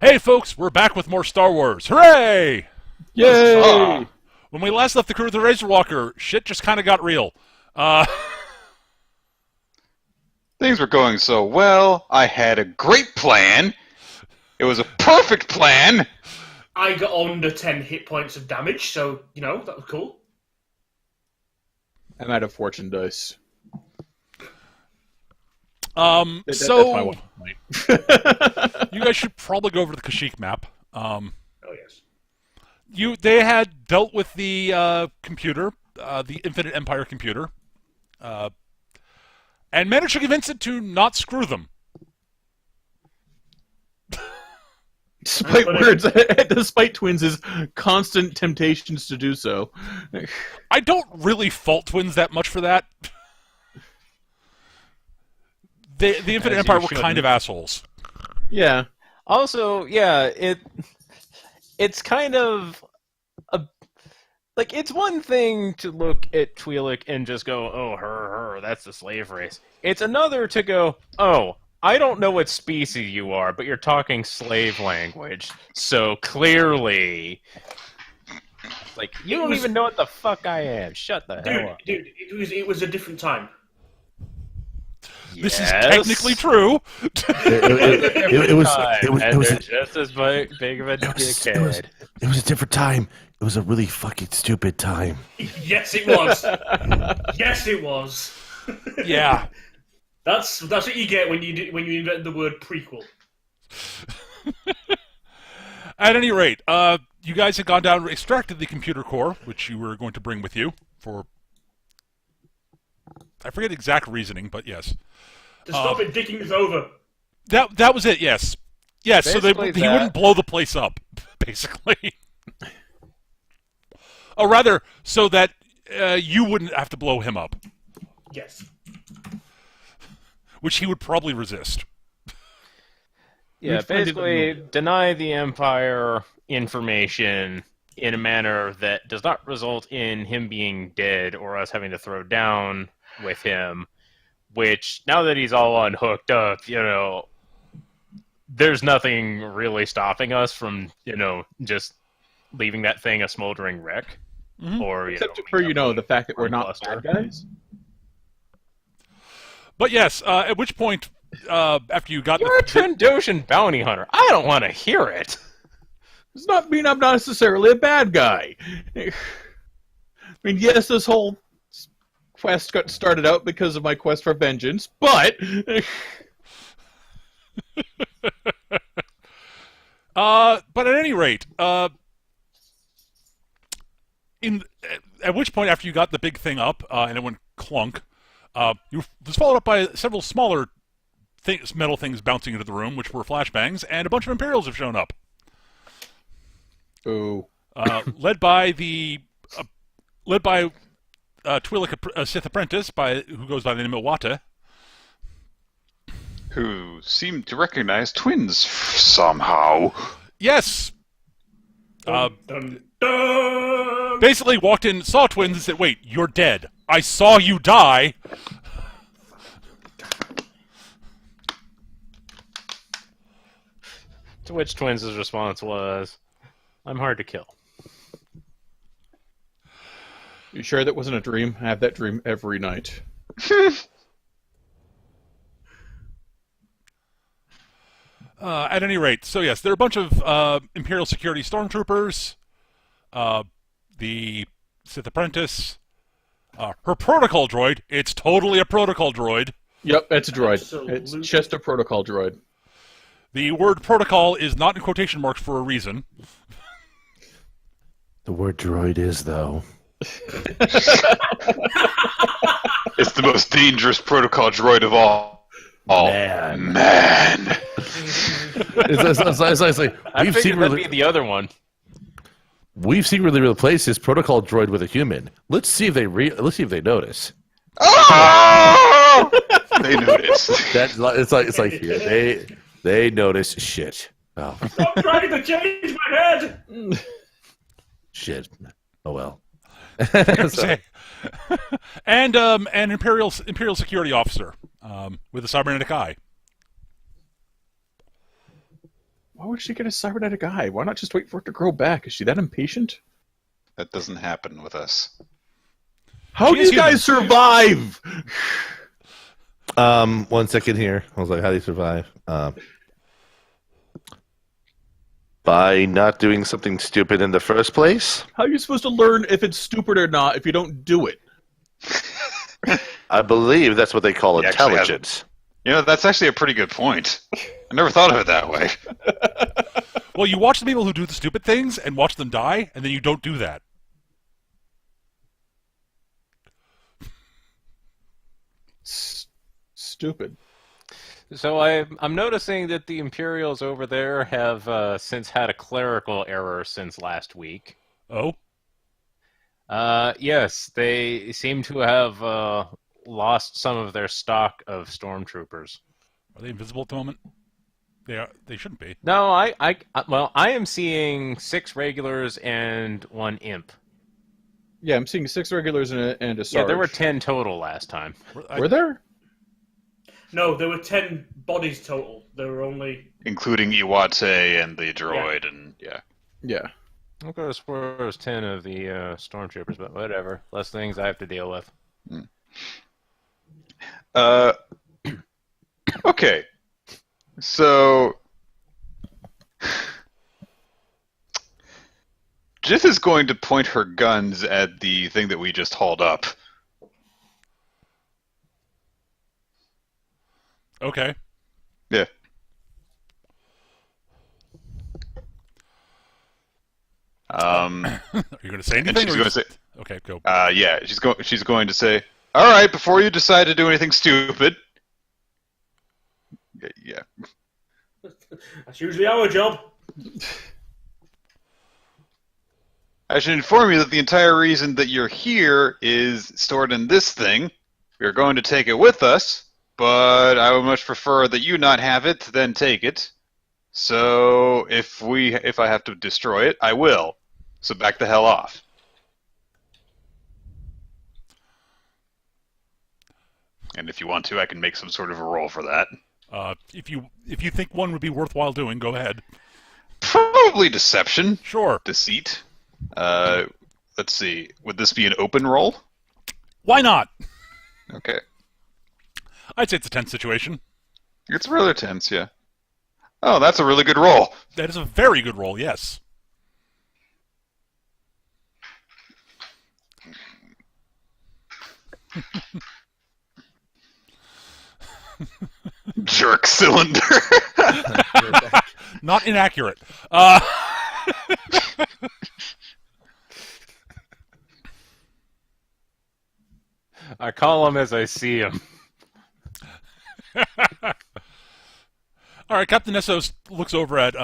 Hey folks, we're back with more Star Wars. Hooray! Yay! When we last left the crew of the Razorwalker, shit just kind of got real. Uh, Things were going so well. I had a great plan. It was a perfect plan. I got under 10 hit points of damage, so, that was cool. I'm out of fortune dice. so That's my one point. you guys should probably go over to the Kashyyyk map. Oh, yes. They had dealt with the computer, the Infinite Empire computer, and managed to convince it to not screw them. Despite Twins' constant temptations to do so. I don't really fault Twins that much for that. The Infinite Empire were kind of assholes. Yeah. Also, it's kind of it's one thing to look at Twi'lek and just go, "Oh, her, that's the slave race." It's another to go, "Oh, I don't know what species you are, but you're talking slave language, so clearly, you don't even know what the fuck I am. Shut the hell up." Dude, it was a different time. This is technically true. It was just as big of a dickhead. It was a different time. It was a really fucking stupid time. Yes, it was. Yes, it was. Yeah. That's what you get when you invent the word prequel. At any rate, you guys had gone down and extracted the computer core, which you were going to bring with you for... I forget the exact reasoning, but yes. To stop it dicking us over. That was it, yes. Yes, so he wouldn't blow the place up, basically. Or rather, so that you wouldn't have to blow him up. Yes. Which he would probably resist. Yeah, basically deny the Empire information in a manner that does not result in him being dead or us having to throw down with him, which, now that he's all unhooked up, there's nothing really stopping us from, just leaving that thing a smoldering wreck. Mm-hmm. Or, Except for, the fact that we're not bad guys. But yes, at which point, after you got You're a Trandoshan bounty hunter. I don't want to hear it. Does not mean I'm not necessarily a bad guy. I mean, yes, this whole quest got started out because of my quest for vengeance, but... but at any rate, at which point, after you got the big thing up, and it went clunk, you was followed up by several smaller metal things bouncing into the room, which were flashbangs, and a bunch of Imperials have shown up. Ooh. Led by Twi'lek, a Sith apprentice, who goes by the name of Iwatte. Who seemed to recognize Twins somehow. Yes! Dun, dun. Basically walked in, saw Twins, and said, "Wait, you're dead. I saw you die." To which Twins' response was, "I'm hard to kill." You sure that wasn't a dream? I have that dream every night. At any rate, so yes, there are a bunch of Imperial security stormtroopers, the Sith apprentice, her protocol droid. It's totally a protocol droid. Yep, it's a droid. Absolutely. It's just a protocol droid. The word protocol is not in quotation marks for a reason. The word droid is, though. It's the most dangerous protocol droid of all. Man. It's like I figured that'd be the other one. we've secretly replaced this protocol droid with a human. Let's see if they notice. Oh! They noticed. It's like here they notice shit. Oh Stop trying to change my head! shit. Oh well. So- and an imperial security officer with a cybernetic eye. Why would she get a cybernetic eye? Why not just wait for it to grow back? Is she that impatient? That doesn't happen with us. How She do is you guys survive? 1 second here. I was like, how do you survive? By not doing something stupid in the first place. How are you supposed to learn if it's stupid or not if you don't do it? I believe that's what they call He actually intelligence. That's actually a pretty good point. I never thought of it that way. Well, you watch the people who do the stupid things and watch them die, and then you don't do that. Stupid. So I'm noticing that the Imperials over there have since had a clerical error since last week. Oh? Yes, they seem to have lost some of their stock of stormtroopers. Are they invisible at the moment? They shouldn't be. No, I am seeing 6 regulars and 1 imp. Yeah, I'm seeing 6 regulars and a Sarge. Yeah, there were 10 total last time. Were there? No, there were 10 bodies total. There were only... Including Iwatte and the droid, and yeah. Yeah. I could have swore it was 10 of the stormtroopers, but whatever. Less things I have to deal with. Okay. So... Jith is going to point her guns at the thing that we just hauled up. Okay. Yeah. Are you going to say anything? And she's or going to just- say... Okay, go. yeah, she's going to say, "All right, before you decide to do anything stupid." Yeah. That's usually our job. I should inform you that the entire reason that you're here is stored in this thing. We're going to take it with us, but I would much prefer that you not have it than take it. So if I have to destroy it, I will. So back the hell off. And if you want to, I can make some sort of a roll for that. If you think one would be worthwhile doing, go ahead. Probably deception. Sure. Deceit. Let's see. Would this be an open roll? Why not? Okay. I'd say it's a tense situation. It's rather tense, yeah. Oh, that's a really good roll. That is a very good roll, yes. Jerk cylinder. Not inaccurate. I call them as I see them. All right, Captain Essos looks over at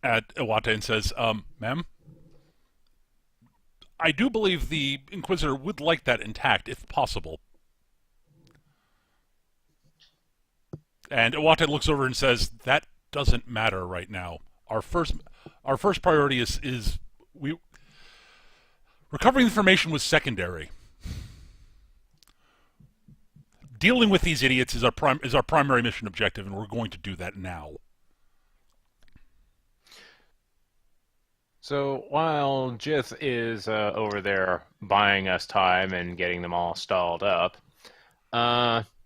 Iwatte and says, "Ma'am, I do believe the Inquisitor would like that intact, if possible." And Iwatte looks over and says, "That doesn't matter right now. Our first priority is recovering information was secondary. Dealing with these idiots is our primary mission objective, and we're going to do that now." So while Jith is over there buying us time and getting them all stalled up,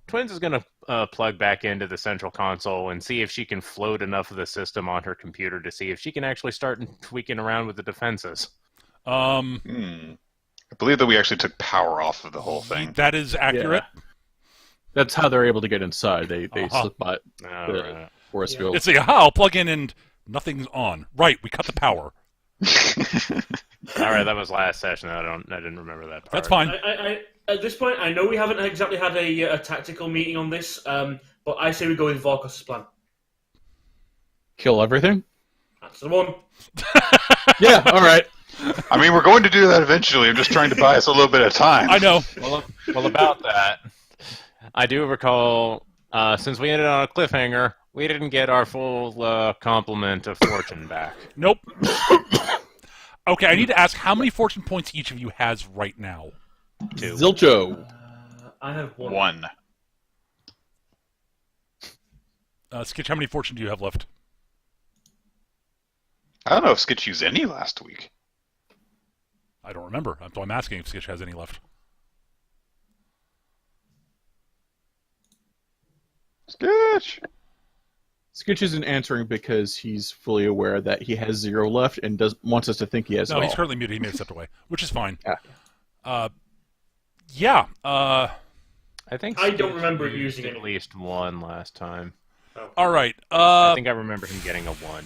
Twins is going to plug back into the central console and see if she can float enough of the system on her computer to see if she can actually start tweaking around with the defenses. I believe that we actually took power off of the whole thing. That is accurate. Yeah. That's how they're able to get inside. They slip by the Right. force field. It's like, I'll plug in and nothing's on. Right, we cut the power. All right, that was last session. I didn't remember that part. That's fine. I at this point, I know we haven't exactly had a tactical meeting on this, but I say we go with Vorkos' plan. Kill everything? That's the one. Yeah, all right. I mean, we're going to do that eventually. I'm just trying to buy us a little bit of time. I know. Well, about that, I do recall, since we ended on a cliffhanger, we didn't get our full complement of fortune back. Nope. Okay, I need to ask how many fortune points each of you has right now. 2. Zilcho. I have one. One. Skitch, how many fortune do you have left? I don't know if Skitch used any last week. I don't remember. So I'm asking if Skitch has any left. Skitch! Skitch isn't answering because he's fully aware that he has 0 left and wants us to think he has No, it he's all. currently muted. He may have stepped away, which is fine. Yeah. Yeah. I think I don't Skitch remember used using at any. least 1 last time. All right. I think I remember him getting a 1.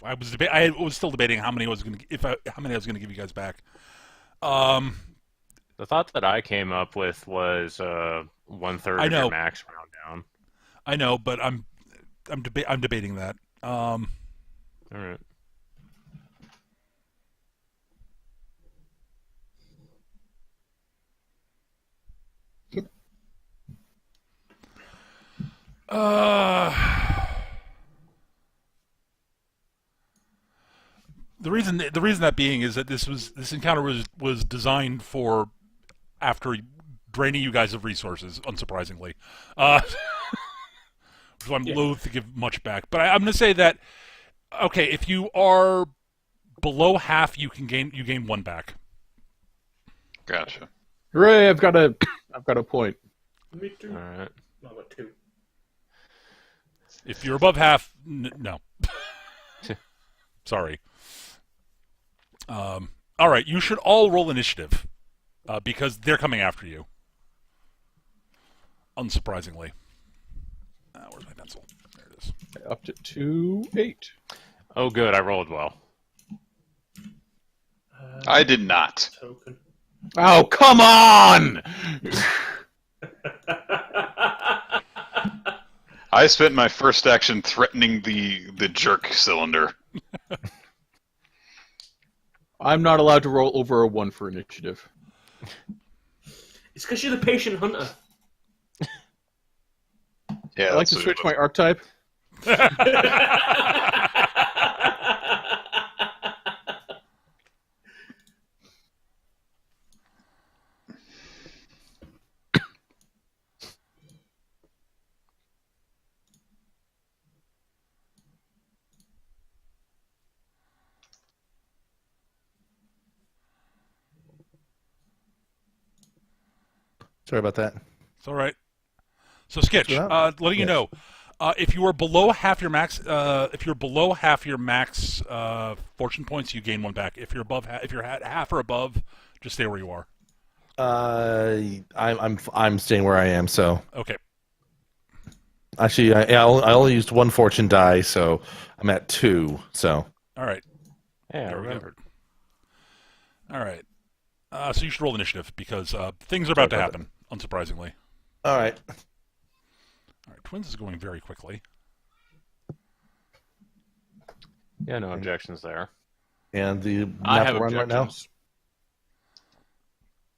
I was still debating how many I was going to give you guys back. The thought that I came up with was 1/3 I of know. your max round down. I know, but I'm debating that. All right. The reason that being is that this encounter was designed for after draining you guys of resources, unsurprisingly. So I'm loath to give much back, but I'm going to say that okay, if you are below half, you gain 1 back. Gotcha. Hooray! I've got a point. Me too. All right. No, I got 2. If you're above half, no. Sorry. All right, you should all roll initiative because they're coming after you. Unsurprisingly. Where's my pencil? There it is. Up to 2-8. Oh, good. I rolled well. I did not. Token. Oh, come on! I spent my first action threatening the jerk cylinder. I'm not allowed to roll over a 1 for initiative. It's because you're the patient hunter. Yeah, I like to that's switch what my archetype. Sorry about that. It's all right. So Skitch, letting you know, if you are below half your max, fortune points, you gain 1 back. If you're above, if you're at half or above, just stay where you are. I'm staying where I am. So Okay. actually, I only used 1 fortune die, so I'm at 2. So All right. Yeah, I There we go. remembered. All right. So you should roll initiative because things are about to Sorry about happen. Unsurprisingly. all right. All right. Twins is going very quickly. Yeah, no objections there. And the I map have we're on right now. objections.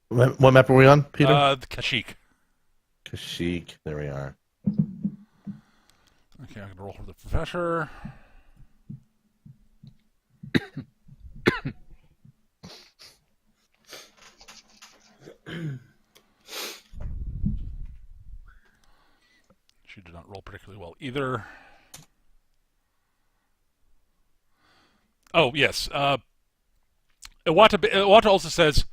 What map are we on, Peter? The Kashyyyk. Kashyyyk. There we are. Okay, I'm gonna roll for the professor. She did not roll particularly well either. Oh, yes. Iwatte also says,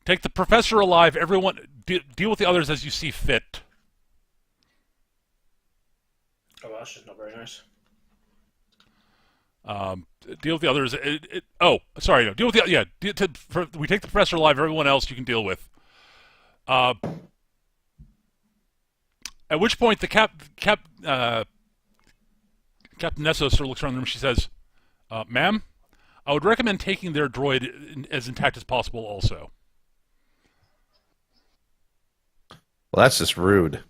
take the professor alive, everyone, deal with the others as you see fit. Oh, well, that's just not very nice. Deal with the others. Deal with the, we take the professor alive, everyone else you can deal with. At which point the Captain Nessos looks around the room. She says, "Ma'am, I would recommend taking their droid as intact as possible. Also, Well, that's just rude.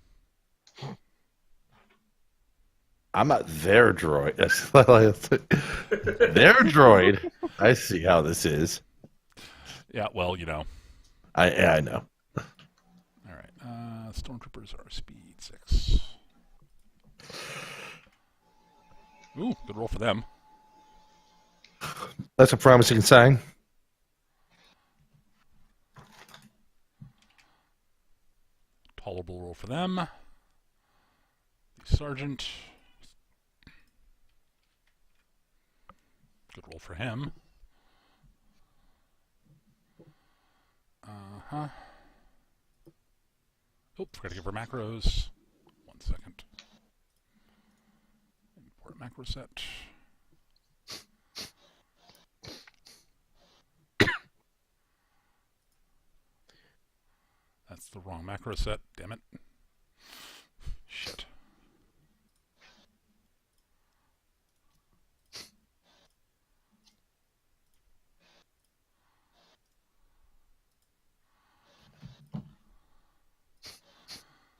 I'm not their droid. Their droid. I see how this is. yeah. Well, you know. I know. All right. Stormtroopers are speed 6. Ooh, good roll for them. That's a promising sign. Tolerable roll for them. The sergeant. Good roll for him. Uh-huh. Oh, forgot to give her macros. 1 second. Import macro set. That's the wrong macro set, damn it. Shit.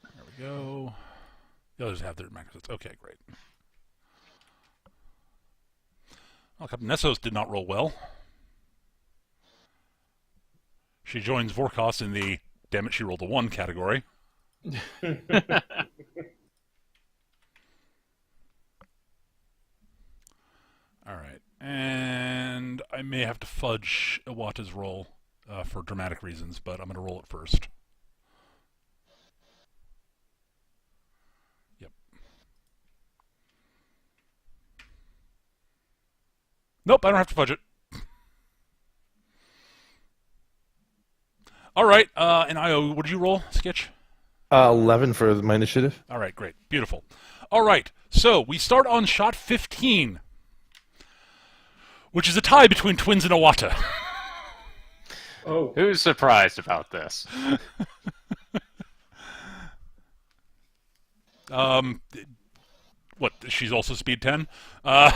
There we go. The others have their macro sets. Okay, great. Well, Captain Nessos did not roll well. She joins Vorkos in the damn it, she rolled a 1 category. Alright, and I may have to fudge Iwatte's roll for dramatic reasons, but I'm going to roll it first. Yep. Nope, I don't have to fudge it. Alright, and Io, what did you roll, Skitch? 11 for my initiative. Alright, great. Beautiful. Alright, so we start on shot 15, which is a tie between Twins and Iwatte. Oh. Who's surprised about this? What, she's also speed 10? Her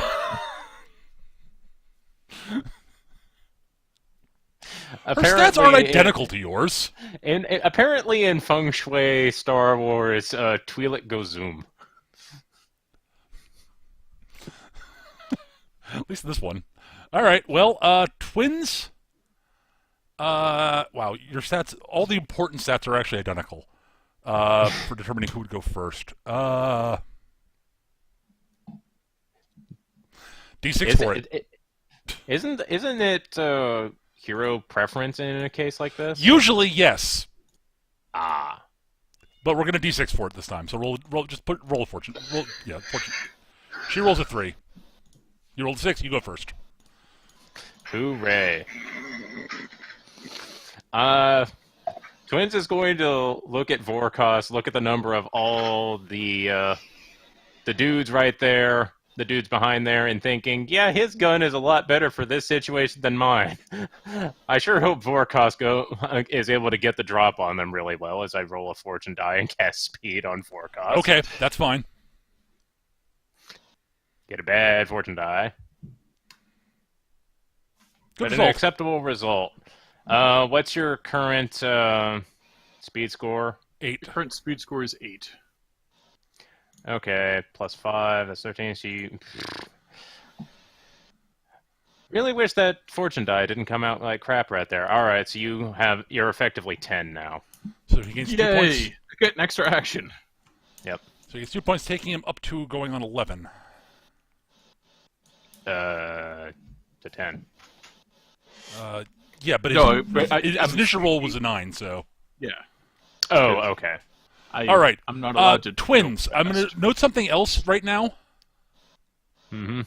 stats aren't identical to yours. Apparently in Feng Shui Star Wars, Twi'lek go zoom. At least this one. Alright, well, Twins... wow, your stats, all the important stats are actually identical for determining who would go first. D6 for it. Isn't it hero preference in a case like this? Usually, yes. Ah. But we're gonna D6 for it this time. So roll a fortune. Fortune. She rolls a 3. You rolled a 6. You go first. Hooray! Twins is going to look at Vorkos, look at the number of all the dudes right there, the dudes behind there, and thinking, yeah, his gun is a lot better for this situation than mine. I sure hope Vorkos is able to get the drop on them really well as I roll a fortune die and cast speed on Vorkos. Okay, that's fine. Get a bad fortune die. Good But result. an acceptable result. What's your current speed score? 8. Current speed score is 8. Okay, plus 5, that's 13, so you... Really wish that fortune die didn't come out like crap right there. Alright, so you're effectively 10 now. So he gains 2 points. Yay! I get an extra action. Yep. So he gets 2 points, taking him up to going on 11. To 10. Yeah, but No, his initial roll was a 9, so... Yeah. Oh, okay. All right. I'm not allowed to. Twins. go I'm going fast. to note something else right now. Mm-hmm.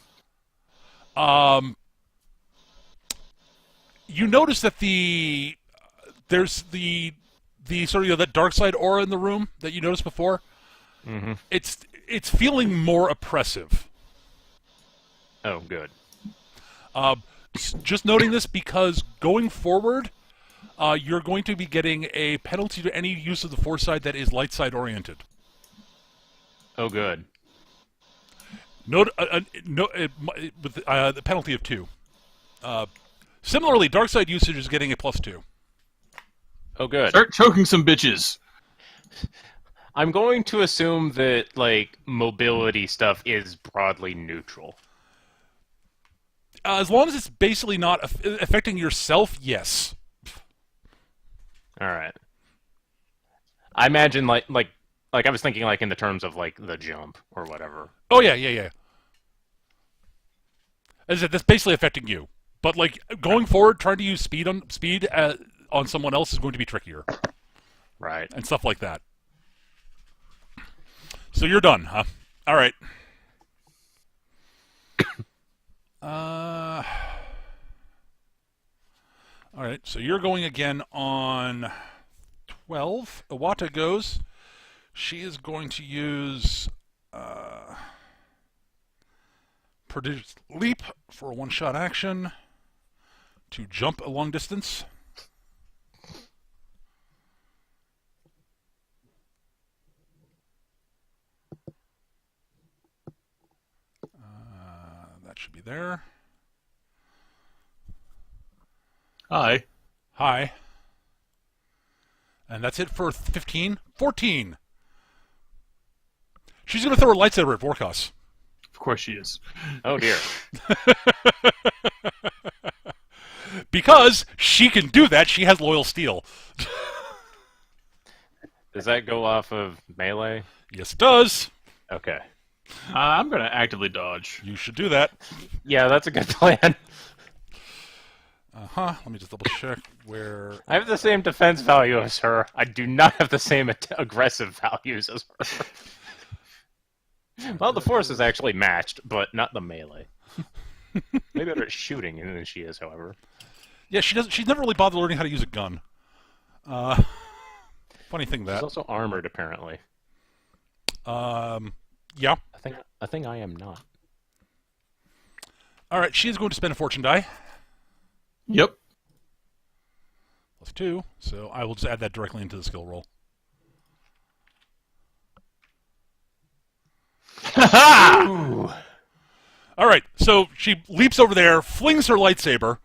You notice that there's the sort of that dark side aura in the room that you noticed before. Mm-hmm. It's feeling more oppressive. Oh, good. Just noting this because going forward, you're going to be getting a penalty to any use of the Force side that is light side oriented. Oh, good. Note with the penalty of 2. Similarly, dark side usage is getting a +2. Oh, good. Start choking some bitches. I'm going to assume that, like, mobility stuff is broadly neutral. As long as it's basically not affecting yourself, yes. All right. I imagine like I was thinking like in the terms of like the jump or whatever. Oh yeah. As I said, that's basically affecting you. But like going forward, trying to use speed on someone else is going to be trickier, Right. and stuff like that. So you're done, huh? All right. All right, so you're going again on 12. Iwatte goes. She is going to use Prodigious Leap for a one-shot action to jump a long distance. That should be there. Hi. Hi. And that's it for 15. 14. She's going to throw her lightsaber at Vorkos. Of course she is. Oh dear. Because she can do that, she has loyal steel. Does that go off of melee? Yes, it does. Okay. I'm going to actively dodge. You should do that. Yeah, that's a good plan. Let me just double check where. I have the same defense value as her. I do not have the same aggressive values as her. Well, the force is actually matched, but not the melee. Maybe better at shooting than she is, however. Yeah, she doesn't. She's never really bothered learning how to use a gun. Funny thing She's that. also armored, apparently. Yeah. I think I am not. All right, she is going to spend a fortune die. Yep. +2, so I will just add that directly into the skill roll. Ooh. All right, so she leaps over there, flings her lightsaber.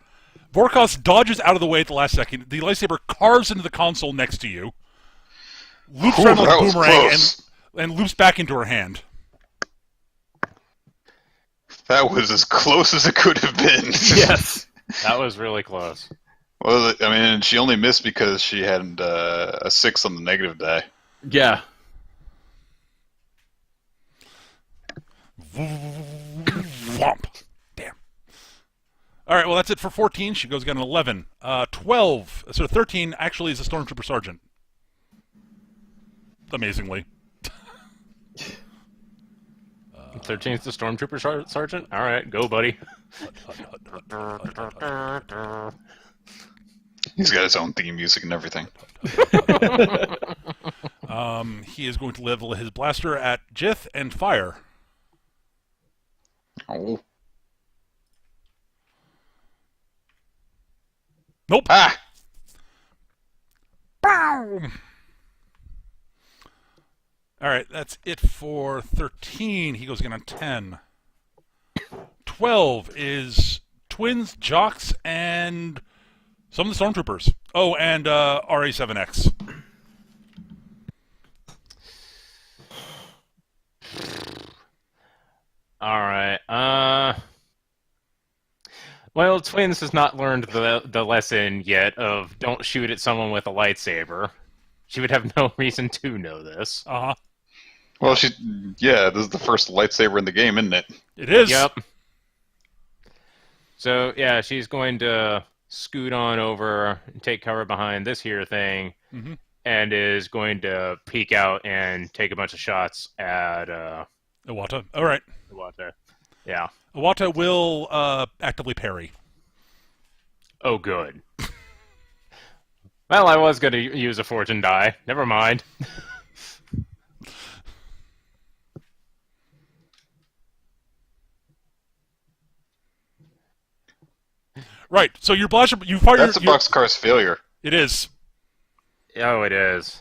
Vorkos dodges out of the way at the last second. The lightsaber carves into the console next to you, loops around like a that was boomerang, close. and loops back into her hand. That was as close as it could have been. Yes. That was really close. Well, I mean, she only missed because she had a 6 on the negative die. Yeah. Whomp. Damn. All right, well, that's it for 14. She goes again an 11. 12. So 13 actually is a Stormtrooper Sergeant. Amazingly. 13th the Stormtrooper Sergeant? Alright, go, buddy. He's got his own theme music and everything. He is going to level his blaster at Jith and fire. Oh. Nope. Ah! Bow! All right, that's it for 13. He goes again on 10. 12 is twins, jocks, and some of the stormtroopers. Oh, and RA7X. Alright, well, Twins has not learned the lesson yet of don't shoot at someone with a lightsaber. She would have no reason to know this. Uh-huh. Well, this is the first lightsaber in the game, isn't it? It is. Yep. So, yeah, she's going to scoot on over and take cover behind this here thing, and is going to peek out and take a bunch of shots at Iwatte. All right. Iwatte. Yeah. Iwatte will actively parry. Oh, good. Well, I was going to use a fortune die. Never mind. Right. So your blaster, you fire. That's a boxcar's failure. It is. Oh, it is.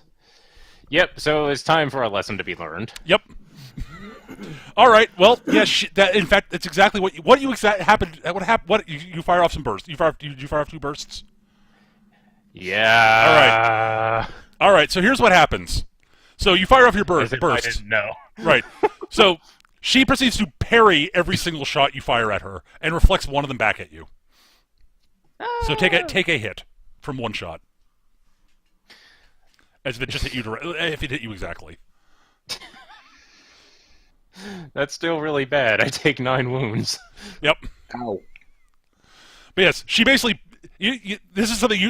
Yep. So it's time for a lesson to be learned. Yep. All right. Well, yes. That in fact, that's exactly what you happened. What happened? What you fire off some bursts? You fire off 2 bursts. Yeah. All right. So here's what happens. So you fire off your bursts. I didn't know. Right. So she proceeds to parry every single shot you fire at her and reflects one of them back at you. So take a hit from one shot, as if it just hit you. If it hit you exactly. That's still really bad. I take 9 wounds. Yep. Ow. But yes, she basically. This is something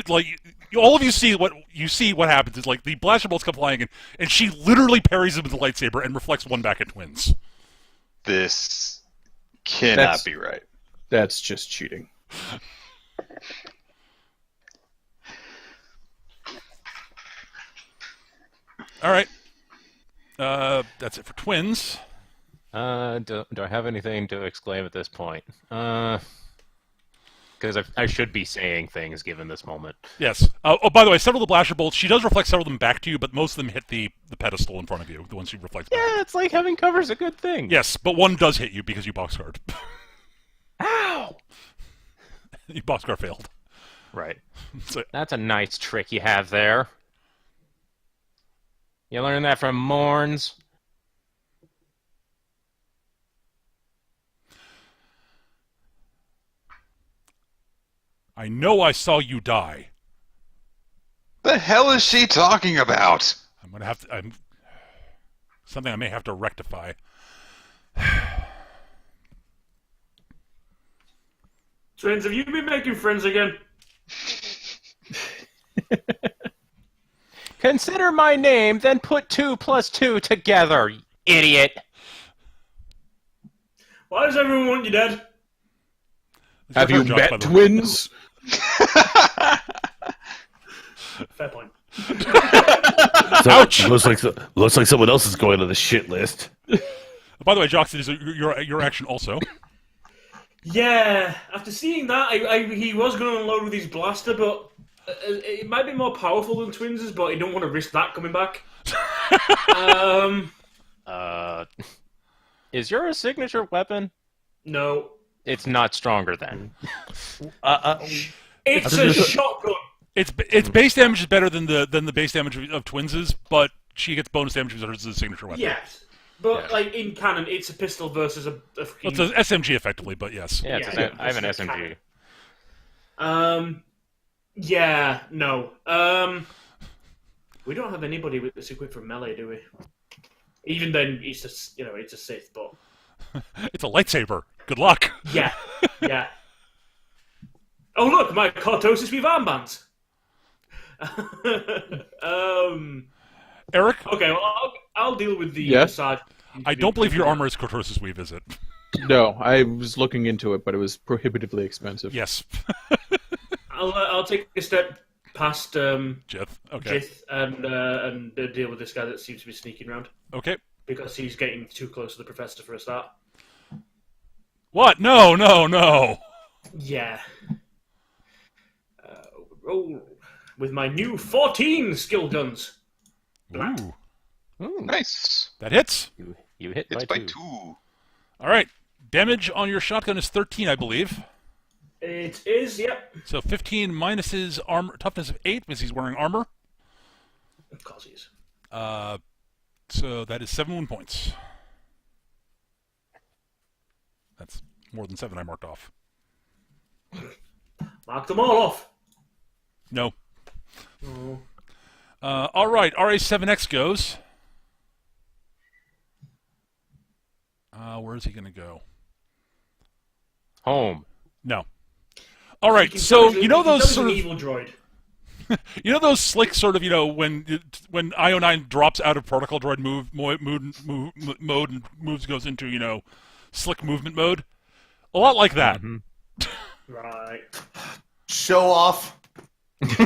all of you see. What happens is like the blaster bolts come flying in, and she literally parries them with the lightsaber and reflects one back at twins. This cannot be right. That's just cheating. All right. That's it for twins. Do I have anything to exclaim at this point? Because I should be saying things given this moment. Yes. Oh, by the way, several of the blaster bolts, she does reflect several of them back to you, but most of them hit the pedestal in front of you, the ones she reflects back. Yeah, it's like having cover's a good thing. Yes, but one does hit you because you boxguard. Ow! You boxguard failed. Right. So, That's a nice trick you have there. You learned that from Morns. I know I saw you die. The hell is she talking about? I'm gonna have to. Something I may have to rectify. Twins, have you been making friends again? Consider my name, then put 2 plus 2 together, you idiot. Why does everyone want you dead? It's Have your you turn, Josh, by met the way. twins? Fair point. So, looks like someone else is going on the shit list. By the way, Jox, it is your action also. Yeah, after seeing that, he was going to unload with his blaster, but it might be more powerful than Twins', but he don't want to risk that coming back. Is your a signature weapon? No. It's not stronger then. It's a shotgun. Its base damage is better than the base damage of Twins', but she gets bonus damage because hers is a signature weapon. Yes. But, like, in canon, it's a pistol versus a Well, it's an SMG effectively, but yes. Yeah, I have an it's a SMG. Yeah, no. We don't have anybody with this equipped for melee, do we? Even then, it's a Sith, but... It's a lightsaber. Good luck. Yeah, yeah. Oh, look, my cortosis with armbands. Eric, Okay, well, I'll deal with the Yes? sergeant. I don't believe your armor is Cortosis Weave, is it? No, I was looking into it, but it was prohibitively expensive. Yes. I'll take a step past Jith. Okay. Jith and deal with this guy that seems to be sneaking around Okay. because he's getting too close to the professor for a start. What? No, no, no. Yeah. Roll with my new 14 skill guns. Ooh, Ooh, Nice. that hits. you hit It's by by 2. 2. All right. Damage on your shotgun is 13, I believe. It is, yep. So 15 minus his armor toughness of 8 because he's wearing armor. Of course he is. So that is 7 wound points. That's more than 7 I marked off. Mark them all off. No. Oh. All right. RA7X goes. Where is he going to go? Home. No. All right. He can So tell you know he can those tell sort he's of an evil droid. you know those slick sort of when IO9 drops out of protocol droid mode and goes into slick movement mode. A lot like that. Mm-hmm. Right. Show off. With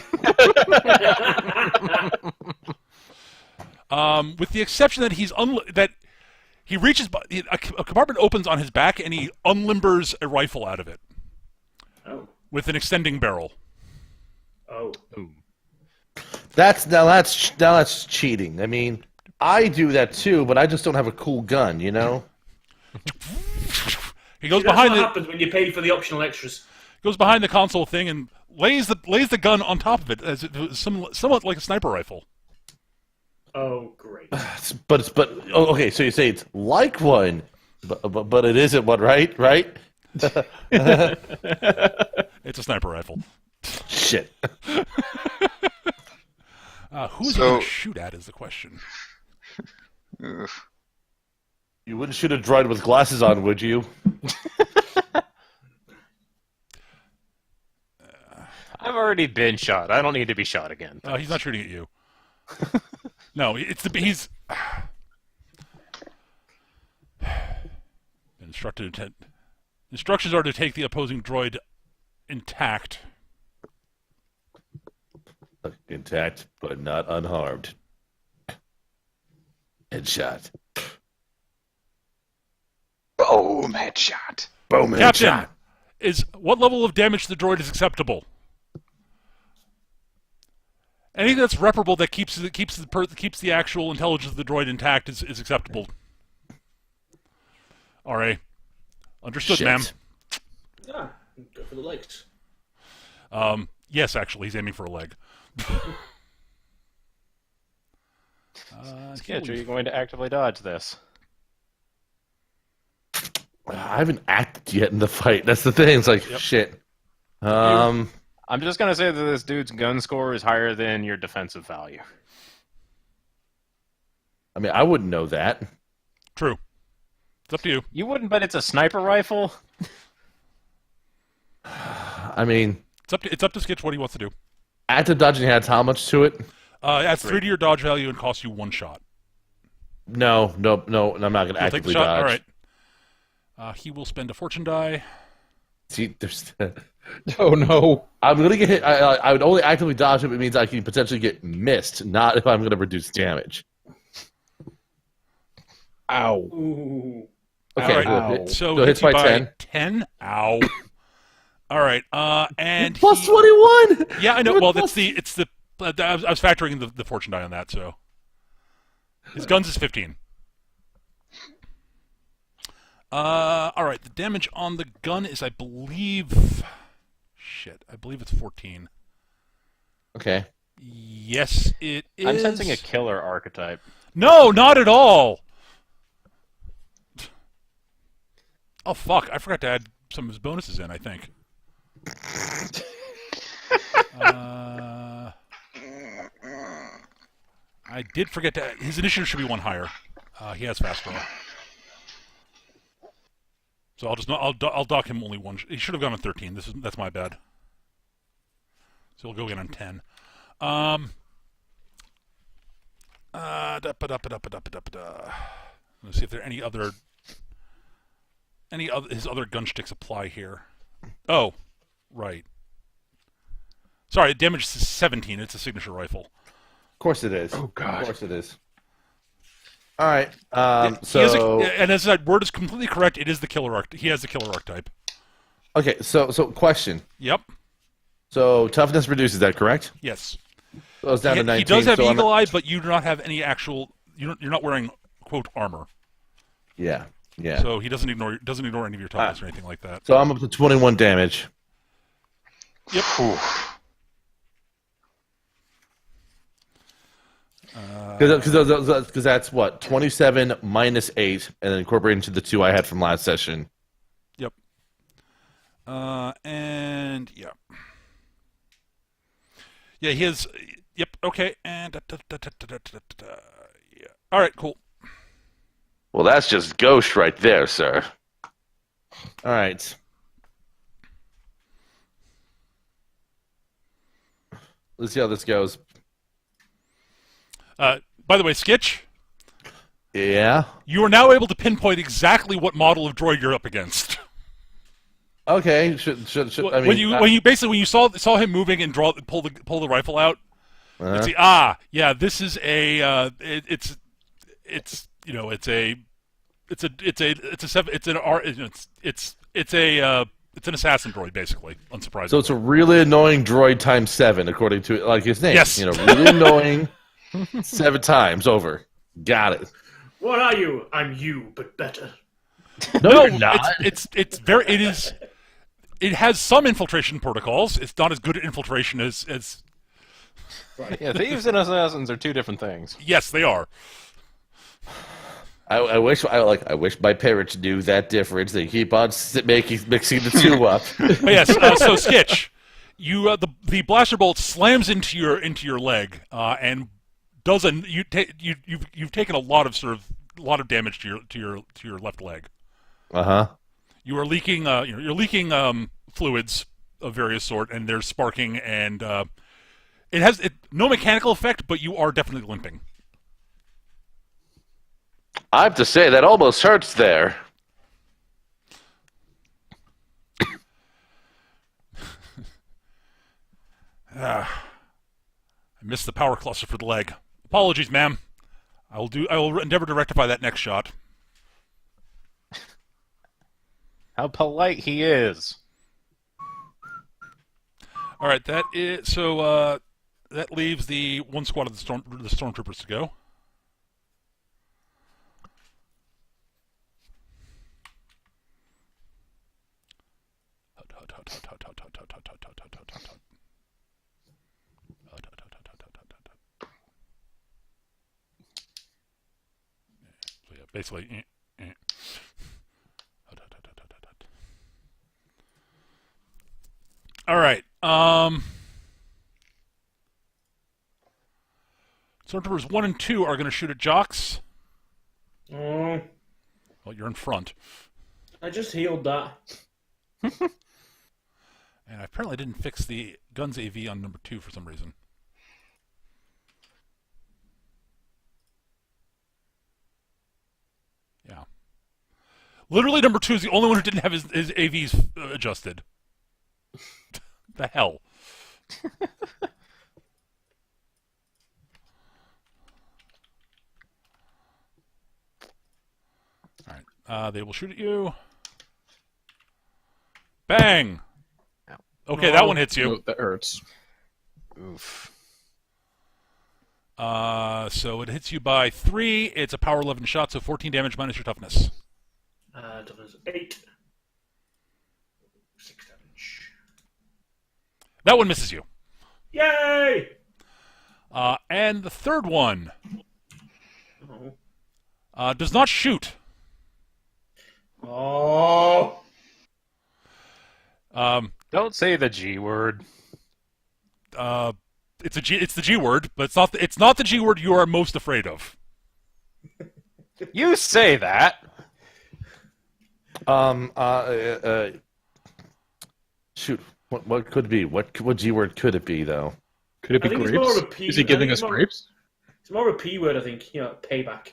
the exception that that he reaches a compartment opens on his back and he unlimbers a rifle out of it Oh. with an extending barrel. Oh. That's cheating. I mean, I do that too, but I just don't have a cool gun, you know? He goes That's behind what the happens when you pay for the optional extras. console thing and lays the gun on top of it as it was somewhat like a sniper rifle. Oh, great. Okay, so you say it's like one, but it isn't one, right? Right? It's a sniper rifle. Shit. Who's he going to shoot at is the question. Ugh. You wouldn't shoot a droid with glasses on, would you? I've already been shot. I don't need to be shot again. He's not shooting at you. No, he's Instructions are to take the opposing droid intact. Intact, but not unharmed. Headshot. Boom, headshot. Boom, Captain, headshot. what level of damage to the droid is acceptable? Anything that's reparable that keeps the actual intelligence of the droid intact is acceptable. RA. Understood, Shit. ma'am. Ah, go for the legs. Yes, actually, he's aiming for a leg. Sketch, are you going to actively dodge this? I haven't acted yet in the fight. That's the thing. It's like, shit. I'm just going to say that this dude's gun score is higher than your defensive value. I mean, I wouldn't know that. True. It's up to you. You wouldn't bet it's a sniper rifle? I mean, It's up to Skitch what he wants to do. active dodging adds how much to it? Adds 3 to your dodge value and costs you 1 shot. No, I'm not going to You'll take the actively shot? dodge. All right. He will spend a fortune die. See, there's... Oh no. I'm going to get hit. I would only actively dodge if it means I can potentially get missed, not if I'm going to reduce damage. Ow. Ooh. Okay, All right. cool. Ow. So So hits hits you by 10. 10. Ow. All right. And Plus he- 21! Yeah, I know. Well, it's the. I was factoring in the fortune die on that, so his guns is 15. All right. The damage on the gun is, I believe. Shit, I believe it's 14. Okay. Yes, it is. I'm sensing a killer archetype. No, not at all. Oh fuck! I forgot to add some of his bonuses in. I think. I did forget to. His initiative should be 1 higher. He has fast draw. So I'll dock him only 1. He should have gone on 13. That's my bad. So he'll go in on 10. Let's see if there are any other his other gun sticks apply here. Oh, right. Sorry, damage is 17. It's a signature rifle. Of course it is. Oh, God. Of course it is. All right. He has So and as that word is completely correct, it is the killer arc. He has the killer archetype. okay. So question. Yep. So toughness reduces. Is that correct? Yes. Goes down to 19. He does have so I'm- eagle eye, but you do not have any actual. You're not wearing quote armor, Yeah. Yeah. so he doesn't ignore any of your toughness or anything like that. So I'm up to 21 damage. Yep. Because that's what 27 minus 8, and then incorporated into the 2 I had from last session. Yep. And yeah. Yeah, he has. Yep. Okay. And yeah. All right. Cool. Well, that's just ghost right there, sir. All right. Let's see how this goes. By the way, Skitch, Yeah. you are now able to pinpoint exactly what model of droid you're up against. Okay. Should I mean when you saw him moving and pull the rifle out, uh-huh. this is a it's an assassin droid, basically, unsurprisingly. So it's a really annoying droid times 7, according to like his name. Yes. Really annoying 7 times over. Got it. What are you? I'm you, but better. No, you're not. It has some infiltration protocols. It's not as good at infiltration as Yeah, thieves and assassins are 2 different things. yes, they are. I wish my parents knew that difference. They keep on mixing the 2 up. But yes, so Skitch, you the blaster bolt slams into your leg and you've taken a lot of damage to your left leg. Uh-huh. You are leaking you're leaking fluids of various sort, and there's sparking, and it has no mechanical effect, but you are definitely limping. I have to say that almost hurts there. I missed the power cluster for the leg. Apologies, ma'am. I will endeavor to rectify that next shot. How polite he is. All right, that is so. That leaves the one squad of the stormtroopers to go. So yeah, basically. All right. Stormtroopers 1 and 2 are going to shoot at Jocks. Oh, Well, you're in front. I just healed that. And I apparently didn't fix the guns AV on number 2 for some reason. Yeah. Literally, number 2 is the only one who didn't have his AVs adjusted. The hell? Alright. They will shoot at you. Bang! Okay, that one hits you. Oh, that hurts. Oof. So it hits you by 3. It's a power 11 shot, so 14 damage minus your toughness. Toughness 8. 6 damage. That one misses you. Yay! And the third one Oh. does not shoot. Oh. Don't say the G word. It's the G word, but it's not the G word you are most afraid of. You say that. Shoot. What could it be? What G word could it be though? Could it be I think it's grapes? more of a P. Is he I giving think us it's more- grapes? It's more of a P word, I think. You know, payback.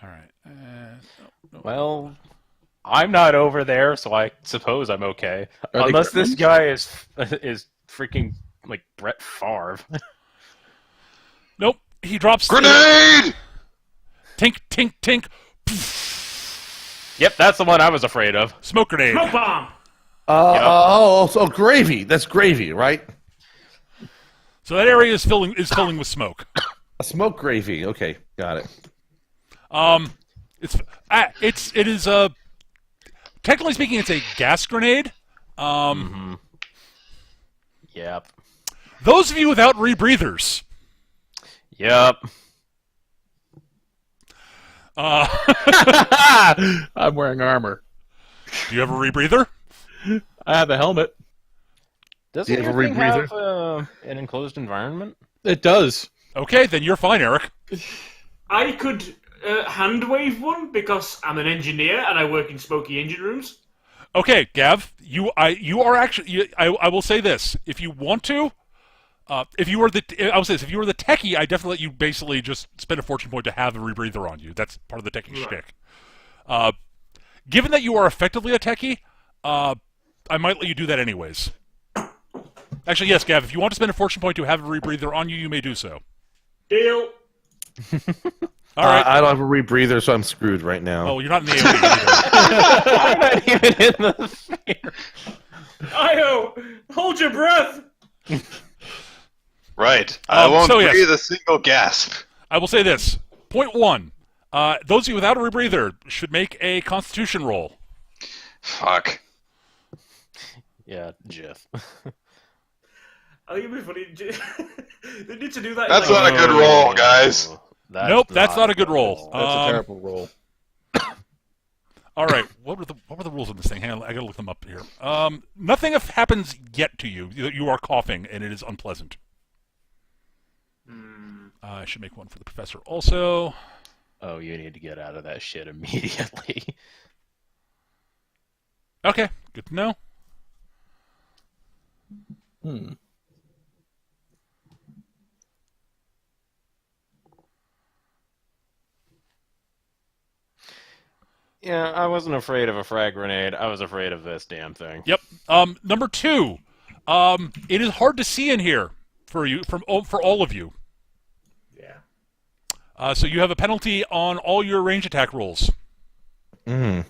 All right. No. Well, I'm not over there, so I suppose I'm okay. Are they Unless this gremlins? guy is freaking like Brett Favre. Nope. He drops. Grenade! Tink, tink, tink. Yep, that's the one I was afraid of. Smoke grenade. Smoke bomb! So gravy. That's gravy, right? So that area is filling with smoke. A smoke gravy. Okay, got it. It is technically speaking, it's a gas grenade. Yep. Those of you without rebreathers. Yep. I'm wearing armor. Do you have a rebreather? I have a helmet. Doesn't Do you have your a thing rebreather? have an enclosed environment? It does. Okay, then you're fine, Eric. I could hand wave one because I'm an engineer and I work in smoky engine rooms. Okay, Gav, you are actually. I will say this: if you want to, if you were the techie, I definitely let you basically just spend a fortune point to have a rebreather on you. That's part of the techie shtick. Given that you are effectively a techie, I might let you do that anyways. Actually, yes, Gav, if you want to spend a fortune point to have a rebreather on you, you may do so. Deal. All right. I don't have a rebreather, so I'm screwed right now. Oh, you're not in the AoE either. I'm not even in the sphere. Io, hold your breath. Right. I won't so yes. breathe a single gasp. I will say this. Point 1. Those of you without a rebreather should make a Constitution roll. Fuck. Yeah, Jeff. I think it'd be funny. They need to do that. That's in, like, not a good roll, guys. Nope, that's not a good roll. That's a terrible roll. All right, what were the rules of this thing? Hang on, I gotta look them up here. Nothing happens yet to you. You are coughing, and it is unpleasant. I should make one for the professor also. Oh, you need to get out of that shit immediately. Okay, good to know. Yeah, I wasn't afraid of a frag grenade. I was afraid of this damn thing. Yep. Number 2. It is hard to see in here for you for all of you. Yeah. So you have a penalty on all your range attack rolls. Mm.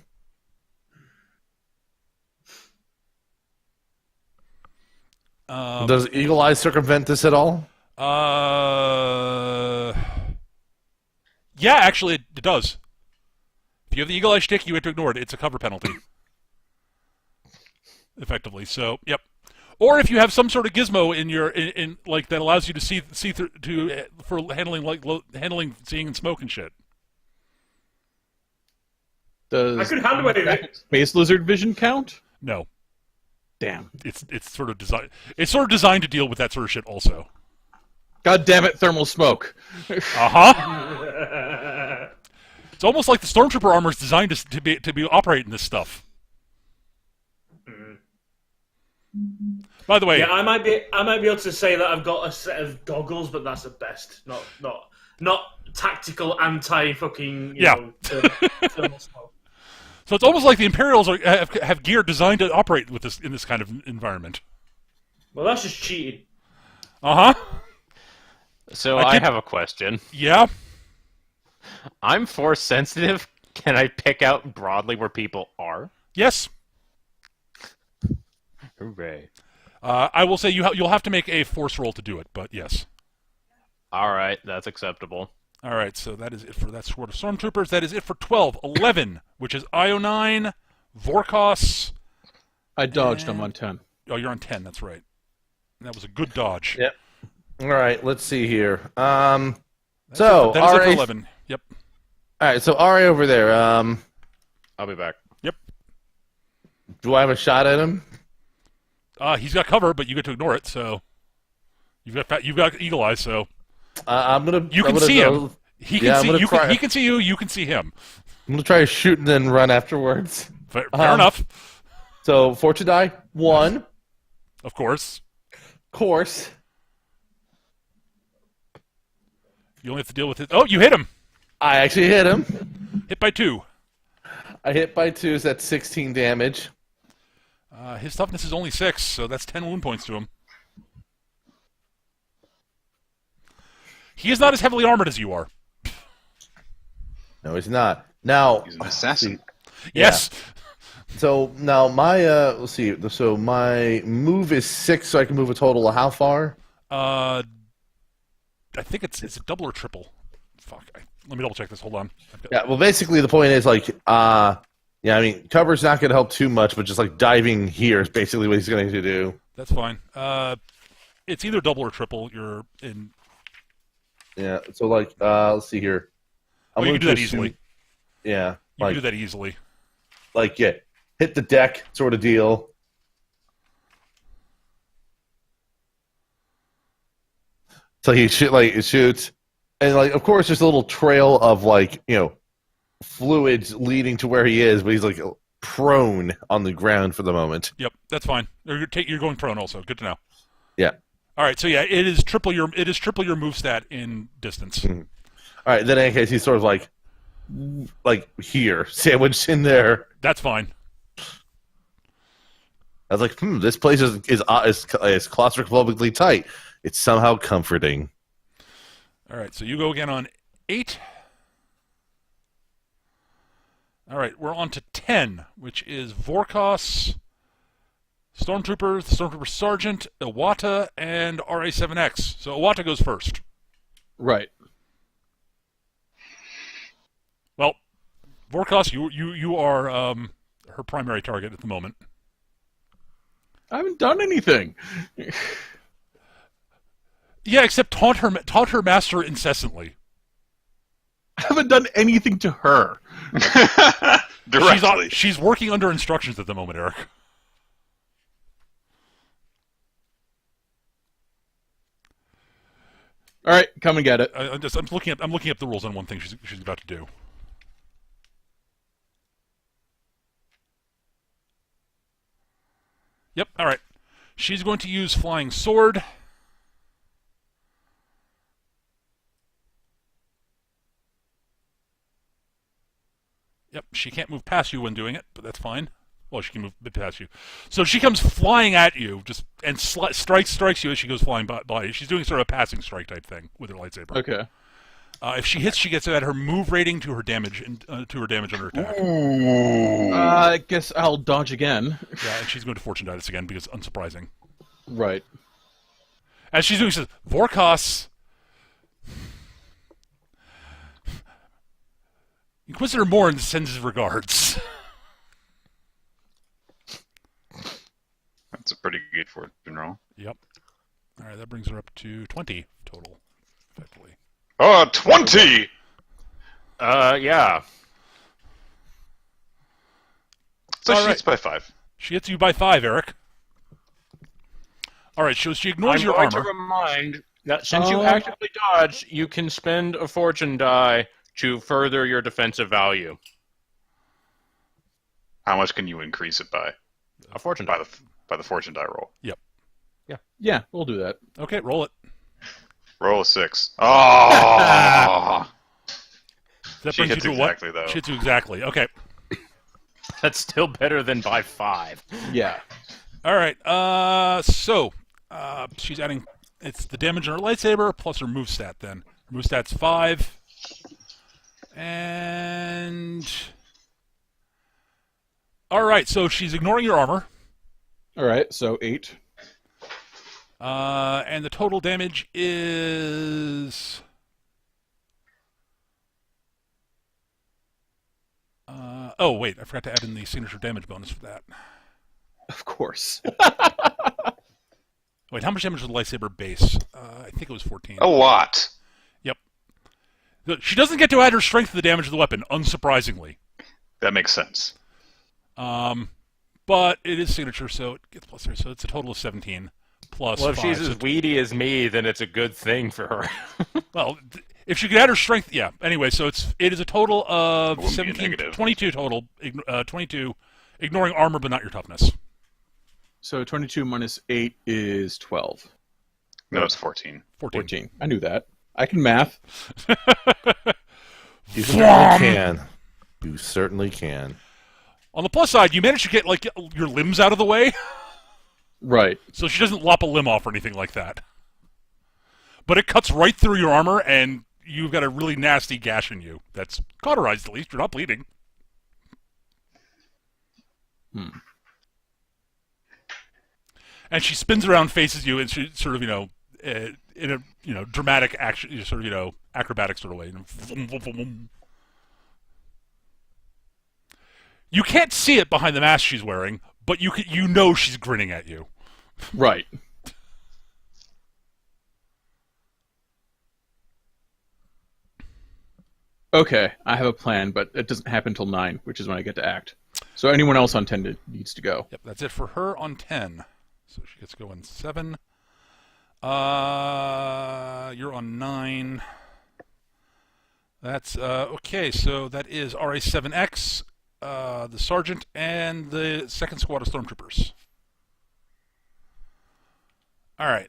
Does Eagle Eye circumvent this at all? Yeah, actually, it does. If you have the Eagle Eye shtick, you have to ignore it. It's a cover penalty, effectively. So, yep. Or if you have some sort of gizmo in your in like that allows you to see through for handling seeing and smoke and shit. Does I could handle it. Space Lizard vision count? No, Damn. it's sort of designed. It's sort of designed to deal with that sort of shit, also. God damn it, thermal smoke. It's almost like the Stormtrooper armor is designed to be operating this stuff. By the way, Yeah, I might be able to say that I've got a set of goggles, but that's at best. Not tactical anti-fucking thermal smoke. so it's almost like the Imperials have gear designed to operate with this in this kind of environment. Well, that's just cheating. So I I did- have a question. Yeah. I'm force sensitive. Can I pick out broadly where people are? Yes. Hooray. I will say you'll have to make a force roll to do it, but yes. All right, that's acceptable. All right, so that is it for that Sword of Stormtroopers. That is it for 12. 11, which is Io9, Vorkos. I dodged him on 10. Oh, you're on 10, that's right. And that was a good dodge. Yep. All right, let's see here. That is it for RA 11. Yep. All right, so RA over there. I'll be back. Yep. Do I have a shot at him? He's got cover, but you get to ignore it, so you've got Eagle Eye, so I'm gonna. you I'm can gonna see go- him. He Yeah, I'm can see gonna you. try- He can see you. You can see him. I'm gonna try to shoot and then run afterwards. Fair enough. So fortune die 1, Of course. course. You only have to deal with it. Oh, you hit him. I actually hit him. Hit by 2. I hit by 2, so that's 16 damage. His toughness is only 6, so that's 10 wound points to him. He is not as heavily armored as you are. No, he's not. Now, He's an assassin. Yes. so now my let's see. So my move is 6, so I can move a total of how far? I think it's a double or triple. Fuck. Let me double check this. Hold on. Yeah. Well, basically the point is like, yeah. I mean, cover's not going to help too much, but just like diving here is basically what he's going to do. That's fine. It's either double or triple. You're in. Yeah. So like, let's see here. You going can do to that easily. assume- Yeah. You Like, can do that easily. like yeah, hit the deck sort of deal. So he it shoots, and like of course there's a little trail of like fluids leading to where he is, but he's like prone on the ground for the moment. Yep, that's fine. You're going prone also. Good to know. Yeah. All right, so yeah, it is triple your move stat in distance. Mhm. All right, then in any case he's sort of like here, sandwiched in there. That's fine. I was like, this place is claustrophobically tight. It's somehow comforting. All right, so you go again on 8. All right, we're on to 10, which is Vorkos, Stormtrooper, the Stormtrooper Sergeant, Iwatte, and RA7X. So Iwatte goes first. Right. Well, Vorkos, you are her primary target at the moment. I haven't done anything. Yeah, except taunt her master incessantly. I haven't done anything to her. Directly. She's working under instructions at the moment, Eric. All right, come and get it. I'm looking up the rules on one thing she's about to do. Yep. All right. She's going to use Flying Sword. Yep. She can't move past you when doing it, but that's fine. Well, she can move past you. So she comes flying at you, just and strikes you as she goes flying by. She's doing sort of a passing strike type thing with her lightsaber. Okay. If she hits, she gets to add her move rating to her damage and to her damage under attack. I guess I'll dodge again. Yeah, and she's going to fortune die this again because unsurprising. Right. As she's doing, she says, "Vorkos, Inquisitor Morns sends his regards." That's a pretty good fortune roll. Yep. All right, that brings her up to 20 total, effectively. 20! Yeah. So All she right. hits by 5. She hits you by 5, Eric. All right, so she ignores I'm your going armor. to remind that since you actively dodge, you can spend a fortune die to further your defensive value. How much can you increase it by? A fortune die. By the fortune die roll. Yeah, we'll do that. Okay, roll it. Roll a 6. Oh! That She brings you hits to exactly, what? though. She hits you exactly. Okay. That's still better than by 5. Yeah. All right. So she's adding. It's the damage on her lightsaber plus her move stat. Then her move stat's 5, and all right. So she's ignoring your armor. All right, so 8. And the total damage is. Oh wait, I forgot to add in the signature damage bonus for that. Of course. Wait, how much damage was the lightsaber base? I think it was 14. A lot. Yep. She doesn't get to add her strength to the damage of the weapon, unsurprisingly. That makes sense. But it is signature, so it gets plus 3. So it's a total of 17 plus Well, if 5. she's So as weedy as me, then it's a good thing for her. well, if she could add her strength, yeah. Anyway, so it is a total of It wouldn't be a 17, negative. 22 total. 22, ignoring armor but not your toughness. So 22 minus 8 is 12. No, it's 14. 14. I knew that. I can math. You certainly can. You certainly can. On the plus side, you managed to get like your limbs out of the way, Right. so she doesn't lop a limb off or anything like that. But it cuts right through your armor, and you've got a really nasty gash in you. That's cauterized, at least. You're not bleeding. And she spins around, faces you, and she sort of, in a, dramatic action, sort of, acrobatic sort of way. You can't see it behind the mask she's wearing, but you know she's grinning at you. Right. Okay, I have a plan, but it doesn't happen until 9, which is when I get to act. So anyone else on 10 needs to go. Yep, that's it for her on 10. So she gets to go in 7. You're on 9. That's okay. So that is RA7X, the sergeant, and the second squad of stormtroopers. All right.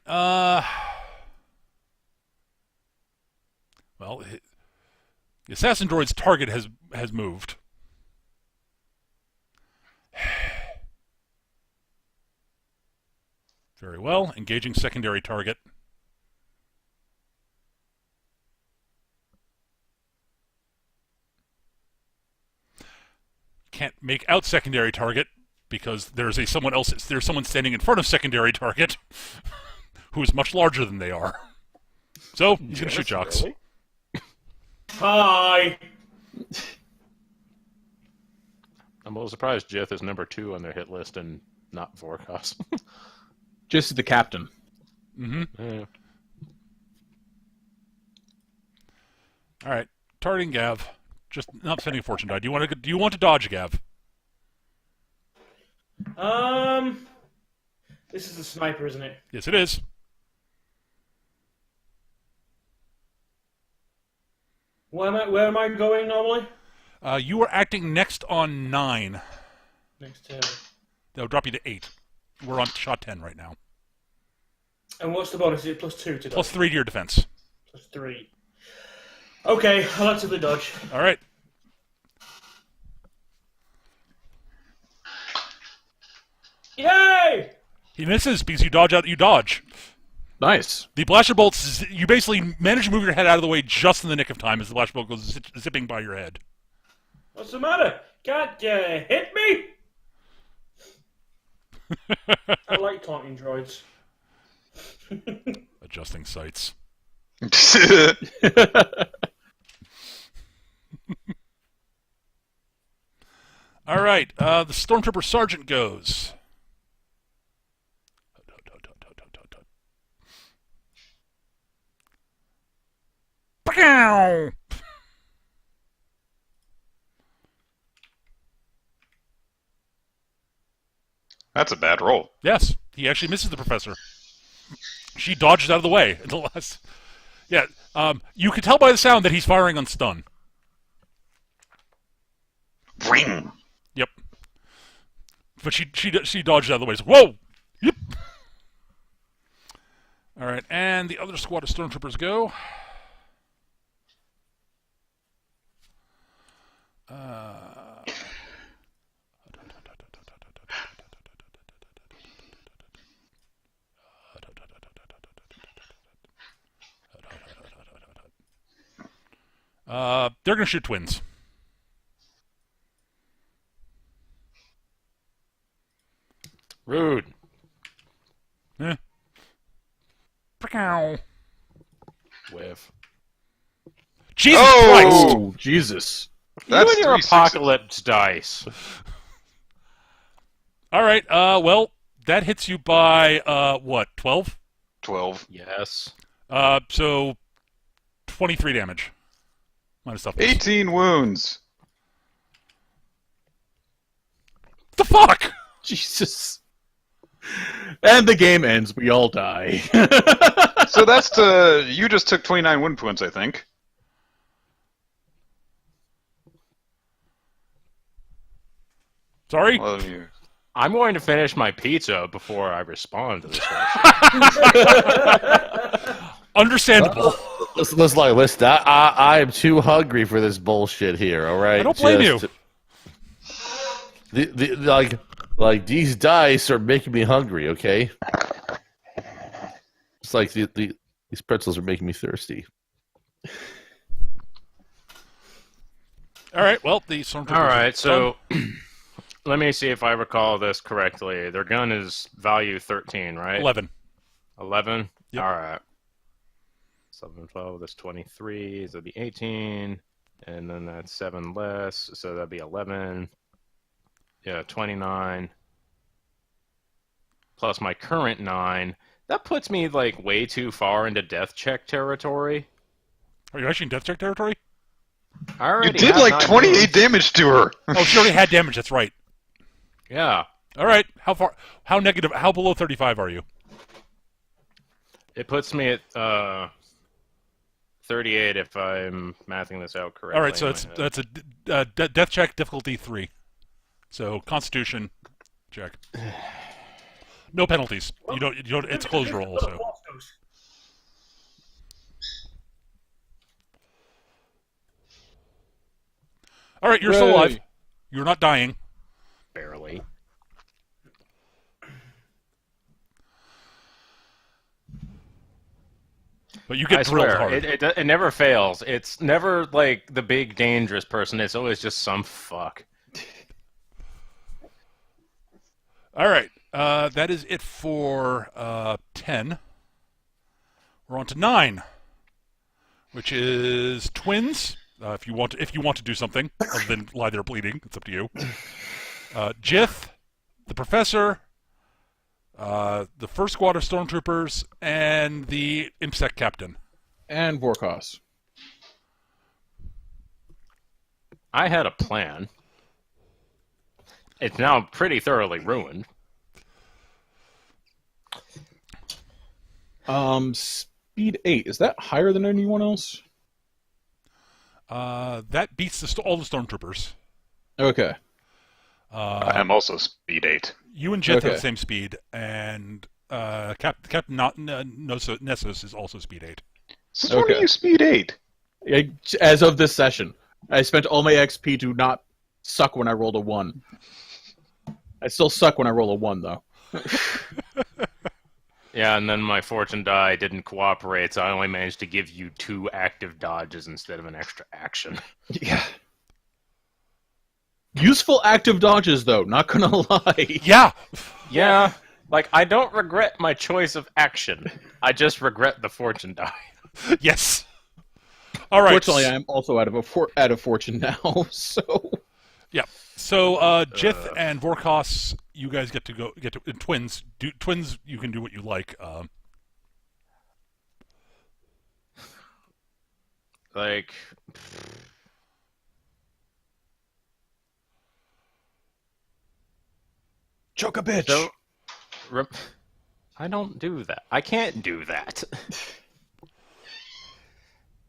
Well, the assassin droid's target has moved. Very well. Engaging secondary target. Can't make out secondary target because there's someone standing in front of secondary target who is much larger than they are. So he's going to shoot Jocks. Really? Hi. I'm a little surprised Jith is number 2 on their hit list and not Vorkos. Just the captain. Yeah. All right, targeting Gav. Just not sending a fortune die. Do you want to dodge Gav? This is a sniper, isn't it? Yes, it is. Where am I going normally? You are acting next on 9. Next turn. That'll drop you to 8. We're on shot 10 right now. And what's the bonus? Is it plus 2 to Plus dodge? 3 to your defense. Plus 3. Okay, I'll actively dodge. All right. Yay! He misses because you dodge out. You dodge. Nice. The blaster bolts. You basically manage to move your head out of the way just in the nick of time as the blaster bolt goes zipping by your head. What's the matter? Can't you hit me? I like taunting droids. Adjusting sights. All right, the Stormtrooper Sergeant goes. Pow! That's a bad roll. Yes, he actually misses the professor. She dodges out of the way until last. Yeah, you can tell by the sound that he's firing on stun. Ring. Yep. But she dodges out of the way. So, whoa! Yep. All right, and the other squad of stormtroopers go. They're going to shoot twins. Rude. Eh. Pow. Whiff. Jesus Oh! Christ! Oh, Jesus. That's you and your 3 sixes. apocalypse dice. All right, well, that hits you by, what, 12? 12. Yes. So 23 damage. Minus stuff. 18 wounds. What the fuck? Jesus. And the game ends. We all die. So that's you just took 29 wound points, I think. Sorry? Well, you... I'm going to finish my pizza before I respond to this question. Understandable. Listen. I am too hungry for this bullshit here. All right. I don't blame you. Like these dice are making me hungry. Okay. It's like these pretzels are making me thirsty. All right, well, the stormtroopers. All right, are so let me see if I recall this correctly. Their gun is value 13, right? 11. 11? Yep. All right. 7, 12, that's 23, so that'd be 18, and then that's 7 less, so that'd be 11. Yeah, 29. Plus my current 9. That puts me, like, way too far into death check territory. Are you actually in death check territory? I You already did have like 9 28 wounds. damage to her. Oh, she already had damage, that's right. Yeah. All right, how below 35 are you? It puts me at 38 if I'm mathing this out correctly. All right, so in my that's head. a death check difficulty 3. So Constitution check. No penalties. You don't. It's a close roll. So. All right, you're still alive. Hooray. You're not dying. Barely. But you get I drilled swear, hard. it never fails. It's never like the big dangerous person. It's always just some fuck. All right, that is it for 10. We're on to 9, which is twins. If you want to do something other than lie there bleeding, it's up to you. Jith, the professor, the first squad of stormtroopers, and the IMSEC captain. And Vorkos. I had a plan. It's now pretty thoroughly ruined. Speed 8. Is that higher than anyone else? That beats all the stormtroopers. Okay. I'm also speed 8. You and Jith have Okay. the same speed, and Captain Nessus is also speed 8. Since when Okay. are you speed 8? As of this session, I spent all my XP to not suck when I rolled a 1. I still suck when I roll a 1, though. Yeah, and then my fortune die didn't cooperate, so I only managed to give you 2 active dodges instead of an extra action. Yeah. Useful active dodges, though. Not gonna lie. Yeah. Yeah, like, I don't regret my choice of action. I just regret the fortune die. Yes. All right. Fortunately, I'm also out of fortune now. So Yeah. So Jith and Vorkos, you guys get to twins. Twins, you can do what you like. Like, choke a bitch. so, I don't do that. I can't do that.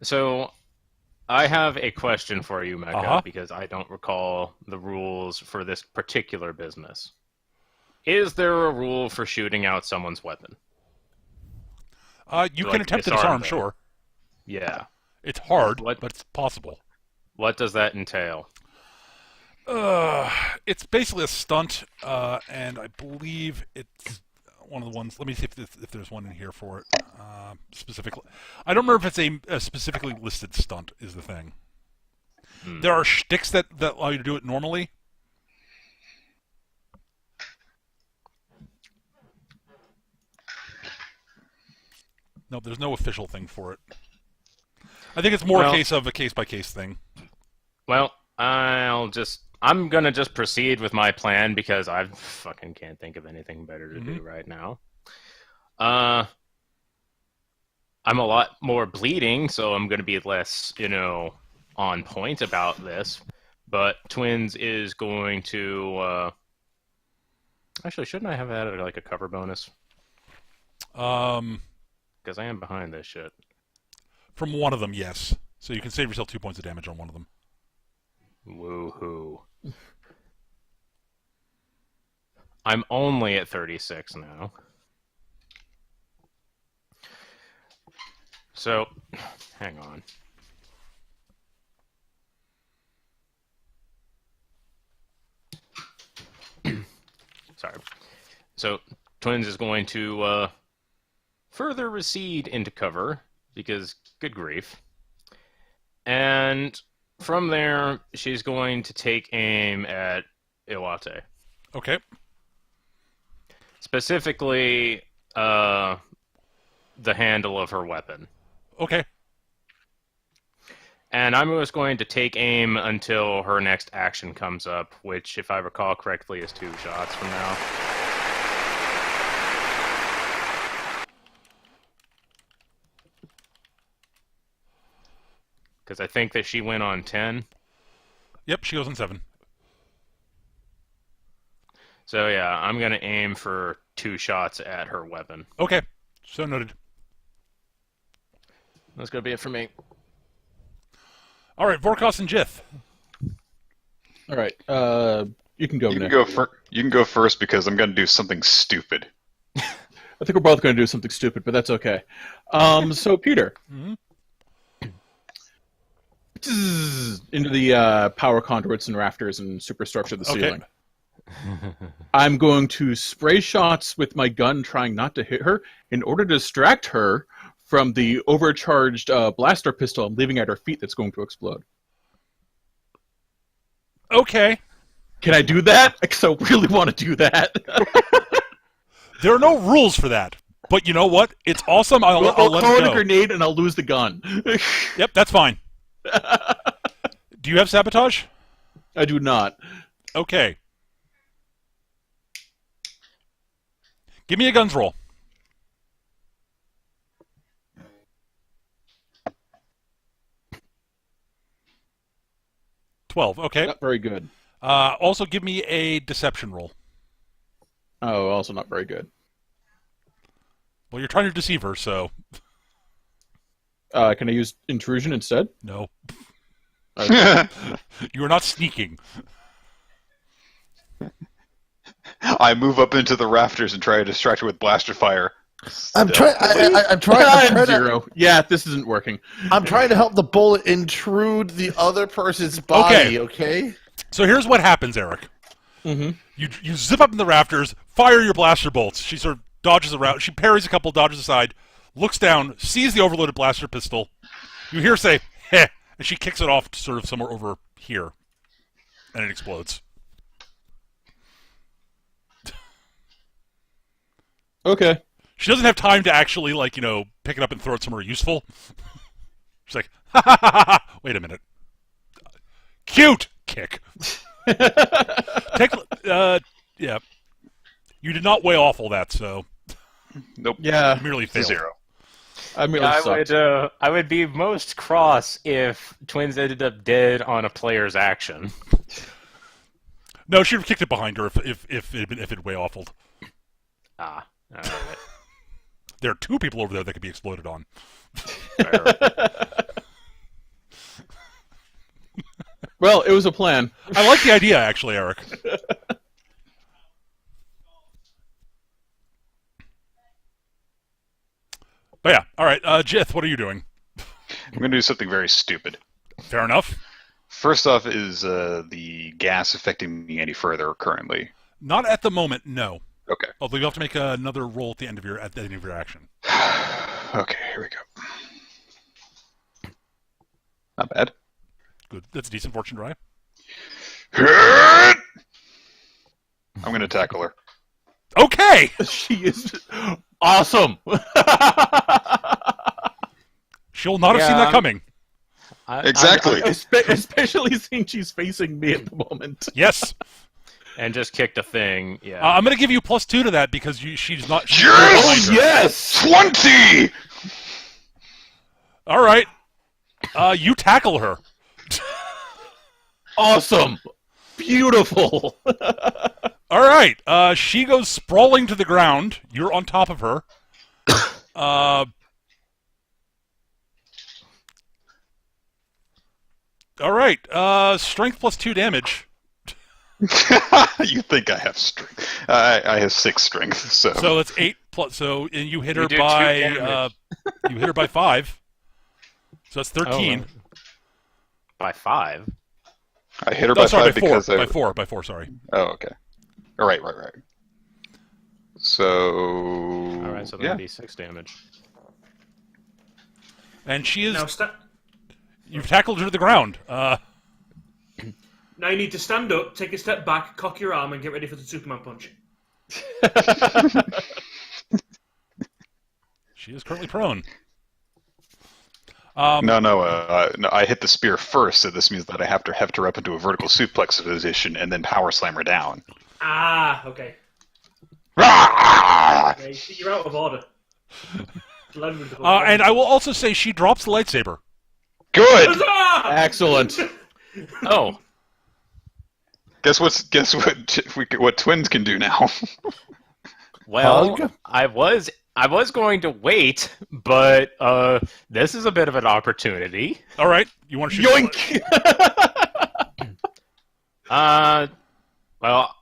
So, I have a question for you, Mecca, because I don't recall the rules for this particular business. Is there a rule for shooting out someone's weapon? You So, can like, attempt to disarm disarm, them. sure. Yeah. It's hard, What- but it's possible. What does that entail? It's basically a stunt, and I believe it's one of the ones. Let me see if there's one in here for it specifically. I don't remember if it's a specifically listed stunt. Is the thing. There are shticks that allow you to do it normally. No, there's no official thing for it. I think it's more a case of a case-by-case thing. Well, I'm gonna just proceed with my plan because I fucking can't think of anything better to do right now. I'm a lot more bleeding, so I'm gonna be less, on point about this. But Twins is going to, actually, shouldn't I have added like a cover bonus? Because I am behind this shit. From one of them, yes. So you can save yourself 2 points of damage on one of them. Woohoo. I'm only at 36 now. So, hang on. Sorry. So, Twins is going to further recede into cover, because good grief. And from there, she's going to take aim at Iwatte. Okay. Specifically, the handle of her weapon. Okay. And I'm just going to take aim until her next action comes up, which, if I recall correctly, is 2 shots from now. Because I think that she went on 10. Yep, she goes on 7. So yeah, I'm going to aim for 2 shots at her weapon. Okay. So noted. That's going to be it for me. All right, Vorkos and Jith. All right. You can go. You Nick. can go first because I'm going to do something stupid. I think we're both going to do something stupid, but that's okay. So Peter. Into the power conduits and rafters and superstructure of the ceiling. I'm going to spray shots with my gun, trying not to hit her, in order to distract her from the overcharged blaster pistol I'm leaving at her feet that's going to explode. Okay. Can I do that? Because I really want to do that. There are no rules for that. But you know what? It's awesome. I'll let throw it in a go. grenade and I'll lose the gun. Yep, that's fine. Do you have sabotage? I do not. Okay. Give me a guns roll. $12. Okay. Not very good. Also, give me a deception roll. Oh, also not very good. Well, you're trying to deceive her, so Can I use intrusion instead? no. Okay. You are not sneaking. I move up into the rafters and try to distract her with blaster fire. I'm trying. I'm trying. I'm zero. Yeah, this isn't working. I'm trying to help the bullet intrude the other person's body. Okay. So here's what happens, Eric. Mm-hmm. You zip up in the rafters, fire your blaster bolts. She sort of dodges around. She parries a couple, dodges aside, looks down, sees the overloaded blaster pistol. You hear her say, heh, and she kicks it off to sort of somewhere over here. And it explodes. Okay. She doesn't have time to actually, pick it up and throw it somewhere useful. She's like, ha ha ha ha, wait a minute. Cute! Kick. Yeah. You did not weigh awful that, so Nope. Yeah. you merely failed. 0. I really sucked. I would be most cross if Twins ended up dead on a player's action. No, she would have kicked it behind her if it way awfuled. Ah, all right. There are 2 people over there that could be exploded on. Well, it was a plan. I like the idea, actually, Eric. But yeah, all right, Jith, what are you doing? I'm going to do something very stupid. Fair enough. First off, is the gas affecting me any further currently? Not at the moment, no. Okay. Although you have to make another roll at the end of your action. Okay, here we go. Not bad. Good. That's a decent fortune die. I'm going to tackle her. Okay. She is awesome. She'll not have seen that coming. Exactly. Especially since she's facing me at the moment. Yes. And just kicked a thing. Yeah. I'm going to give you +2 to that because she's not. Yes! behind her. Yes! 20! All right. You tackle her. Awesome. Beautiful. All right. She goes sprawling to the ground. You're on top of her. All right. Strength +2 damage. You think I have strength? I have 6 strength, so. So it's 8 plus. So and you hit her You do 2 by damage. you hit her by 5. So that's 13. By 5. I hit her by 5 because by 4. By 4. Sorry. Oh, okay. All right. So. All right, so that'd be 6 damage. And she is. Now, You've tackled her to the ground. now you need to stand up, take a step back, cock your arm, and get ready for the Superman punch. She is currently prone. No, I hit the spear first, so this means that I have to her up into a vertical suplex position and then power slam her down. Ah, okay. Ah! Yeah, you're out of order. And I will also say she drops the lightsaber. Good. Huzzah! Excellent. Oh. Guess what twins can do now? Well, Hug? I was going to wait, but this is a bit of an opportunity. All right. You want to shoot? Yoink! Well,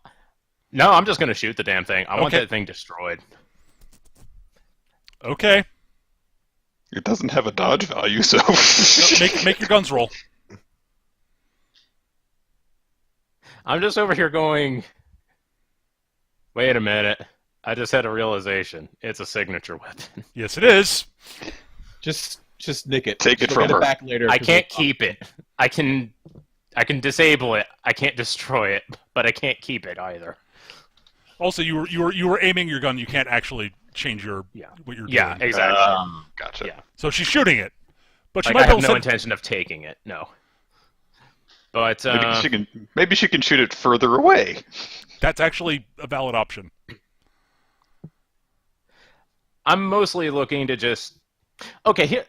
no, I'm just going to shoot the damn thing. I want Okay. that thing destroyed. Okay. It doesn't have a dodge value, so. Make your guns roll. I'm just over here going, wait a minute. I just had a realization. It's a signature weapon. Yes, it is. Just nick it. Take it She'll from get her. It back later. I 'cause can't it's- keep it. I can disable it. I can't destroy it, but I can't keep it either. Also, you were aiming your gun. You can't actually change what you're Yeah, doing. exactly. Gotcha. Yeah. So she's shooting it, but she Like, might I be have able to no send- intention of taking it. No. But Maybe she can shoot it further away. That's actually a valid option. I'm mostly looking to just. Okay, here.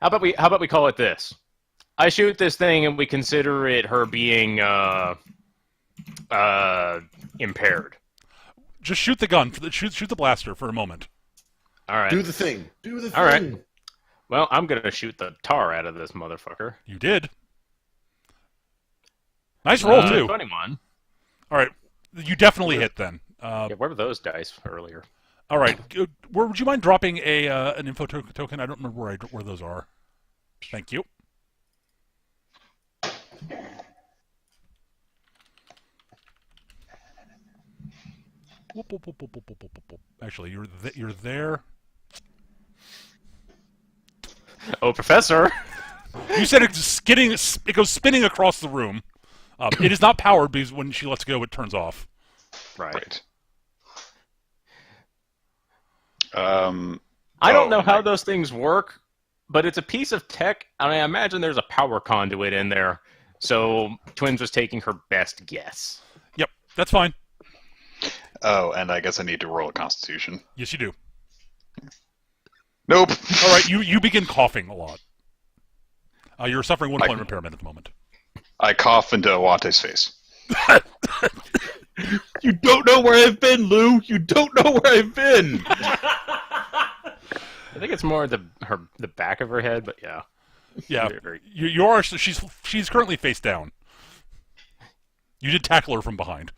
How about we call it this? I shoot this thing and we consider it her being impaired. Just shoot the gun. Shoot the blaster for a moment. All right. Do the thing. Do the thing. All right. Well, I'm gonna shoot the tar out of this motherfucker. You did. Nice roll too. 21. All right, you definitely hit then. Yeah, where were those dice earlier? All right, would you mind dropping an info token? I don't remember where those are. Thank you. Whoop, whoop, whoop, whoop, whoop, whoop, whoop, whoop. Actually, you're there. Oh, Professor. You said it goes spinning across the room. It is not powered because when she lets go, it turns off. Right. I don't know how those things work, but it's a piece of tech, and I imagine there's a power conduit in there. So Twins was taking her best guess. Yep, that's fine. Oh, and I guess I need to roll a Constitution. Yes, you do. Nope. All right, you begin coughing a lot. You're suffering 1 point of impairment at the moment. I cough into Iwatte's face. You don't know where I've been, Lou. You don't know where I've been. I think it's more the back of her head, but yeah. Yeah, Very- you are. She's currently face down. You did tackle her from behind.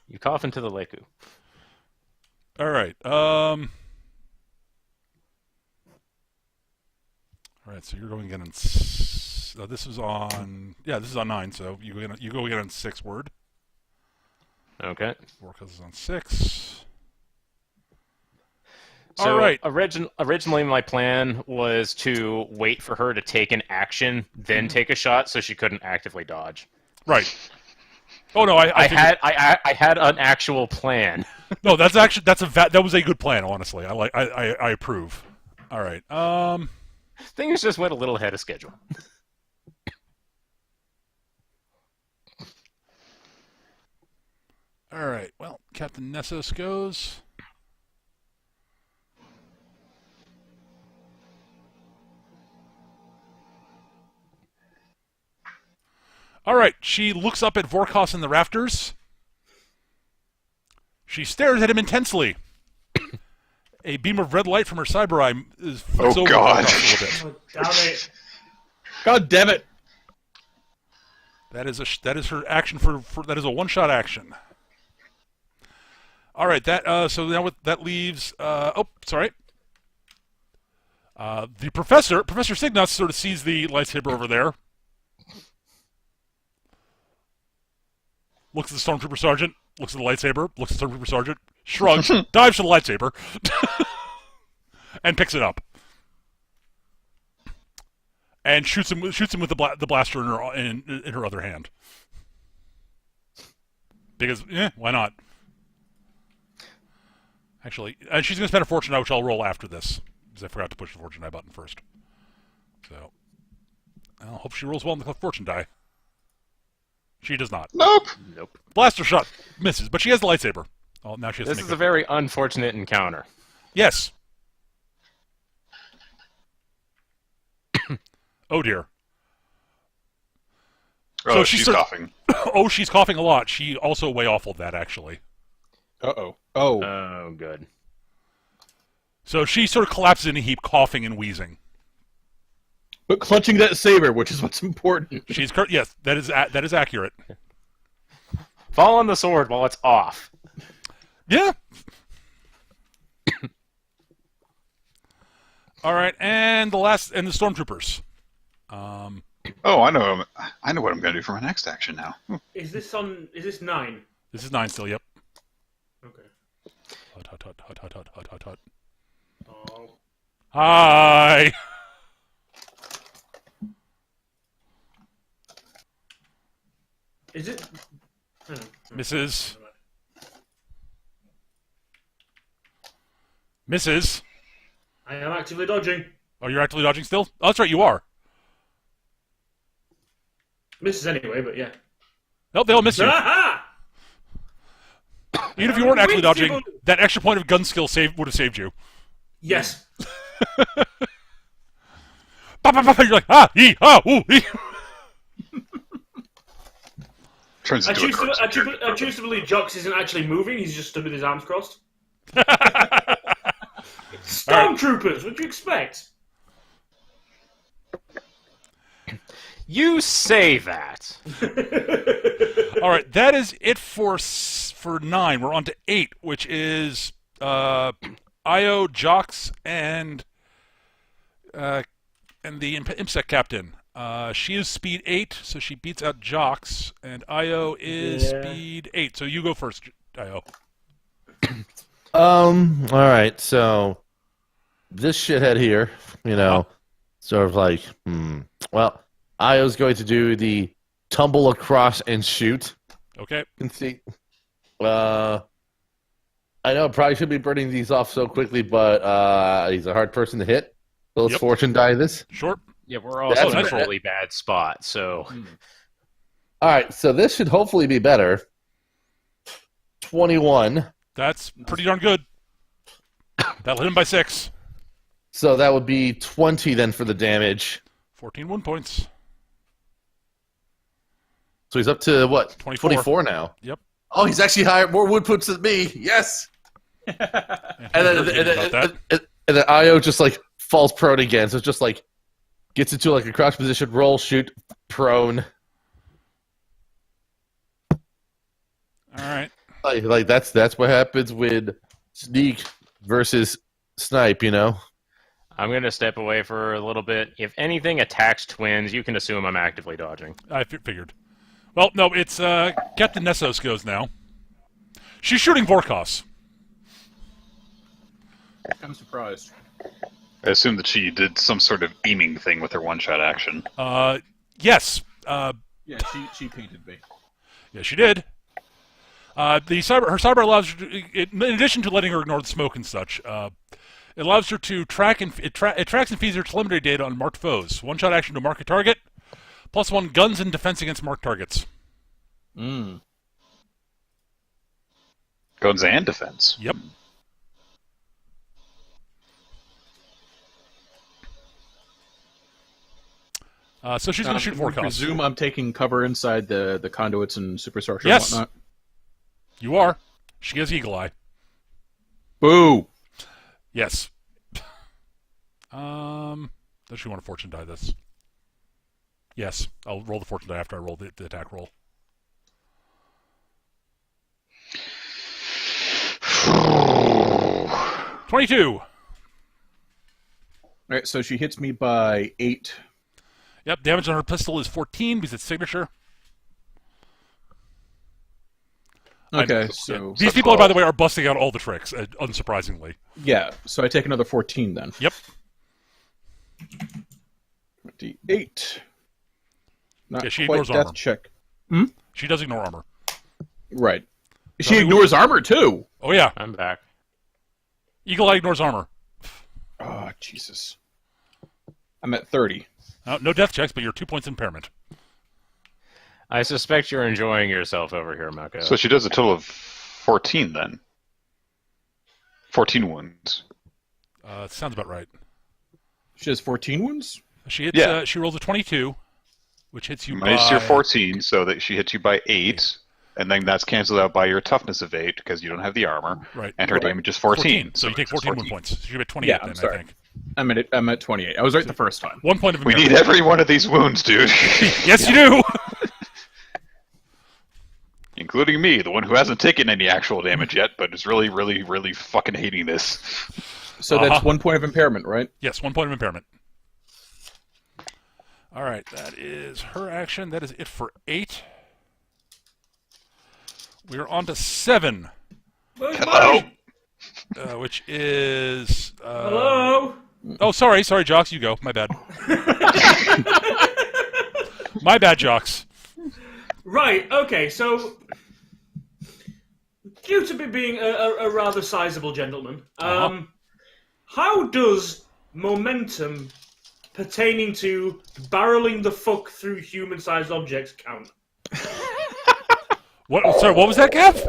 You cough into the Leku. All right. All right. So you're going again on. This is on. Yeah, this is on 9. So you go again on 6 word. Okay. Warcus is on 6. So All right. originally my plan was to wait for her to take an action, then take a shot, so she couldn't actively dodge. Right. Oh no, I figured- I had an actual plan. No, that was a good plan. Honestly, I approve. All right. Things just went a little ahead of schedule. All right. Well, Captain Nessos goes. All right. She looks up at Vorkos in the rafters. She stares at him intensely. A beam of red light from her cyber eye flicks over God. Vorkos a little bit. Oh, damn it. God damn it. That is her action for that is a one-shot action. All right, so now that leaves. Sorry. The Professor Signas, sort of sees the lightsaber over there. Looks at the Stormtrooper Sergeant. Looks at the lightsaber. Looks at the Stormtrooper Sergeant. Shrugs. Dives to the lightsaber. And picks it up. And shoots him with the blaster in her other hand. Because why not? Actually, and she's going to spend a fortune die, which I'll roll after this, because I forgot to push the fortune die button first. So, I'll hope she rolls well in the fortune die. She does not. Nope. Nope. Blaster shot misses, but she has the lightsaber. Oh, now she has This to is make a very unfortunate encounter. Yes. Oh dear. Oh, So she's she's coughing. Oh, she's coughing a lot. She also way awful that actually. Uh-oh. Oh. Oh, good. So she sort of collapses in a heap, coughing and wheezing. But clutching that saber, which is what's important. Yes, that is accurate. Fall on the sword while it's off. Yeah. All right, and the stormtroopers. Oh, I know what I'm going to do for my next action now. Is this 9? This is 9 still. Yep. Okay. Hut. Oh. Hi. Is it? Mrs. Mrs. I am actively dodging. Oh, you're actively dodging still? Oh, that's right, you are. Misses anyway, but yeah. No, they'll miss you. Aha! Even if you weren't actually dodging, Invincible! that extra point of gun skill would have saved you. Yes. You're like, ee, ooh, ee. Turns I into a cartoon. choose to believe Jox isn't actually moving. He's just stood with his arms crossed. Stormtroopers, what'd you expect? You say that. All right, that is it for 9. We're on to 8, which is Io, Jox, and the IMSEC captain. She is speed 8, so she beats out Jox, and Io is speed 8. So you go first, Io. All right. So this shithead here, sort of like, well, I was going to do the tumble across and shoot. Okay. And see. I know I probably should be burning these off so quickly, but he's a hard person to hit. So let's fortune die this. Sure. Yeah, we're also That's in a nice. really bad spot, so... All right, so this should hopefully be better. 21. That's pretty darn good. That'll hit him by 6. So that would be 20 then for the damage. 14 wound points. So he's up to what? 24. 24 now. Yep. Oh, he's actually higher, more wood puts than me. Yes. And then Io just like falls prone again. So it's just like gets into like a crouch position, roll, shoot, prone. All right. Like that's what happens with sneak versus snipe, I'm going to step away for a little bit. If anything attacks twins, you can assume I'm actively dodging. I figured. Well, no, it's Captain Nessos goes now. She's shooting Vorkos. I'm surprised. I assume that she did some sort of beaming thing with her one-shot action. Yes. Yeah, she painted me. Yeah, she did. Her cyber allows her to, in addition to letting her ignore the smoke and such, it allows her to track and it tracks and feeds her telemetry data on marked foes. One-shot action to mark a target. +1 guns and defense against marked targets. Mm. Guns and defense. Yep. So she's going to shoot I Vorkos. presume I'm taking cover inside the conduits and superstructure Yes. and whatnot. You are. She has Eagle Eye. Boo! Yes. Does she want to fortune die this? Yes. I'll roll the fortune die after I roll the attack roll. 22. All right, so she hits me by 8. Yep, damage on her pistol is 14 because it's signature. Okay, so These people, by the way, are busting out all the tricks, unsurprisingly. yeah, so I take another 14 then. Yep. 28. Not Yeah, she quite ignores death armor. check. She does ignore armor. Right. She ignores armor too. Oh, yeah. I'm back. Eagle Eye ignores armor. Oh, Jesus. I'm at 30. No death checks, but you're 2 points impairment. I suspect you're enjoying yourself over here, Mako. So she does a total of 14 then. 14 wounds. Sounds about right. She has 14 wounds? She hits. Yeah. She rolls a 22, which hits you Minus by... your 14, so that she hits you by 8, and then that's canceled out by your toughness of 8 because you don't have the armor. Right. And her Right. damage is 14. So you take it's 14 wound 14. points. So you're at 28 Yeah, then, I'm sorry. I think. I'm at 28. I was right the first time. 1 point of We impairment. need every one of these wounds, dude. Yes, you do! Including me, the one who hasn't taken any actual damage yet, but is really, really, really fucking hating this. So that's 1 point of impairment, right? Yes, 1 point of impairment. All right, that is her action. That is it for 8. We are on to 7, Hello? which is... Hello? Oh, sorry, Jocks, you go. My bad. My bad, Jocks. Right, okay, so due to me being a rather sizable gentleman, how does momentum pertaining to barreling the fuck through human-sized objects count? What? Sorry, what was that, Gav?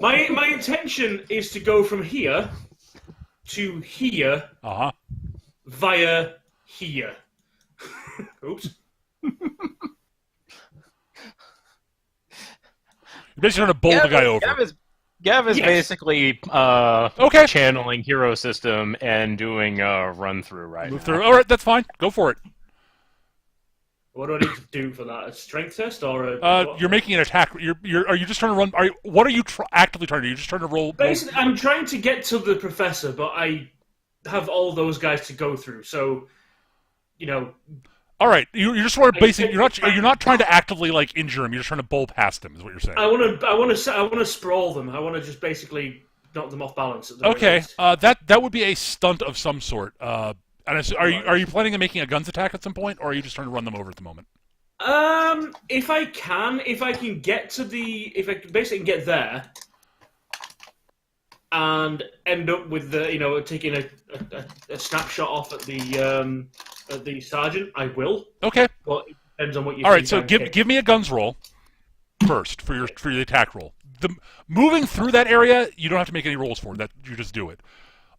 My intention is to go from here to here Uh-huh. via here. Oops. You're basically trying to bowl the guy over. Gav is Yes. basically Okay. channeling Hero System and doing a run-through right Move now. through. All right, that's fine. Go for it. What do I need to do for that? A strength test or a... You're making an attack. Are you just trying to run? What are you actively trying to do? You're just trying to roll. Basically, I'm trying to get to the professor, but I have all those guys to go through. So, you know, All right, you just want to basically. take- You're not trying to actively like injure him. You're just trying to bowl past him. Is what you're saying. I want to sprawl them. I want to just basically knock them off balance. At the very Okay, least. that would be a stunt of some sort. And are you planning on making a guns attack at some point, or are you just trying to run them over at the moment? If I can get to if I can basically get there, and end up with taking a snapshot off at the sergeant, I will. Okay. But it depends on what you. All right. So give me a guns roll first for the attack roll. Moving through that area, you don't have to make any rolls for that. You just do it.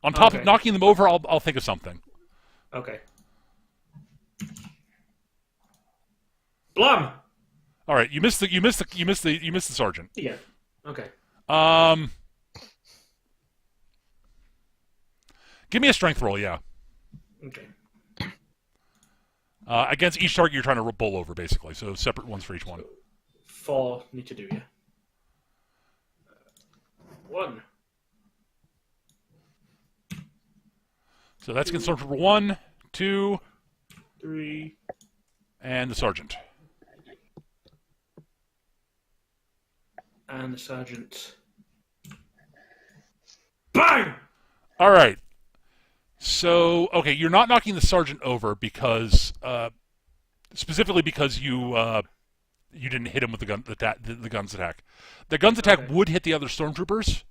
On top of knocking them over, I'll think of something. Okay. Blam. All right. You missed the sergeant. Yeah. Okay. Give me a strength roll. Yeah. Okay. Against each target you're trying to bowl over, basically. So separate ones for each one. 4 need to do, yeah. 1. So that's against Stormtrooper 1, 2, 3, and the sergeant. and the sergeant. Bang! All right. So, okay, you're not knocking the sergeant over because, specifically because you didn't hit him with the guns attack. The guns attack would hit the other stormtroopers.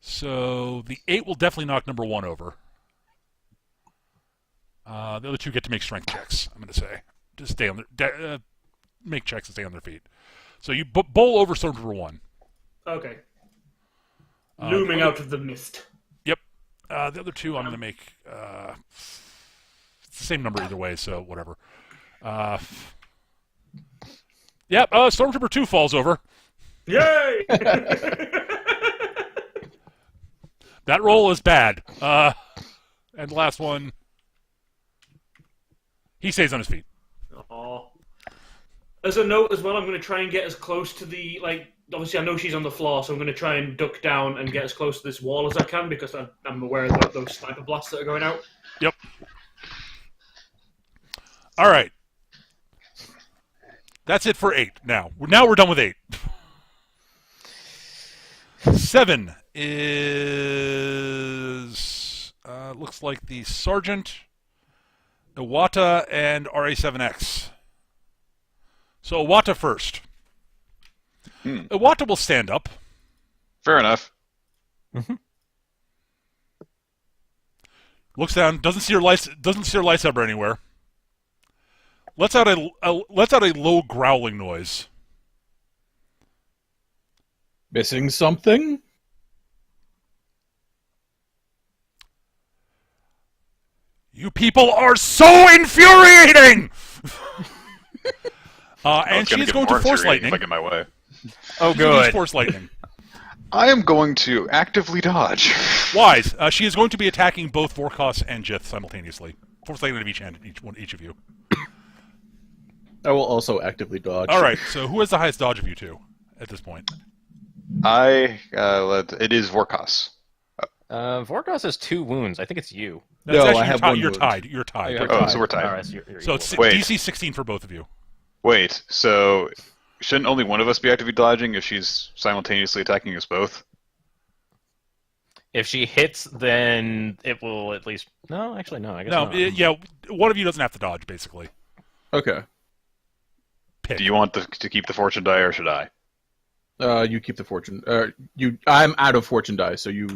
So the 8 will definitely knock number 1 over. The other 2 get to make strength checks. I'm going to say, just stay on their make checks and stay on their feet. So you bowl over stormtrooper 1. Okay. Looming out of the mist. Yep. The other 2 I'm going to make. It's the same number either way, so whatever. Yep. Stormtrooper 2 falls over. Yay! That roll is bad. And the last one, he stays on his feet. Aww. As a note as well, I'm going to try and get as close to the, obviously I know she's on the floor, so I'm going to try and duck down and get as close to this wall as I can, because I'm aware of those sniper blasts that are going out. Yep. All right. That's it for 8 now. Now we're done with 8. 7 is... looks like the Sergeant, Iwatte, and RA7X. So Iwatte first. Iwatte will stand up. Fair enough. Mm-hmm. Looks down. Doesn't see her lightsaber anywhere. Lets out a low growling noise. Missing something? You people are so infuriating! And she is going to force lightning. Like in my way. Oh, She's going to good. force lightning. I am going to actively dodge. Wise. She is going to be attacking both Vorkos and Jith simultaneously. Force lightning of each hand, each of you. I will also actively dodge. All right. So who has the highest dodge of you two at this point? It is Vorkos. Vorkos has 2 wounds. I think it's you. That's No, actually, I have you're one you're wound. tied. You're tied. You're Oh, tied. so we're tied. All right, so you're So it's equal. Wait. DC 16 for both of you. Wait, so shouldn't only one of us be actively dodging if she's simultaneously attacking us both? If she hits, then it will at least... No, actually, no. I guess No, not. yeah, one of you doesn't have to dodge, basically. Okay. Pick. Do you want to keep the fortune die, or should I? You keep the fortune. I'm out of fortune die, so you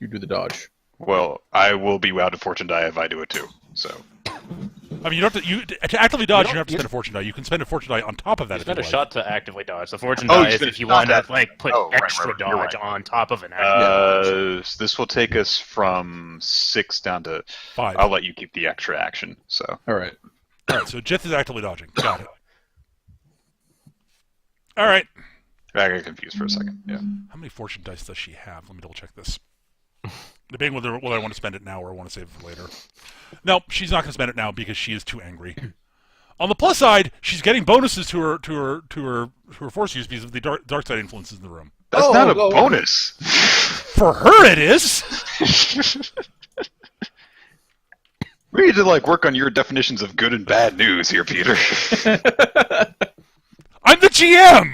do the dodge. Well, I will be out of fortune die if I do it too. So I mean, you don't have to actively dodge. You don't- don't have to spend a fortune die. You can spend a fortune die on top of that. It's if you not a like. shot to actively dodge. The fortune Oh, die you is said if you not want to that- put oh, right, extra right, you're dodge right. on top of an active dodge. this will take us from 6 down to 5. I'll let you keep the extra action. So All right. All right, so Jith is actively dodging. Got it. All right. I got confused for a second. Yeah. How many fortune dice does she have? Let me double check this. Debating whether I want to spend it now or I want to save it for later. No, she's not going to spend it now because she is too angry. On the plus side, she's getting bonuses to her force use because of the dark side influences in the room. That's Oh, not a oh, oh. bonus. For her, it is. We need to work on your definitions of good and bad news here, Peter. I'm the GM.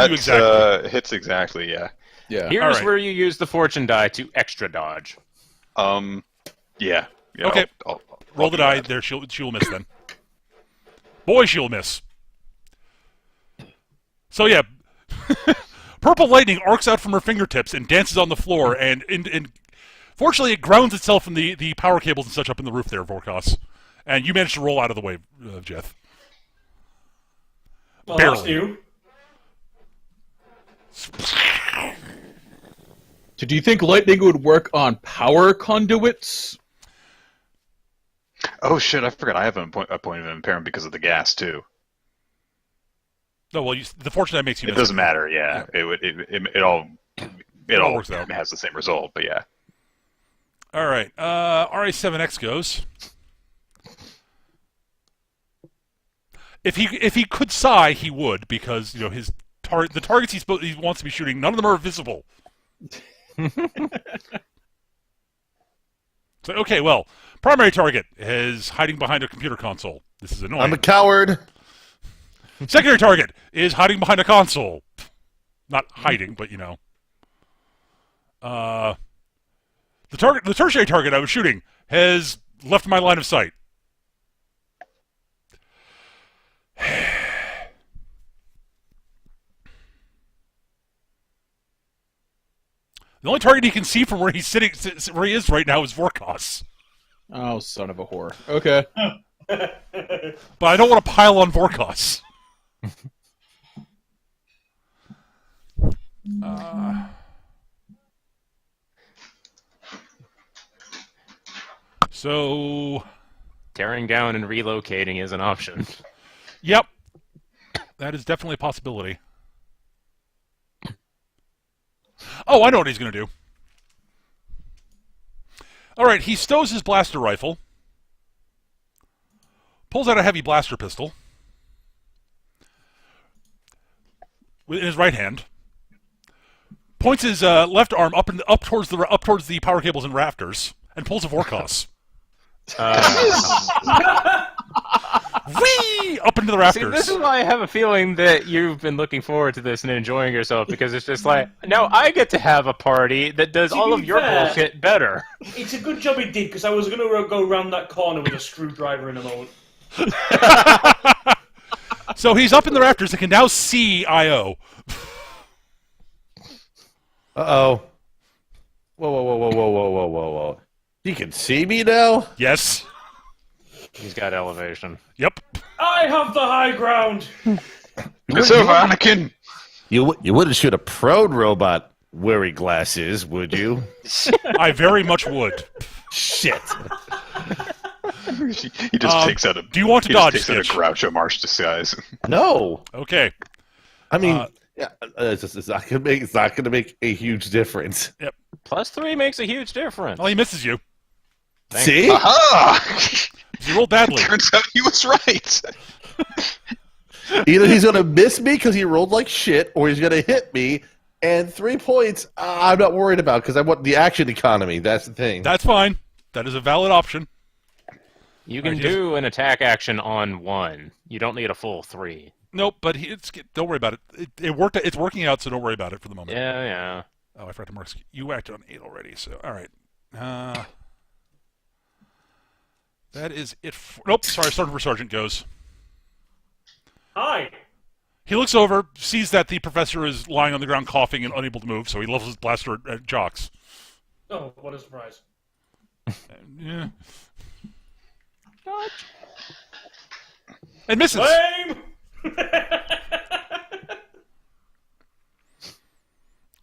hitting you exactly. hits exactly. Yeah. Yeah. Here's Alright. where you use the fortune die to extra dodge. Yeah. Okay. I'll Roll the do die. that. There, she'll miss then. Boy, she'll miss. So yeah, purple lightning arcs out from her fingertips and dances on the floor, and fortunately, it grounds itself in the power cables and such up in the roof there, Vorkos. And you managed to roll out of the way, Jeff. Well, Barely. that's new. So do you think lightning would work on power conduits? Oh shit! I forgot. I have a point of impairment because of the gas too. No, well, the fortune die makes you It miss. doesn't matter. Yeah. It all works out. has the same result. But yeah. All right. RA7X goes. If he could sigh, he would, because his the targets he wants to be shooting, none of them are visible. So okay, well, primary target is hiding behind a computer console. This is annoying. I'm a coward. Secondary target is hiding behind a console. Not hiding, but the tertiary target I was shooting has left my line of sight. The only target he can see from where he's sitting, where he is right now, is Vorkos. Oh, son of a whore. Okay. But I don't want to pile on Vorkos. So, Tearing down and relocating is an option. yep, that is definitely a possibility. Oh, I know what he's going to do. All right, he stows his blaster rifle, pulls out a heavy blaster pistol in his right hand, points his left arm up towards the power cables and rafters, and pulls a Vorkos. Whee! Up into the See, rafters. this is why I have a feeling that you've been looking forward to this and enjoying yourself, because it's just like, now I get to have a party that does To all be of your fair- bullshit better. It's a good job it did, because I was going to go around that corner with a screwdriver in a moment. So he's up in the rafters and can now see IO. Uh-oh. Whoa. You can see me now? Yes. He's got elevation. Yep. I have the high ground! It's over, Anakin. You wouldn't shoot a prone robot wearing glasses, would you? I very much would. Shit. He just takes out a. Do you want to he just dodge, takes out a Stitch? Groucho Marx disguise. No. Okay. I mean, yeah, it's not gonna make a huge difference. +3 makes a huge difference. Well, he misses you. Thank See? Aha! You rolled badly. Turns out he was right. Either he's gonna miss me because he rolled like shit, or he's gonna hit me. And 3 points, I'm not worried about because I want the action economy. That's the thing. That's fine. That is a valid option. You can Alright, do an attack action on 1. You don't need a full 3. Nope, but don't worry about it. It worked. It's working out, so don't worry about it for the moment. Yeah. Oh, I forgot to mark. You acted on 8 already, so all right. That is it. Nope. Sorry, Sergeant for Sergeant goes. Hi! He looks over, sees that the professor is lying on the ground coughing and unable to move, so he levels his blaster at Jocks. Oh, what a surprise. Yeah. And misses. Lame!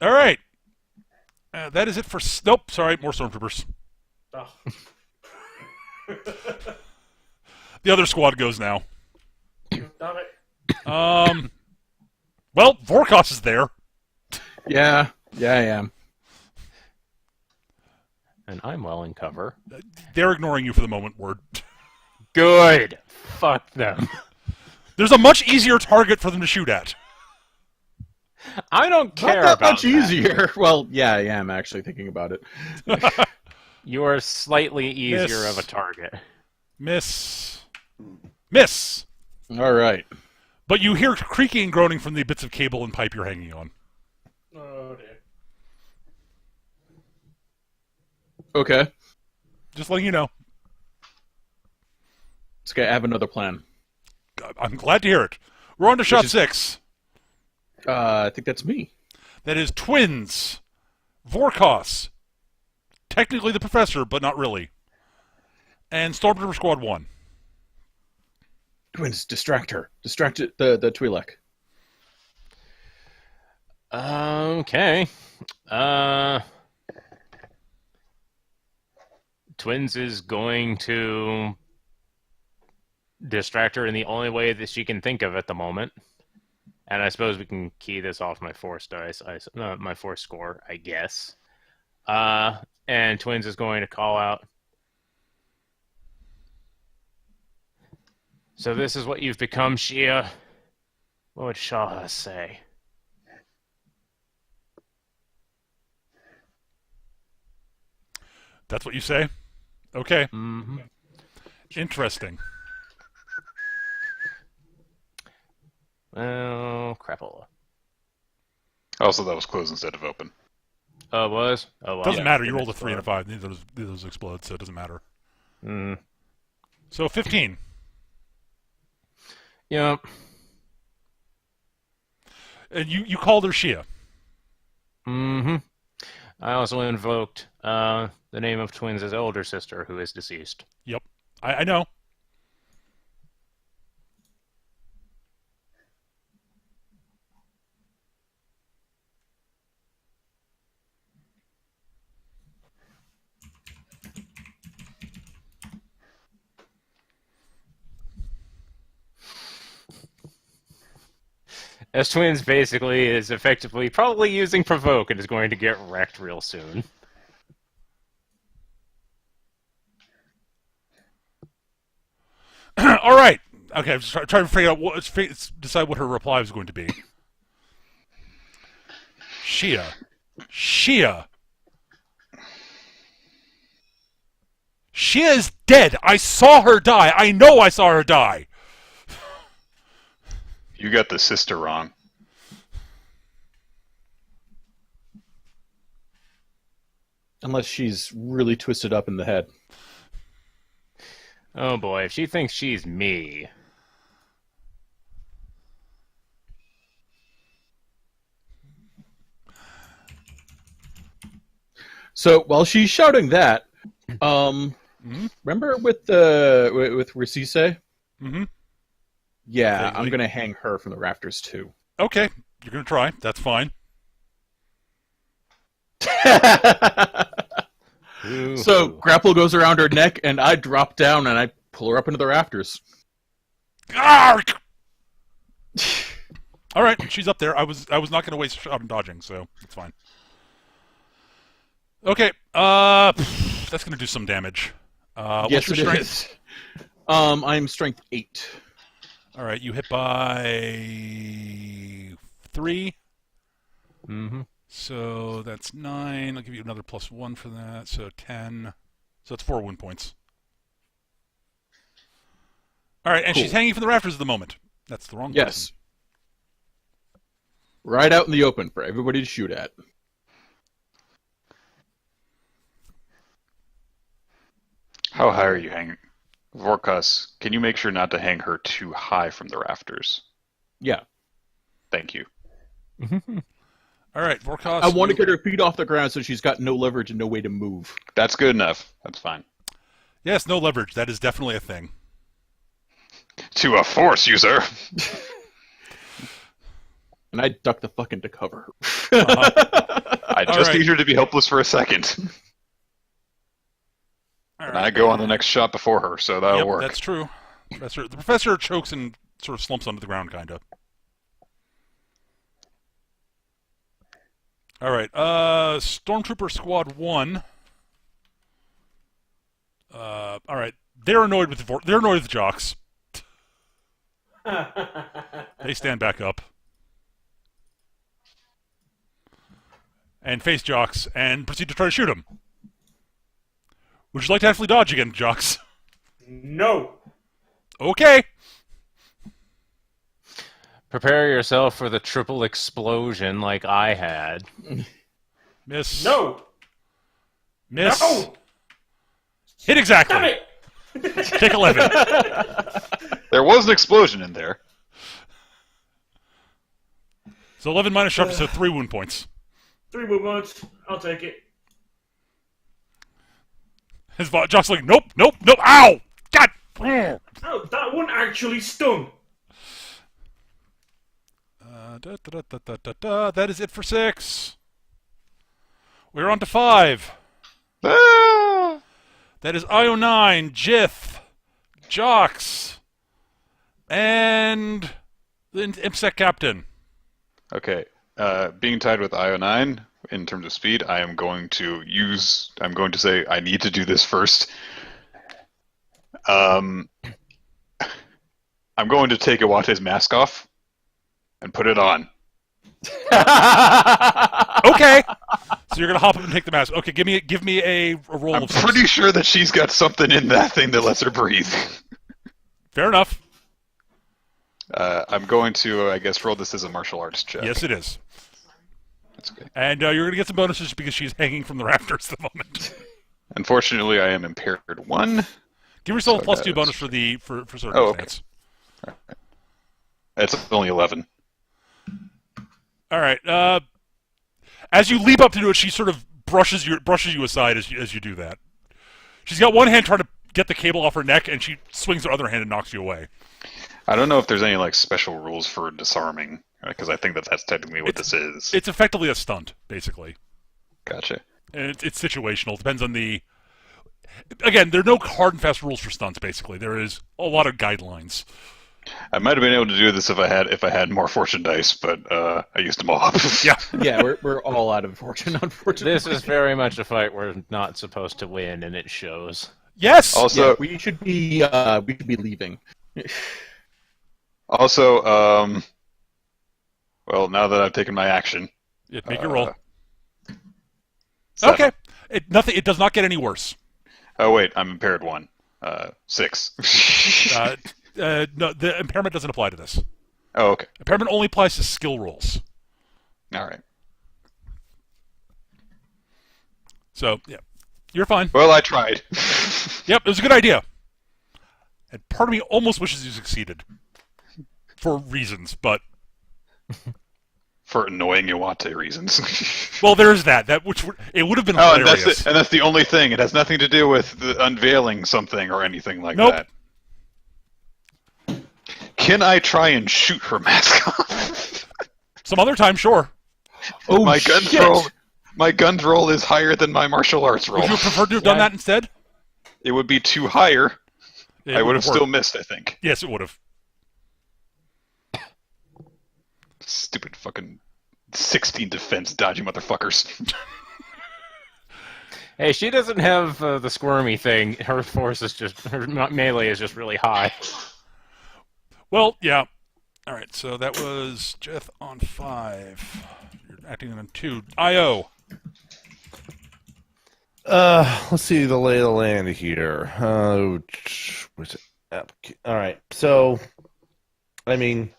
All right. That is it for. Nope. Sorry, more stormtroopers. Oh. The other squad goes now. Damn it. Well, Vorkos is there. Yeah, I am. And I'm well in cover. They're ignoring you for the moment, Word. Good. Fuck them. There's a much easier target for them to shoot at. I don't care Not that about much easier. Well, yeah, I am actually thinking about it. You are slightly easier Miss. of a target. Miss. All right. But you hear creaking and groaning from the bits of cable and pipe you're hanging on. Oh dear. Okay. Just letting you know. It's okay. I have another plan. I'm glad to hear it. We're on to shot is- 6. I think that's me. That is twins. Vorkos. Technically the professor, but not really. And Stormtrooper Squad 1. Twins, distract her. Distract it, the Twi'lek. Okay. Twins is going to distract her in the only way that she can think of at the moment. And I suppose we can key this off my force dice, my force score, I guess. And Twins is going to call out. So this is what you've become, Shia. What would Shah say? That's what you say? Okay. Mm-hmm. Interesting. Well, crapola. Also, that was closed instead of open. Oh, it was? Oh, well. Doesn't Yeah, matter. You didn't rolled a 3 and a explode. 5. Neither of those explode, so it doesn't matter. Mm. So 15. Yep. And you called her Shia. Mm-hmm. I also invoked the name of Twins' older sister, who is deceased. Yep. I know. As Twins basically is effectively probably using Provoke and is going to get wrecked real soon. All right. Okay, I'm just trying to figure out decide what her reply is going to be. Shia. Shia. Shia is dead. I saw her die. I know I saw her die. You got the sister wrong. Unless she's really twisted up in the head. Oh boy, if she thinks she's me. So while she's shouting that, remember with Rasise? Mm-hmm. Yeah, Vaguely. I'm gonna hang her from the rafters too. Okay, you're going to try. That's fine. So grapple goes around her neck, and I drop down and I pull her up into the rafters. Arrgh! All right, she's up there. I was not going to waste a shot on dodging, so it's fine. Okay, that's going to do some damage. Yes, what's your it strength? is. I'm strength 8. All right, you hit by 3. Mm-hmm. So that's 9. I'll give you another +1 for that. So 10. So that's 4 wound points. All right, and Cool. she's hanging from the rafters at the moment. That's the wrong Yes. person. Right out in the open for everybody to shoot at. How high are you hanging? Vorkos, can you make sure not to hang her too high from the rafters? Yeah. Thank you. All right, Vorkos. I want to get her feet off the ground so she's got no leverage and no way to move. That's good enough. That's fine. Yes, no leverage. That is definitely a thing. To a force user. And I duck the fuck into cover. I All just right. need her to be helpless for a second. All And I go on the next shot before her, so that'll Yep, work. that's true. The professor chokes and sort of slumps onto the ground, kind of. All right, Stormtrooper Squad 1. All right, they're annoyed with the jocks. They stand back up and face jocks and proceed to try to shoot him. Would you like to actually dodge again, jocks? No. Okay. Prepare yourself for the triple explosion like I had. Miss. No! Miss. No! Hit exactly. Damn it! Take 11. There was an explosion in there. So 11 minus sharpness, so 3 wound points. 3 movements. I'll take it. Jock's like, nope, nope, nope, ow! God! Oh, that one actually stung. That is it for 6. We're on to 5. Ah! That is IO9, Jith, Jocks, and the IMSEC captain. Okay. Being tied with IO9 in terms of speed, I'm going to say I need to do this first. I'm going to take Iwatte's mask off and put it on. Okay. So you're gonna hop up and take the mask. Okay, give me a roll I'm of pretty sure that she's got something in that thing that lets her breathe. Fair enough. I'm going to, I guess, roll this as a martial arts check. Yes, it is. That's okay. And you're gonna get some bonuses because she's hanging from the rafters at the moment. Unfortunately, I am impaired 1. Give yourself So a +2 that bonus is- for circumstance. Oh, okay. It's only 11. All right. As you leap up to do it, she sort of brushes you aside as you do that. She's got one hand trying to get the cable off her neck, and she swings her other hand and knocks you away. I don't know if there's any like special rules for disarming, because I think that's technically what this is. It's effectively a stunt, basically. Gotcha. And it's situational. It depends on the... Again, there are no hard and fast rules for stunts, basically. There is a lot of guidelines. I might have been able to do this if I had more fortune dice, but I used them all up. Yeah. Yeah, we're all out of fortune, unfortunately. This is very much a fight we're not supposed to win, and it shows. Yes! Also, Yeah, we should be leaving. also, well, now that I've taken my action, Yeah, make your roll. 7. Okay. It does not get any worse. Oh wait, I'm impaired 1. 6. No, the impairment doesn't apply to this. Oh, okay. Impairment only applies to skill rolls. All right. So, yeah. You're fine. Well, I tried. Yep, it was a good idea. And part of me almost wishes you succeeded. For reasons, but... For annoying Iwatte reasons. Well, there's that. It would have been Oh, and hilarious. that's the only thing. It has nothing to do with the unveiling something or anything like Nope. that. Can I try and shoot her mask off? Some other time, sure. Oh, my shit! gun's roll is higher than my martial arts roll. Would you have preferred to have done that instead? It would be 2 higher. It I would have worked. still missed, I think. Yes, it would have. Stupid fucking 16 defense dodgy motherfuckers. Hey, she doesn't have the squirmy thing. Her force is just... Her melee is just really high. Well, yeah. All right, so that was Jeth on 5. You're acting on 2. IO. Let's see the lay of the land here. Where's it? All right, so I mean,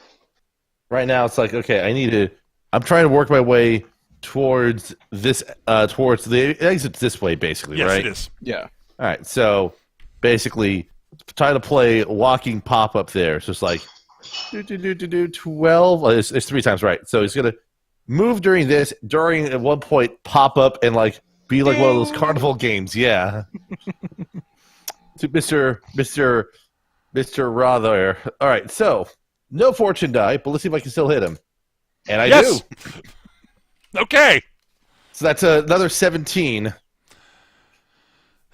right now it's like, okay, I'm trying to work my way towards this, towards the exit this way, basically, Yes, right? it is. Yeah. All right, so basically, try to play walking pop up there. So it's like 12. It's 3 times right. So he's gonna move during this. During at one point pop up and like be like one of those carnival games. Yeah. To Mr. Rather. All right, so no fortune die, but let's see if I can still hit him. And I Yes! do. Okay. So that's another 17.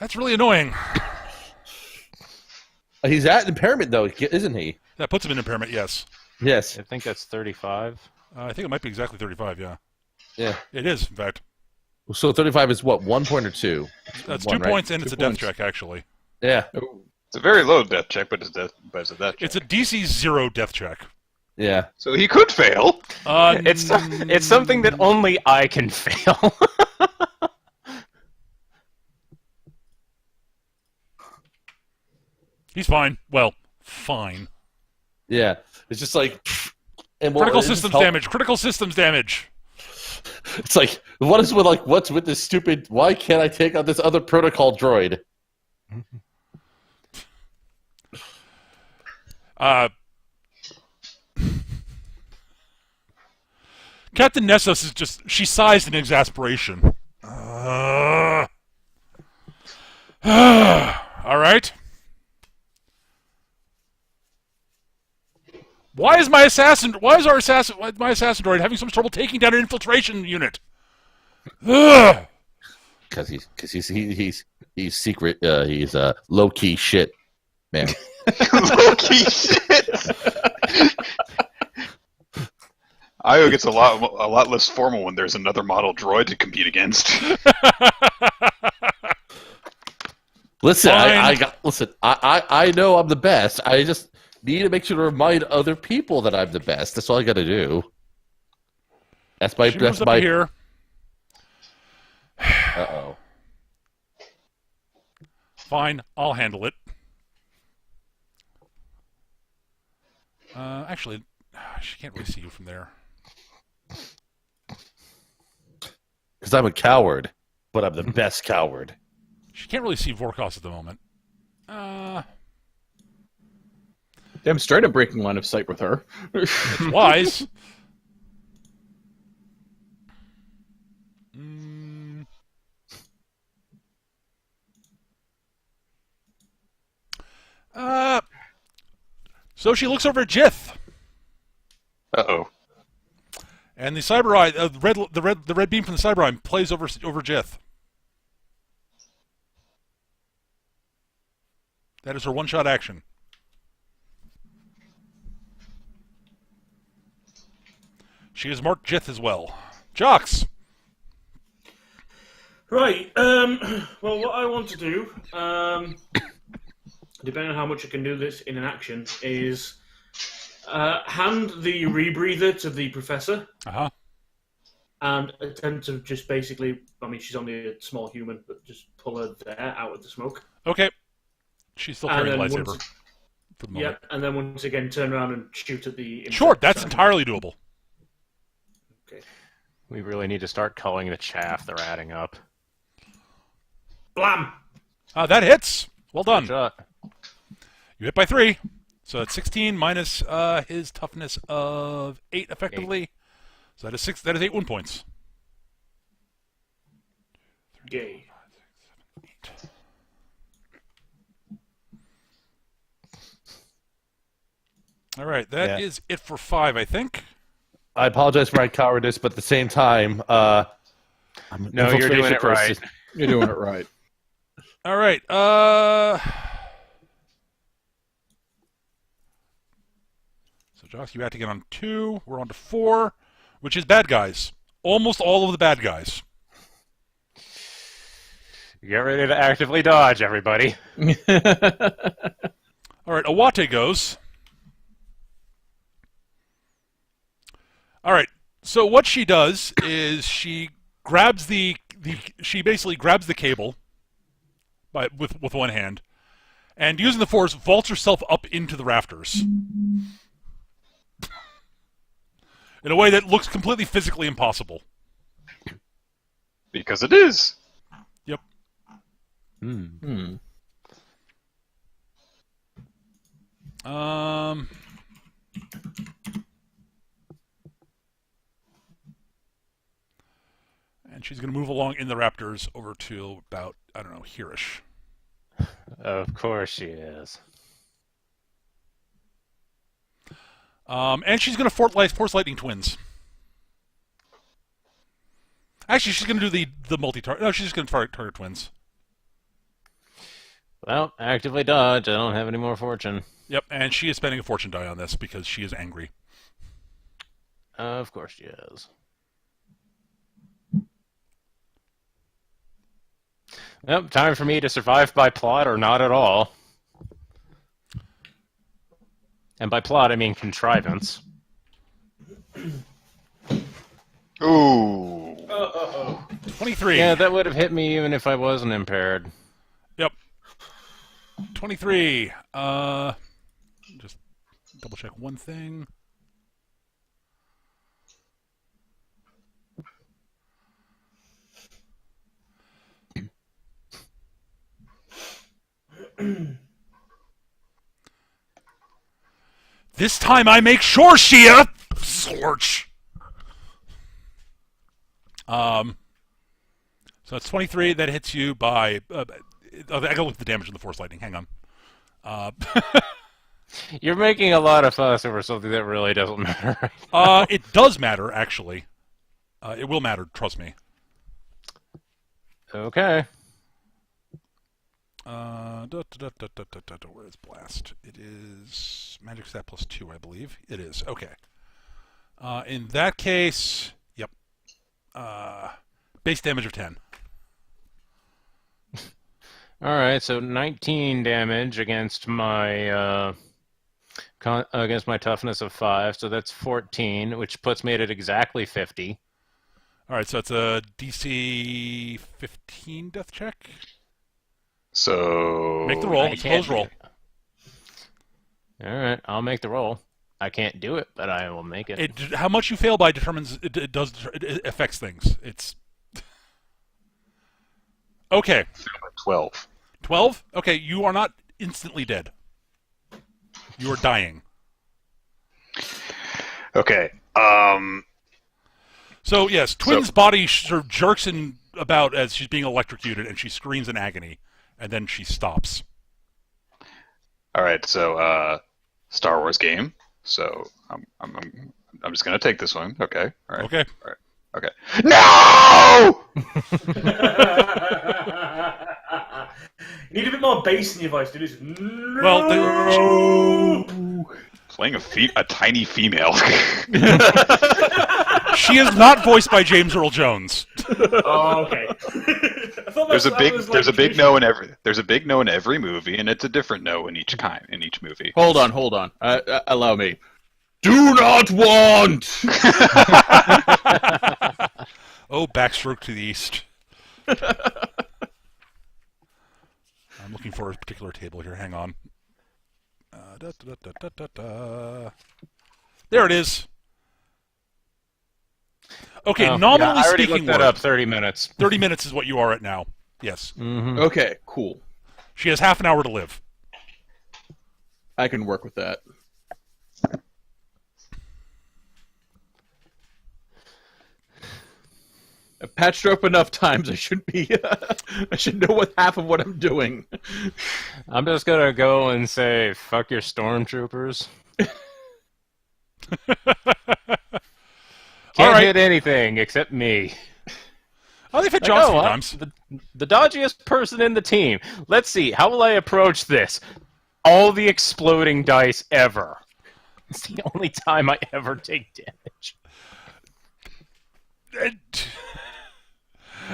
That's really annoying. He's at impairment though, isn't he? That puts him in impairment, yes. Yes. I think that's 35. I think it might be exactly 35, yeah. Yeah. It is, in fact. So 35 is what, 1 point or 2? That's 1, 2 right? points, and 2 it's a death points. check, actually. Yeah. It's a very low death check, but it's a death check. It's a DC 0 death check. Yeah. So he could fail. It's something that only I can fail. He's fine. Well, fine. Yeah. It's just like And Critical it just systems help- damage. Critical systems damage. It's like, what's with this stupid? Why can't I take on this other protocol droid? Captain Nessos is she sighs in exasperation. All right. Why is my assassin droid having so much trouble taking down an infiltration unit? Ugh. Because he's secret. He's low key shit, man. Low-key shit. Io gets a lot less formal when there's another model droid to compete against. Listen, Fine. I know I'm the best. I just need to make sure to remind other people that I'm the best. That's all I got to do. She moves up here. Uh-oh. Fine, I'll handle it. Actually, she can't really see you from there. Because I'm a coward, but I'm the best coward. She can't really see Vorkos at the moment. Damn straight I'm breaking line of sight with her. It's wise. So she looks over at Jith, Uh-oh. and the cyber eye, the red beam from the cyber eye plays over Jith. That is her one-shot action. She has marked Jith as well. Jocks. Right. Well, what I want to do, depending on how much I can do this in an action, is hand the rebreather to the professor and attempt to just basically, I mean, she's only a small human, but just pull her there out of the smoke. Okay. She's still carrying a lightsaber. For the moment. Yeah, and then once again turn around and shoot at the... Sure, that's entirely doable. Okay. We really need to start culling the chaff they're adding up. Blam! That hits. Well done. Good shot. You hit by 3. So that's 16 minus his toughness of 8 effectively. 8. So that is 6. That is 8 wound points. Gay. 8. All right, that is it for 5, I think. I apologize for my cowardice, but at the same time, No, you're doing it right. You're doing it right. All right. So, Josh, you had to get on 2. We're on to 4, which is bad guys. Almost all of the bad guys. Get ready to actively dodge, everybody. All right, Iwatte goes. All right. So what she does is she grabs she basically grabs the cable with one hand, and using the force vaults herself up into the rafters in a way that looks completely physically impossible. Because it is. Yep. And she's going to move along in the raptors over to about, I don't know, here-ish. Of course she is. And she's going to force lightning twins. Actually, she's going to do the multi-target. No, she's just going to target twins. Well, actively dodge. I don't have any more fortune. Yep, and she is spending a fortune die on this because she is angry. Of course she is. Yep, time for me to survive by plot or not at all. And by plot, I mean contrivance. Ooh. 23. Yeah, that would have hit me even if I wasn't impaired. Yep. 23. Just double check one thing. This time I make sure, Shia! Slurch. So that's 23. That hits you by... I gotta look at the damage of the Force Lightning. Hang on. You're making a lot of fuss over something that really doesn't matter. It does matter, actually. It will matter, trust me. Okay. Where is Blast? It is Magic Stat plus 2, I believe. It is. Okay. In that case, yep. Base damage of 10. Alright, so 19 damage against my toughness of 5, so that's 14, which puts me at exactly 50. Alright, so it's a DC 15 death check. So Make the roll. I It's a can't close roll. Alright, I'll make the roll. I can't do it, but I will make it. How much you fail by determines it affects things. It's okay. 12. 12? Okay, you are not instantly dead. You are dying. Okay. So yes, Twin's body sort of jerks in about as she's being electrocuted, and she screams in agony, and then she stops. All right. So Star Wars game. So I'm just gonna take this one. Okay. All right. Okay. All right. Okay. No! You need a bit more bass in your voice, dude. No! Well, Playing a tiny female. she is not voiced by James Earl Jones. Oh, okay. I thought There's a that big was, like, there's a big no in every movie, and it's a different no in each movie. Hold on. Allow me. Do not want! Oh, backstroke to the east. I'm looking for a particular table here. Hang on. There it is. Okay, nominally I already speaking, looked that up. 30 minutes. 30 minutes is what you are at now. Yes. Mm-hmm. Okay, cool. She has half an hour to live. I can work with that. I've patched her up enough times. I should be. I should know what half of what I'm doing. I'm just gonna go and say, fuck your stormtroopers. Can't right. hit anything except me. Oh, they've hit Like, John a few I'm times. the dodgiest person in the team. Let's see. How will I approach this? All the exploding dice ever. It's the only time I ever take damage.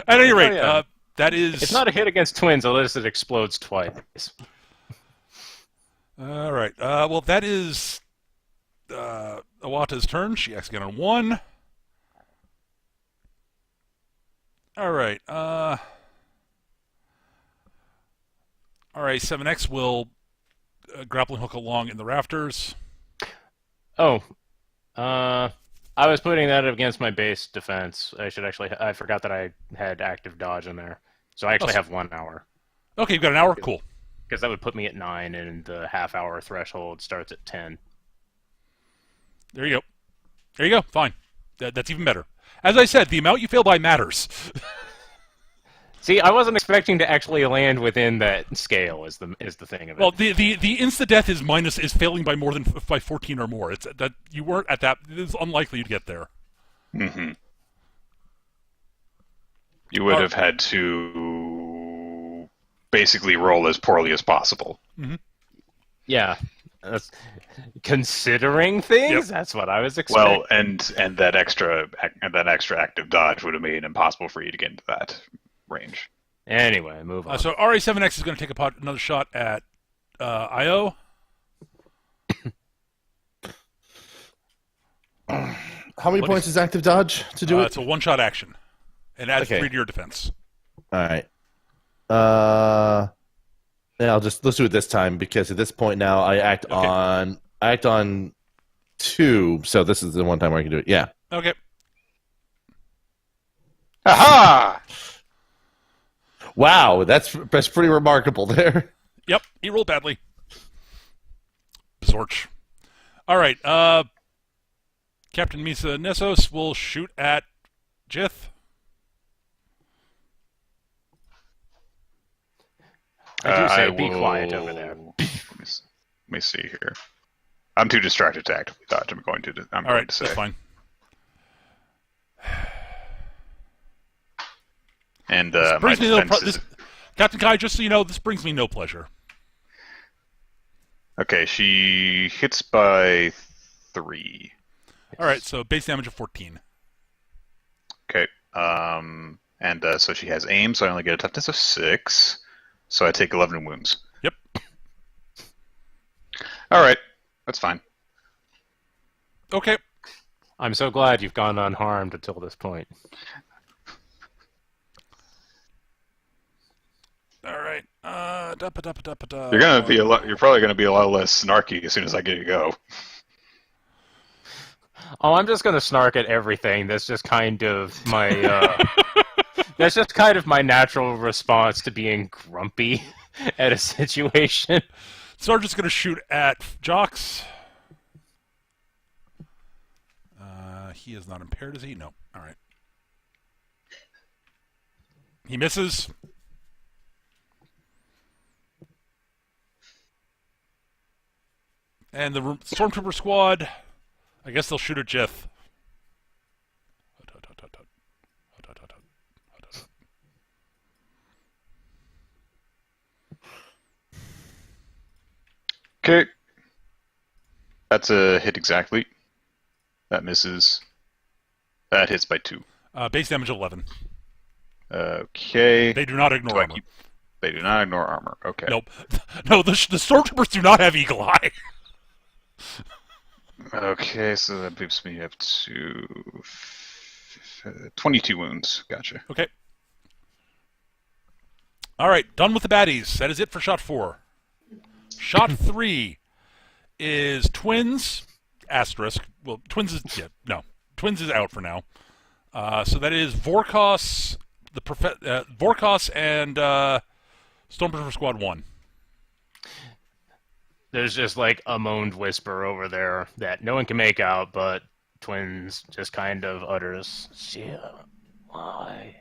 At any rate, Oh, yeah. that is... It's not a hit against twins unless it explodes twice. All right. Well, that is Iwatte's turn. She acts again on 1. All right. All right. 7X will grappling hook along in the rafters. Oh. I was putting that against my base defense. I forgot that I had active dodge in there. So I actually have 1 hour. Okay, you've got an hour. Cool. Because that would put me at 9, and the half-hour threshold starts at 10. There you go. There you go. Fine. That's even better. As I said, the amount you fail by matters. See, I wasn't expecting to actually land within that scale. Is the thing of it? Well, the insta death is failing by more than by 14 or more. It's that you weren't at that. It's unlikely you'd get there. Mm-hmm. You would have had to basically roll as poorly as possible. Mm-hmm. Yeah. Considering things, Yep. That's what I was expecting. Well, and that extra active dodge would have made it impossible for you to get into that range. Anyway, move on. So RA7X is going to take another shot at IO. How many points is active dodge to do it? It's a one-shot action. And adds Okay. 3 to your defense. All right. Yeah, let's do it this time because at this point now I act on 2, so this is the one time where I can do it. Yeah. Okay. Aha! Wow, that's pretty remarkable there. Yep, he rolled badly. Zorch. All right, Captain Misa Nessos will shoot at Jith. I do say, I be quiet over will- there. Let me see here. I'm too distracted to actively dodge. I'm going to All right, say. that's fine. And This my brings me no defense is... Captain Kai, just so you know, this brings me no pleasure. Okay, she hits by 3. All right, so base damage of 14. Okay. And so she has aim, so I only get a toughness of 6. So I take 11 wounds. Yep. All right, that's fine. Okay. I'm so glad you've gone unharmed until this point. All right. You're gonna be a lot. You're probably gonna be a lot less snarky as soon as I get you go. Oh, I'm just gonna snark at everything. That's just kind of my. That's just kind of my natural response to being grumpy at a situation. Sergeant's going to shoot at Jox. He is not impaired, is he? No. All right. He misses. And the Stormtrooper squad, I guess they'll shoot at Jith. Okay. That's a hit exactly. That misses. That hits by 2. Base damage 11. Okay. They do not ignore armor. They do not ignore armor. Okay. Nope. No, the Stormtroopers do not have Eagle Eye. Okay, so that moves me up to 22 wounds. Gotcha. Okay. All right, done with the baddies. That is it for shot 4. Shot 3 is twins. Asterisk. Well, twins is twins is out for now. So that is Vorkos, Vorkos and Stormtrooper Squad 1. There's just like a moaned whisper over there that no one can make out, but Twins just kind of utters, "Shit, why?"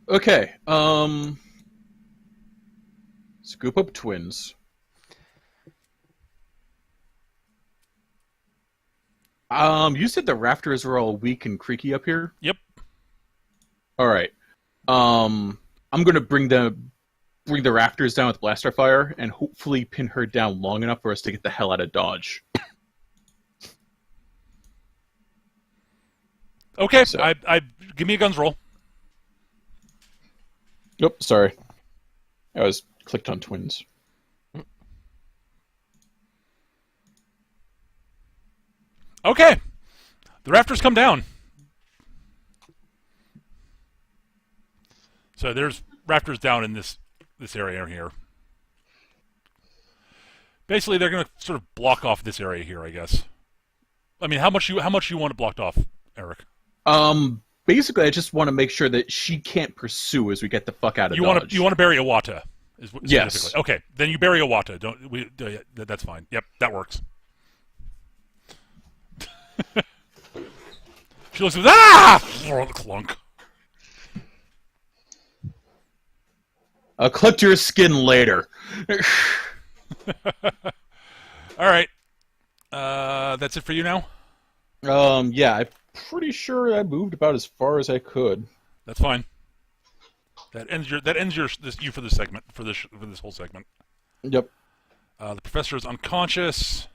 Okay. Scoop up twins. You said the rafters are all weak and creaky up here? Yep. All right. I'm gonna bring the rafters down with blaster fire and hopefully pin her down long enough for us to get the hell out of Dodge. Okay, So- I give me a guns roll. Nope, sorry. I was clicked on twins. Okay, the rafters come down. So there's rafters down in this area here. Basically, they're going to sort of block off this area here, I guess. I mean, how much you want it blocked off, Eric? Basically, I just want to make sure that she can't pursue as we get the fuck out of Dodge. You want to bury Iwatte? Yes. Specifically. Okay, then you bury Iwatte. Don't we? That's fine. Yep, that works. She looks at clunk. I'll collect your skin later. All right. That's it for you now. Yeah, I'm pretty sure I moved about as far as I could. That's fine. That ends you for this segment for this whole segment. Yep. The professor is unconscious.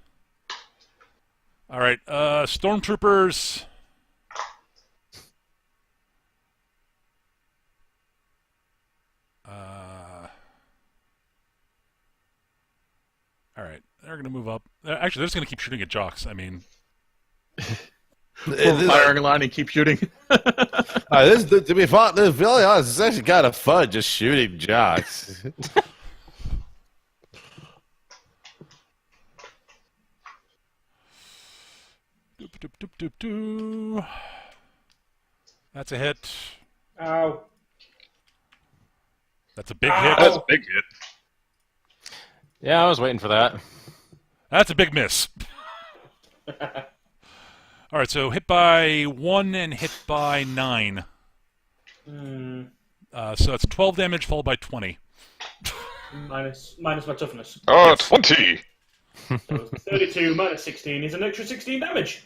All right. Stormtroopers. All right. They're going to move up. Actually, they're just going to keep shooting at Jocks. I mean, Firing line and keep shooting. To be really honest, it's actually kind of fun just shooting jocks. That's a hit. Ow. That's a big hit. That's a big hit. Yeah, I was waiting for that. That's a big miss. All right, so hit by 1 and hit by 9. So that's 12 damage followed by 20. Minus my toughness. Oh, 20! So 32 minus 16 is an extra 16 damage.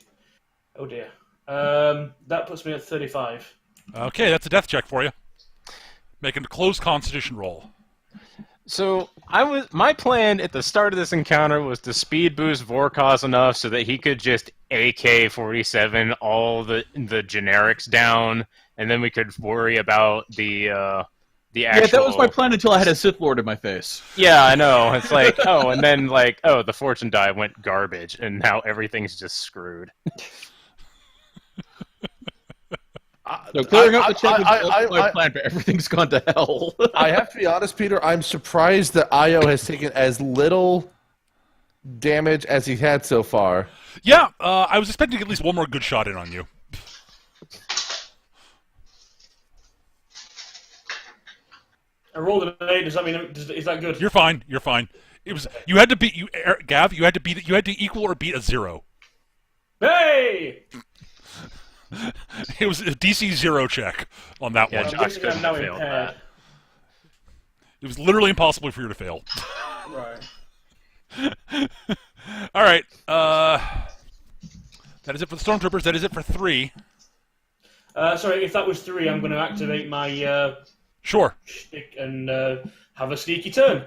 Oh dear. That puts me at 35. Okay, that's a death check for you. Make a closed constitution roll. So my plan at the start of this encounter was to speed boost Vorkos enough so that he could just AK-47 all the generics down, and then we could worry about the actual. Yeah, that was my plan until I had a Sith Lord in my face. Yeah, I know. It's like, oh, and then like, oh, the fortune die went garbage, and now everything's just screwed. So clearing up the champions was my plan, but everything's gone to hell. I have to be honest, Peter. I'm surprised that Io has taken as little damage as he had so far. Yeah, I was expecting at least one more good shot in on you. I rolled an 8. Does that mean is that good? You're fine. You're fine. It was you had to beat Gav. You had to equal or beat a 0. Hey! It was a DC 0 check on that Yeah, one. Josh guessing couldn't I'm now have failed impaired. that. It was literally impossible for you to fail. Right. All right. That is it for the Stormtroopers. That is it for 3. Sorry, if that was 3, I'm going to activate my Sure. shtick and have a sneaky turn.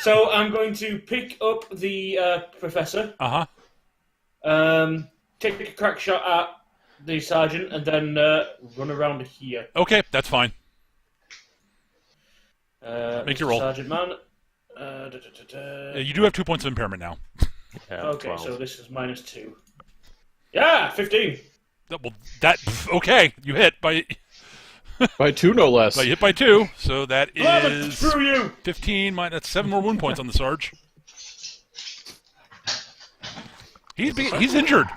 So I'm going to pick up the professor, take a crack shot at the sergeant, and then run around here. Okay, that's fine. Make your roll. Sergeant man. You do have 2 points of impairment now. Yeah, Okay, 12. so this is minus 2. Yeah, 15. Okay, you hit by By 2, no less. you hit by 2, so that Love it, is screw you. 15. That's 7 more wound points on the Sarge. He's injured.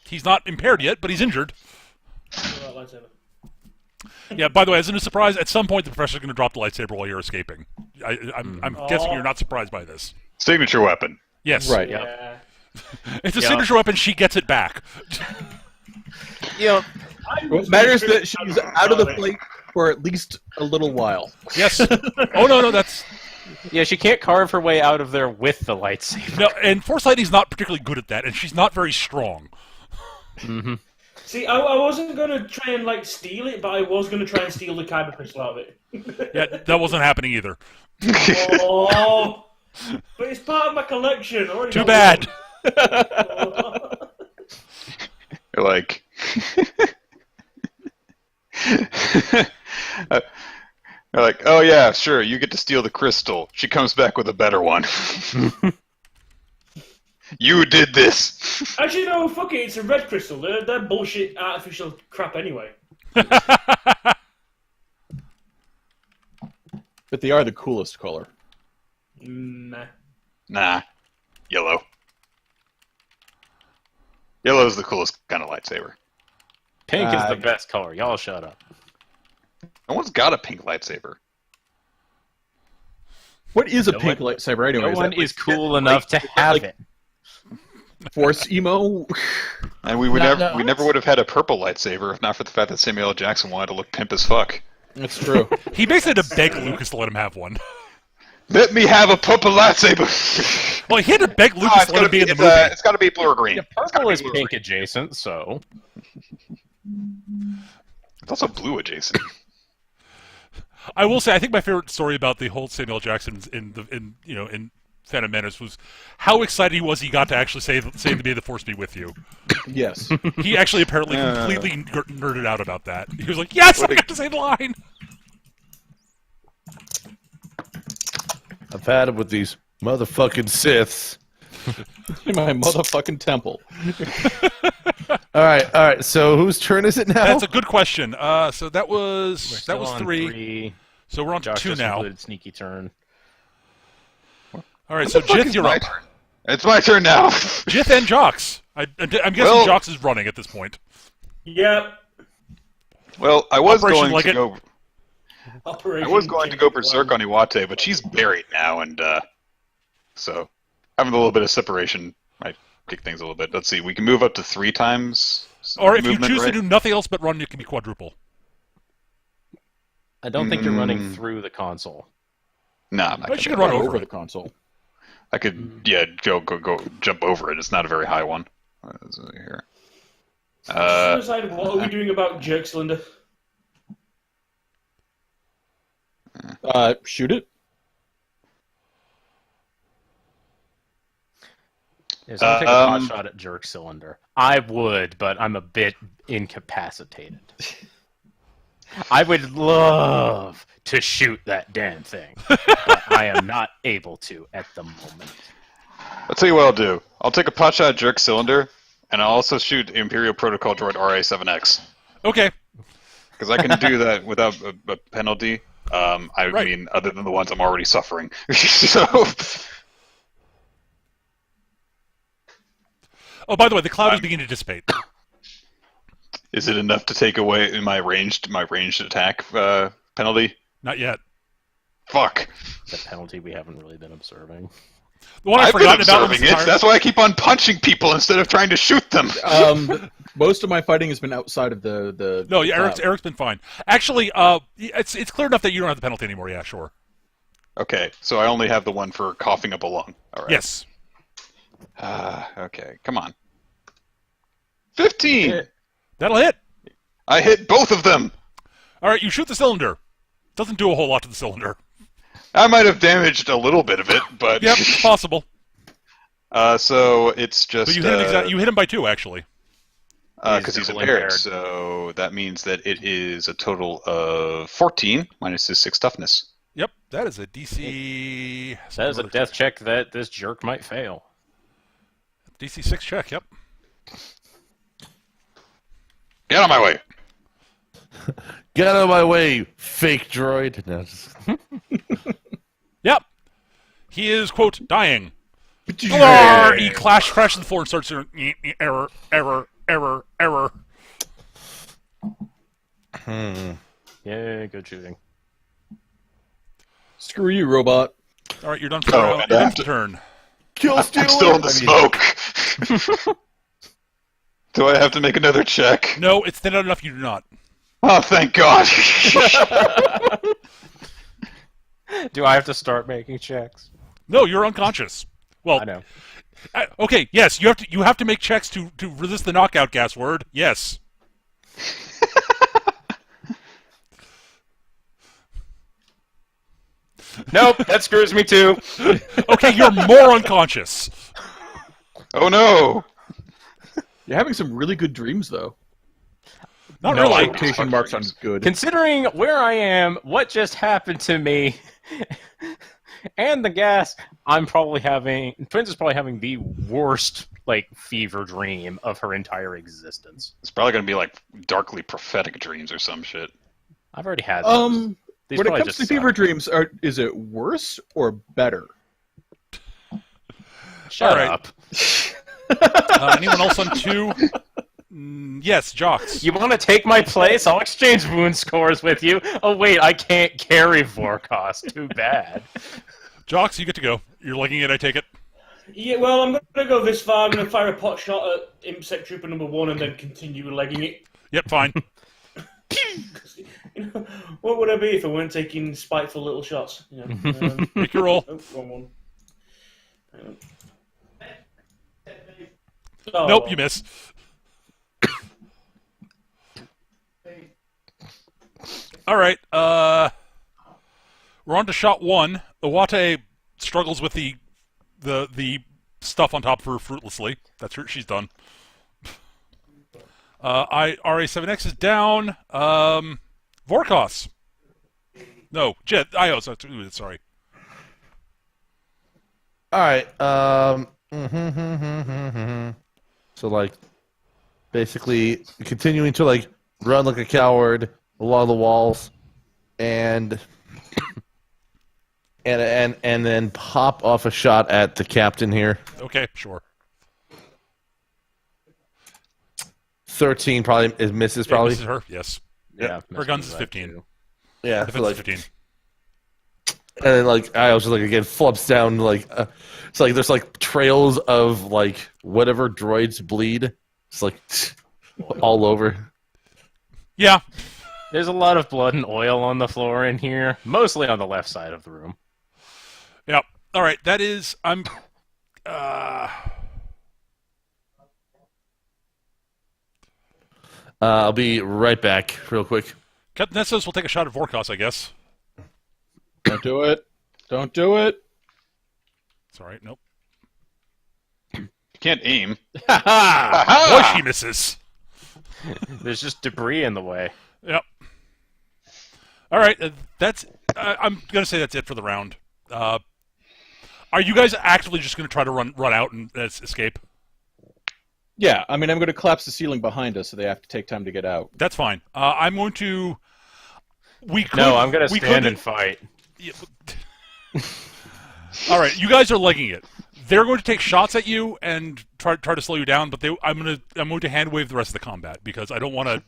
He's not impaired yet, but he's injured. Yeah, by the way, as a surprise, at some point the professor's going to drop the lightsaber while you're escaping. I'm guessing you're not surprised by this. Signature weapon. Yes. Right. Yeah. It's a signature weapon. She gets it back. You know, What matters is that she's out of the fight for at least a little while. Yes. Oh, no, that's... yeah, she can't carve her way out of there with the lightsaber. No, and Forsythe's not particularly good at that, and she's not very strong. Mm-hmm. See, I wasn't going to try and steal it, but I was going to try and steal the kyber crystal out of it. Yeah, that wasn't happening either. Oh, but it's part of my collection. I already Too got bad. one. You're like... You're like, oh yeah, sure, you get to steal the crystal. She comes back with a better one. You did this. Actually, no, fuck it. It's a red crystal. They're bullshit artificial crap anyway. But they are the coolest color. Nah. Nah, yellow. Yellow's the coolest kind of lightsaber. Pink is the best color. Y'all shut up. No one's got a pink lightsaber. What is a No pink lightsaber anyway? No one is cool enough to have it. Force emo? And we would never would have had a purple lightsaber if not for the fact that Samuel L. Jackson wanted to look pimp as fuck. That's true. He basically had to beg Lucas to let him have one. Let me have a purple lightsaber. Well, he had to beg Lucas to let him be in the movie. It's got to be blue or green. Yeah, purple is pink adjacent, so It's also blue adjacent. I will say, I think my favorite story about the whole Samuel L. Jackson in Phantom Menace was how excited he was he got to actually say to me, "The Force be with you." Yes. He actually apparently completely nerded out about that. He was like, "Yes, I got to say the line." I've had it with these motherfucking Siths. In my motherfucking temple. All right. So whose turn is it now? That's a good question. So that was still on 3. So we're on to Josh 2 just now. included sneaky turn. All right, so Jith, you're my up. turn. It's my turn now. Jith and Jocks. I'm guessing Well- Jocks is running at this point. Yep. Well, I was Operation going like to it. go. I was going to go berserk on Iwatte, but she's buried now, and so having a little bit of separation might kick things a little bit. Let's see, we can move up to 3 times. Or if you movement, choose right? to do nothing else but run, it can be quadruple. I don't think you're running through the console. No, I'm not. But you gonna can run do over the it. console. I could, yeah, go, jump over it. It's not a very high one. What is it here? Decide what are we doing about jerk cylinder? Shoot it. Yeah, so I'm gonna take a pot shot at jerk cylinder. I would, but I'm a bit incapacitated. I would love to shoot that damn thing, but I am not able to at the moment. I'll tell you what I'll do. I'll take a pot shot jerk cylinder, and I'll also shoot Imperial Protocol droid RA-7X. Okay. Because I can do that without a penalty. I mean, other than the ones I'm already suffering. So. Oh, by the way, the cloud is beginning to dissipate. Is it enough to take away my ranged attack penalty? Not yet. Fuck. The penalty we haven't really been observing. The one I've I've been forgotten about observing it. That's why I keep on punching people instead of trying to shoot them. Most of my fighting has been outside of the. No, yeah, Eric's been fine. Actually, it's clear enough that you don't have the penalty anymore. Yeah, sure. Okay, so I only have the one for coughing up a lung. All right. Yes. Okay, come on. 15. That'll hit. I hit both of them. All right, you shoot the cylinder. Doesn't do a whole lot to the cylinder. I might have damaged a little bit of it, but Yep, it's possible. so it's just. But you hit him by 2, actually. Because he's impaired, so that means that it is a total of 14 minus his 6 toughness. Yep, that is a DC. That is a death check that this jerk might fail. DC 6 check. Yep. Get out of my way. Get out of my way, fake droid. No, just... Yep. He is, quote, dying. He crashes to the floor and starts to error. Yeah, good shooting. Screw you, robot. All right, you're done for the turn. Kill stealer. I'm still in the smoke. Do I have to make another check? No, it's thin out enough you do not. Oh, thank God. Do I have to start making checks? No, you're unconscious. Well, I know. Okay, yes, you have to make checks to resist the knockout gas word. Yes. Nope, that screws me too. Okay, you're more unconscious. Oh, no. You're having some really good dreams, though. Not No, really. Quotation marks on good. Considering where I am, what just happened to me, and the gas, Twins is probably having the worst, fever dream of her entire existence. It's probably going to be like darkly prophetic dreams or some shit. I've already had those. These When it probably comes just to fever suck. dreams, is it worse or better? Shut All right. up. Anyone else on 2? Yes, Jocks. You want to take my place? I'll exchange wound scores with you. Oh, wait, I can't carry Vorkos. Too bad. Jocks, you get to go. You're liking it, I take it. Yeah, well, I'm going to go this far. I'm going to fire a pot shot at ImpSec Trooper number 1 and then continue legging it. Yep, fine. What would I be if I weren't taking spiteful little shots? Make your roll. Oh, wrong one. Hang on. Oh, Nope, you miss. All right, we're on to shot 1. Iwatte struggles with the stuff on top of her fruitlessly. That's her. She's done. RA7X is down. Vorkos. No, Jet. Ios. Sorry. All right. So basically continuing to run like a coward along the walls, and then pop off a shot at the captain here. Okay, sure. 13 probably misses. Yeah, Probably. misses her. Yes. Yeah, Her guns is that 15. too. Yeah, Defense so, like, is 15. and then like I also like again flops down like it's like there's like trails of like whatever droids bleed. It's like all over. Yeah. There's a lot of blood and oil on the floor in here, mostly on the left side of the room. Yep. All right. That is. I'll be right back, real quick. Captain Nessos will take a shot at Vorkos, I guess. Don't do it. Don't do it. It's all right. Nope. You can't aim. Ha Boy, she misses. There's just debris in the way. Yep. All right. That's. I'm gonna say that's it for the round. Are you guys actively just gonna try to run out and escape? Yeah, I mean, I'm going to collapse the ceiling behind us, so they have to take time to get out. That's fine. I'm going to. We could. No, I'm going to we stand could- and fight. Yeah, all right, you guys are legging it. They're going to take shots at you and try to slow you down, but I'm going to hand wave the rest of the combat because I don't want to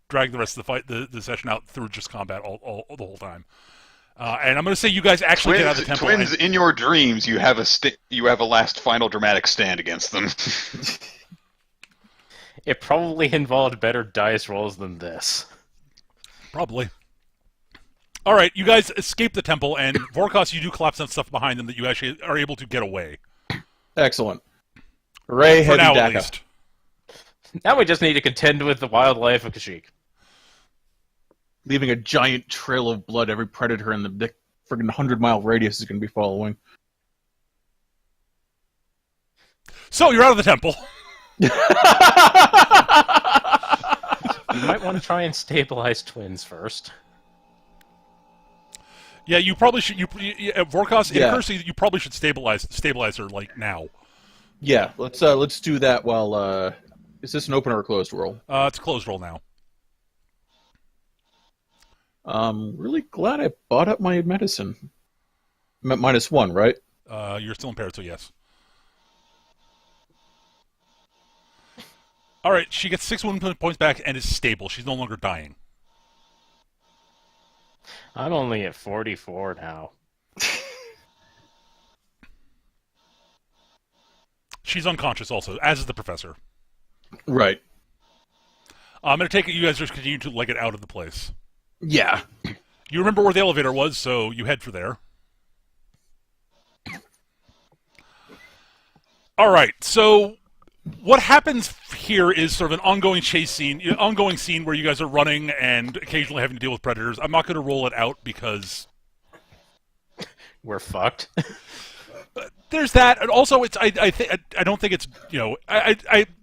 drag the rest of the fight the session out through just combat all the whole time. And I'm going to say you guys actually get out of the temple. Twins, in your dreams, you have a last final dramatic stand against them. It probably involved better dice rolls than this. Probably. All right, you guys escape the temple, and Vorkos, you do collapse on stuff behind them that you actually are able to get away. Excellent. Hooray, For heavy now, at DACA. least. Now we just need to contend with the wildlife of Kashyyyk. Leaving a giant trail of blood every predator in the friggin' 100-mile radius is going to be following. So, you're out of the temple. You might want to try and stabilize twins first. Yeah, you probably should. Vorkos, in Yeah. Kersey, you probably should stabilize her like now. Yeah, let's do that while, is this an open or a closed roll? It's a closed roll now. Really glad I bought up my medicine. -1, right? You're still impaired, so yes. All right, she gets 6 wound points back and is stable. She's no longer dying. I'm only at 44 now. She's unconscious also, as is the professor. Right. I'm going to take it you guys just continue to leg it out of the place. Yeah. You remember where the elevator was, so you head for there. All right, so what happens here is sort of an ongoing scene where you guys are running and occasionally having to deal with predators. I'm not going to roll it out because We're fucked. there's that, and also it's I don't think it's the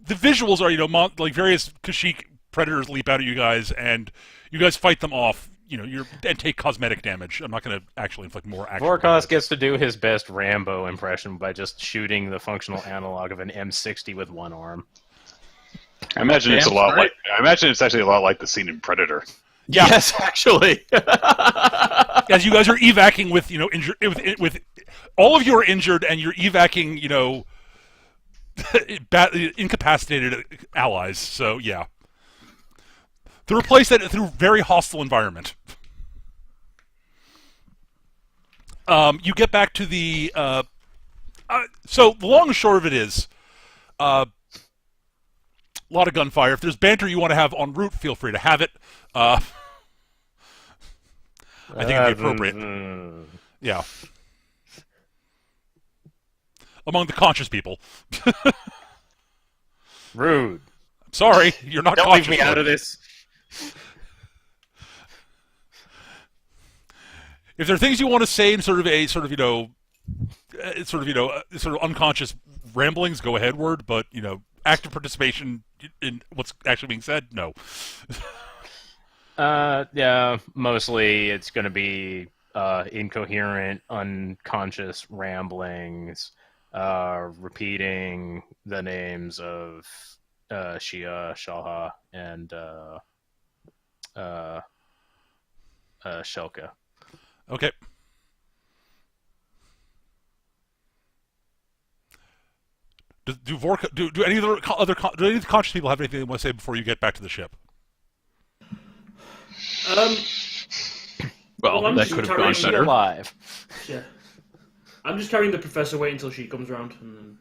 visuals are like various Kashyyyk predators leap out at you guys and you guys fight them off. And take cosmetic damage. I'm not going to actually inflict more actual Vorkos damage. gets to do his best Rambo impression by just shooting the functional analog of an M60 with one arm. I imagine it's actually a lot like the scene in Predator. Yeah. Yes, actually. As you guys are evacuing with with all of you are injured and you're evacuing incapacitated allies. So yeah, to replace that through very hostile environment. You get back to the so the long and short of it is a lot of gunfire. If there's banter you want to have en route, feel free to have it. I think it'd be appropriate. Yeah. Among the conscious people. Rude. Sorry, you're not Don't conscious. leave me out of this. If there are things you want to say in sort of unconscious ramblings, go ahead, word. But active participation in what's actually being said, no. Yeah, mostly it's going to be incoherent, unconscious ramblings, repeating the names of Shia, Shaha, and Shelka. Okay. Do any of the conscious people have anything they want to say before you get back to the ship? Well, I'm that just could have carrying- gone Is she better. alive? Yeah. I'm just carrying the professor. Wait until she comes around, and then.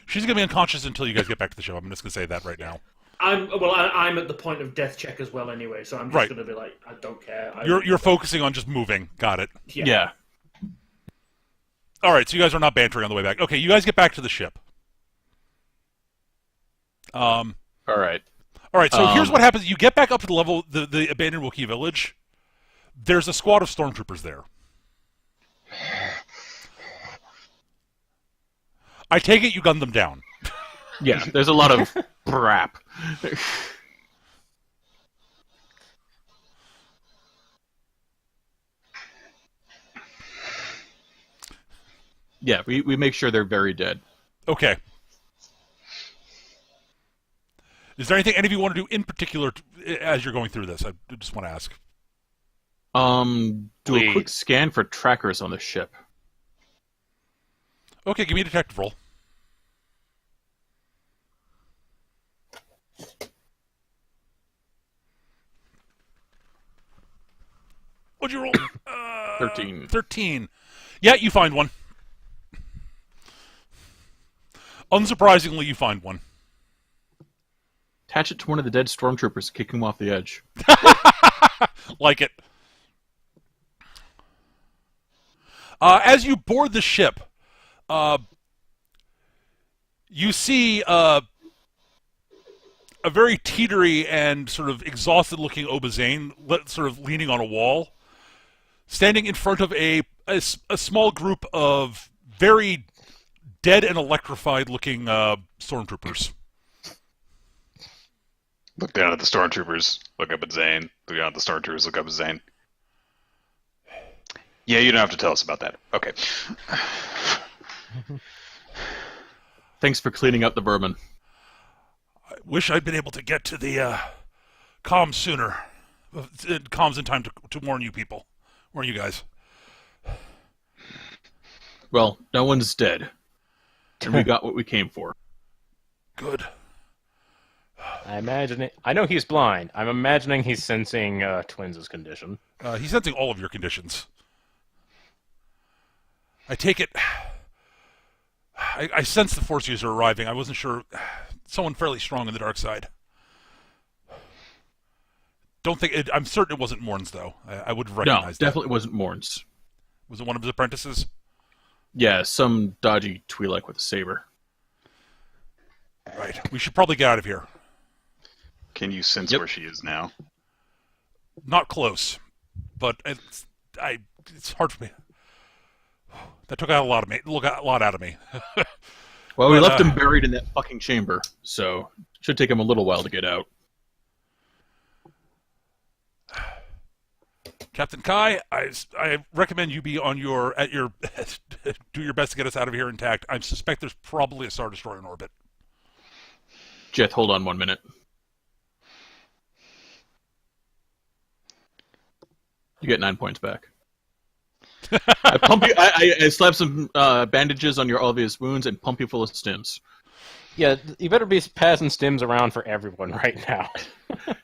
She's going to be unconscious until you guys get back to the show. I'm just going to say that right now. I'm at the point of death check as well anyway, so I'm just Right. going to be like, I don't care. You're focusing on just moving. Got it. Yeah. All right, so you guys are not bantering on the way back. Okay, you guys get back to the ship. All right. All right, so here's what happens. You get back up to the level, the abandoned Wookiee village. There's a squad of stormtroopers there. I take it you gunned them down. Yeah, there's a lot of crap. Yeah, we make sure they're very dead. Okay. Is there anything any of you want to do in particular as you're going through this? I just want to ask. Do a Please. quick scan for trackers on the ship. Okay, give me a detective roll. What'd you roll? 13. 13. Yeah, you find one. Unsurprisingly, you find one. Attach it to one of the dead stormtroopers, kick him off the edge. Like it. As you board the ship, you see a very teetery and sort of exhausted-looking Obazane sort of leaning on a wall, standing in front of a small group of very dead and electrified-looking stormtroopers. Look down at the stormtroopers. Look up at Zane. Look down at the stormtroopers. Look up at Zane. Yeah, you don't have to tell us about that. Okay. Thanks for cleaning up the vermin. I wish I'd been able to get to the comms sooner. Comms in time to warn you people. Warn you guys. Well, no one's dead. And we got what we came for. Good. I imagine it. I know he's blind. I'm imagining he's sensing Twins' condition. He's sensing all of your conditions. I take it... I sense the Force user arriving. I wasn't sure. Someone fairly strong in the dark side. Don't think... I'm certain it wasn't Morns, though. I would have No, recognized that. definitely wasn't Morns. Was it one of his apprentices? Yeah, some dodgy Twi'lek with a saber. Right. We should probably get out of here. Can you sense Yep. where she is now? Not close. But it's hard for me. That took out a lot of me. A lot out of me. Well, we But, left him buried in that fucking chamber, so it should take him a little while to get out. Captain Kai, I recommend you be on your do your best to get us out of here intact. I suspect there's probably a Star Destroyer in orbit. Jeth, hold on 1 minute. You get 9 points back. I pump you. I slap some bandages on your obvious wounds and pump you full of stims. Yeah, you better be passing stims around for everyone right now.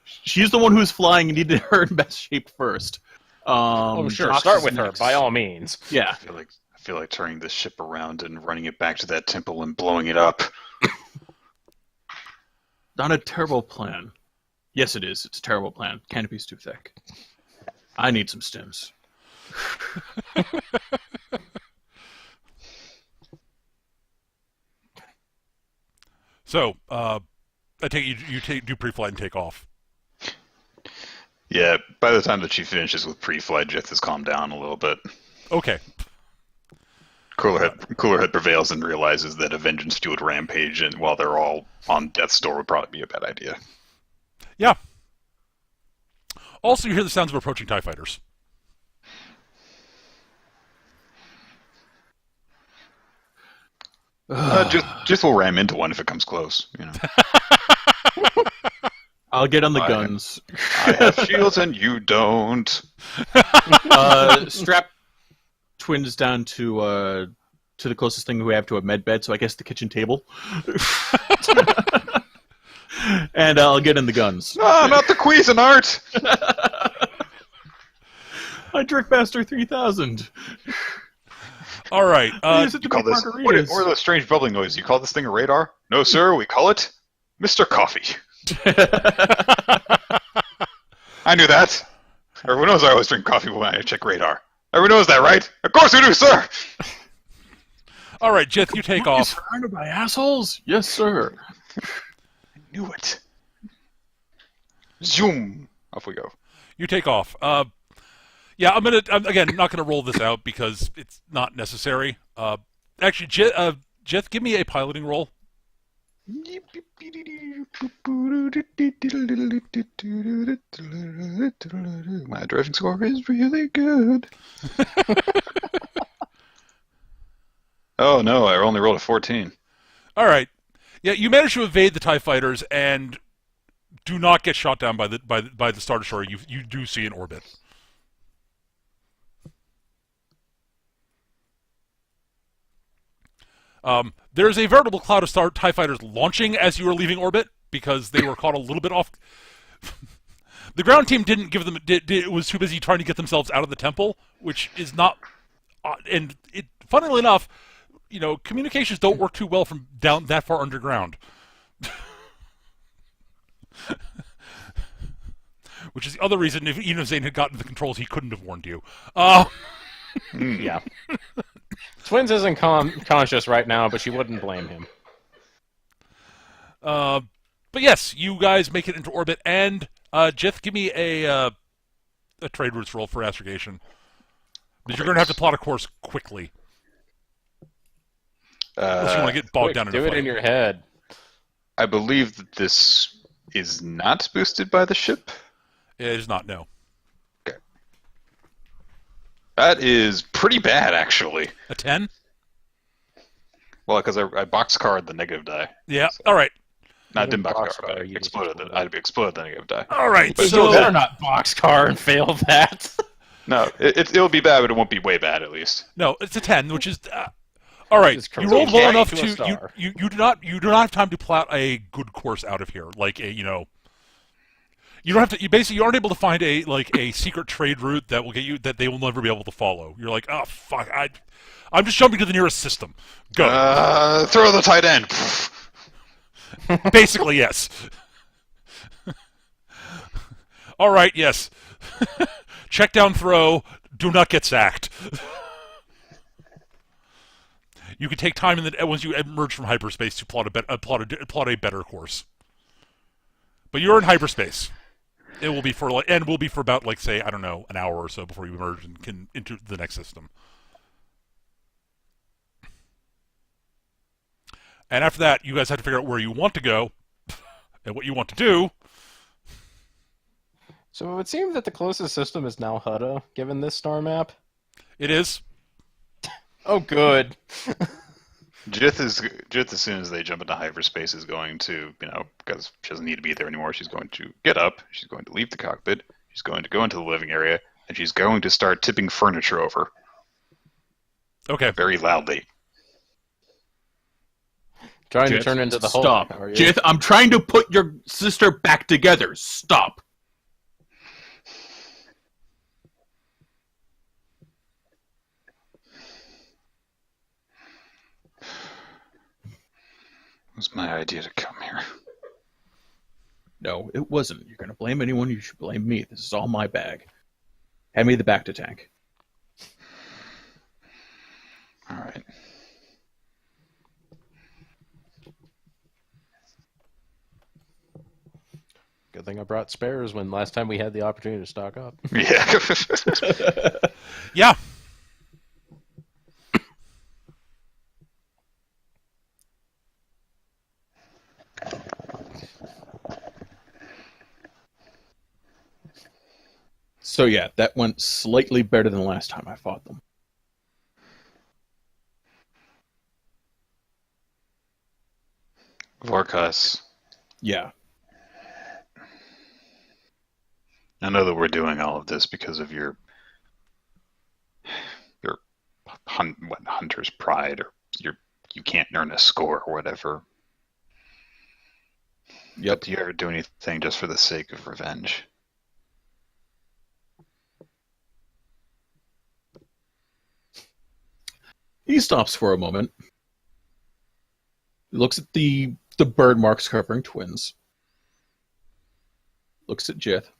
She's the one who's flying and needed her in best shape first. Oh, sure. Josh Start is with her, next. by all means. Yeah. I feel like turning this ship around and running it back to that temple and blowing it up. Not a terrible plan. Yes, it is. It's a terrible plan. Canopy's too thick. I need some stims. So, I take it you do pre-flight and take off. Yeah, by the time that she finishes with pre-flight, Jeth has calmed down a little bit. Okay. Cooler head prevails and realizes that a vengeance-fueled rampage, and while they're all on death's door, would probably be a bad idea. Yeah. Also, you hear the sounds of approaching TIE fighters. Just will ram into one if it comes close. You know, I'll get on the Fine. guns. I have shields and you don't. Strap Twins down to the closest thing we have to a med bed, so I guess the kitchen table. And I'll get in the guns. No, not the Cuisinart! I drink Master 3000. All right. I use it to You call make this... margaritas. What are those strange bubbling noises? You call this thing a radar? No, sir, we call it Mr. Coffee. I knew that. Everyone knows I always drink coffee when I check radar. Everyone knows that, right? Of course we do, sir! All right, Jith, you take Are you off. surrounded by assholes? Yes, sir. Knew it. Zoom! Off we go. You take off. Yeah, I'm again not gonna roll this out because it's not necessary. Actually, Jith, give me a piloting roll. My driving score is really good. Oh no, I only rolled a 14. All right. Yeah, you manage to evade the TIE fighters and do not get shot down by the Star Destroyer. You do see an orbit. There's a veritable cloud of TIE fighters launching as you were leaving orbit because they were caught a little bit off. The ground team didn't give them. It was too busy trying to get themselves out of the temple, which is not. And funnily enough, communications don't work too well from down that far underground. Which is the other reason, even if Zane had gotten the controls, he couldn't have warned you. Yeah. Twins isn't conscious right now, but she wouldn't blame him. But yes, you guys make it into orbit, and Jith, give me a trade routes roll for astrogation. Because you're going to have to plot a course quickly. Unless you want to get bogged down in a do fight. it in your head. I believe that this is not boosted by the ship. It is not, no. Okay. That is pretty bad, actually. A 10? Well, because I boxcarred the negative die. Yeah, all right. Not didn't boxcar, boxcar, I you just exploded the negative die. All right, But so... you better not boxcar and fail that. No, it'll be bad, but it won't be way bad, at least. No, it's a 10, which is... all right, It's you rolled well crazy. enough To a to... star. You do not have time to plot a good course out of here. Like, You don't have to. You aren't able to find a secret trade route that will get you that they will never be able to follow. You're like, oh fuck, I'm just jumping to the nearest system. Go. Throw the tight end. Basically, yes. All right, yes. Check down, throw. Do not get sacked. You can take time once you emerge from hyperspace to plot a better course. But you're in hyperspace. It will be for about say I don't know an hour or so before you emerge and can into the next system. And after that, you guys have to figure out where you want to go and what you want to do. So it would seem that the closest system is now Hutta, given this star map. It is. Oh, good. Jith, as soon as they jump into hyperspace, is going to, because she doesn't need to be there anymore, she's going to get up, she's going to leave the cockpit, she's going to go into the living area, and she's going to start tipping furniture over. Okay. Very loudly. Trying to Jith, turn into the stop. Hulk. Are you? Jith, I'm trying to put your sister back together. Stop. It was my idea to come here. No, it wasn't. You're going to blame anyone, you should blame me. This is all my bag. Hand me the back to tank. All right. Good thing I brought spares when last time we had the opportunity to stock up. Yeah. Yeah. So yeah, that went slightly better than the last time I fought them. Vorkas. Yeah. I know that we're doing all of this because of your hunter's pride, or you can't earn a score or whatever. But do you ever do anything just for the sake of revenge? He stops for a moment. He looks at the bird marks covering twins. Looks at Jith. If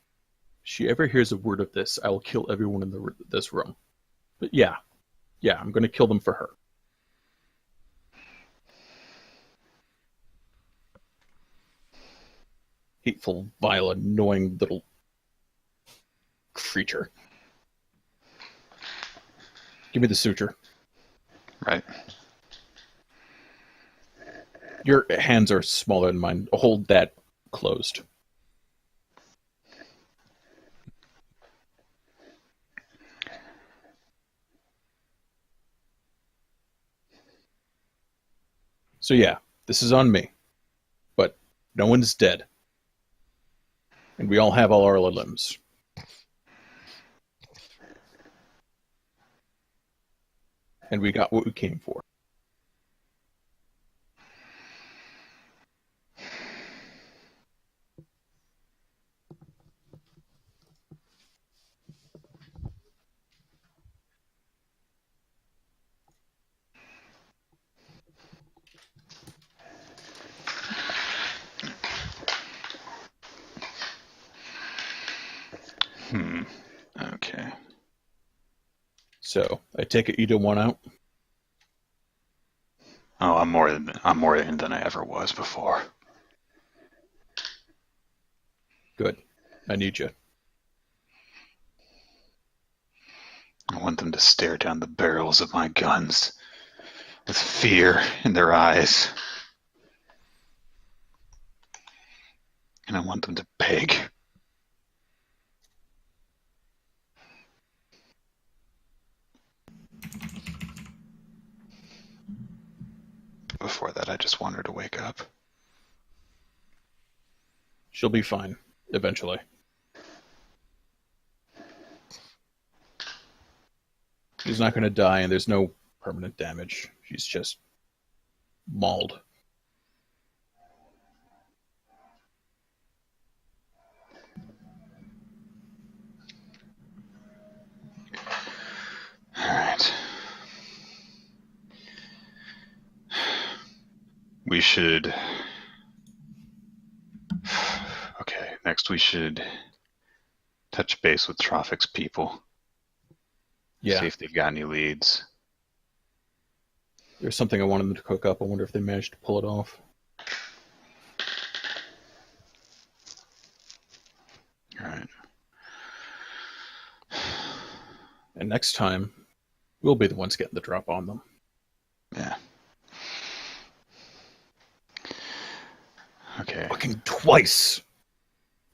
she ever hears a word of this, I will kill everyone in this room. But yeah, I'm going to kill them for her. Hateful, vile, annoying little creature. Give me the suture. Right. Your hands are smaller than mine. Hold that closed. So yeah, this is on me. But no one's dead. And we all have all our limbs. And we got what we came for. Okay. So I take it you don't want out? Oh, I'm more in than I ever was before. Good. I need you. I want them to stare down the barrels of my guns with fear in their eyes. And I want them to beg. Before that, I just want her to wake up. She'll be fine, eventually. She's not going to die, and there's no permanent damage. She's just mauled. Alright. We should... Okay, next we should touch base with Trophic's people. Yeah. See if they've got any leads. There's something I wanted them to cook up. I wonder if they managed to pull it off. Alright. And next time, we'll be the ones getting the drop on them. Yeah. Okay. Fucking twice!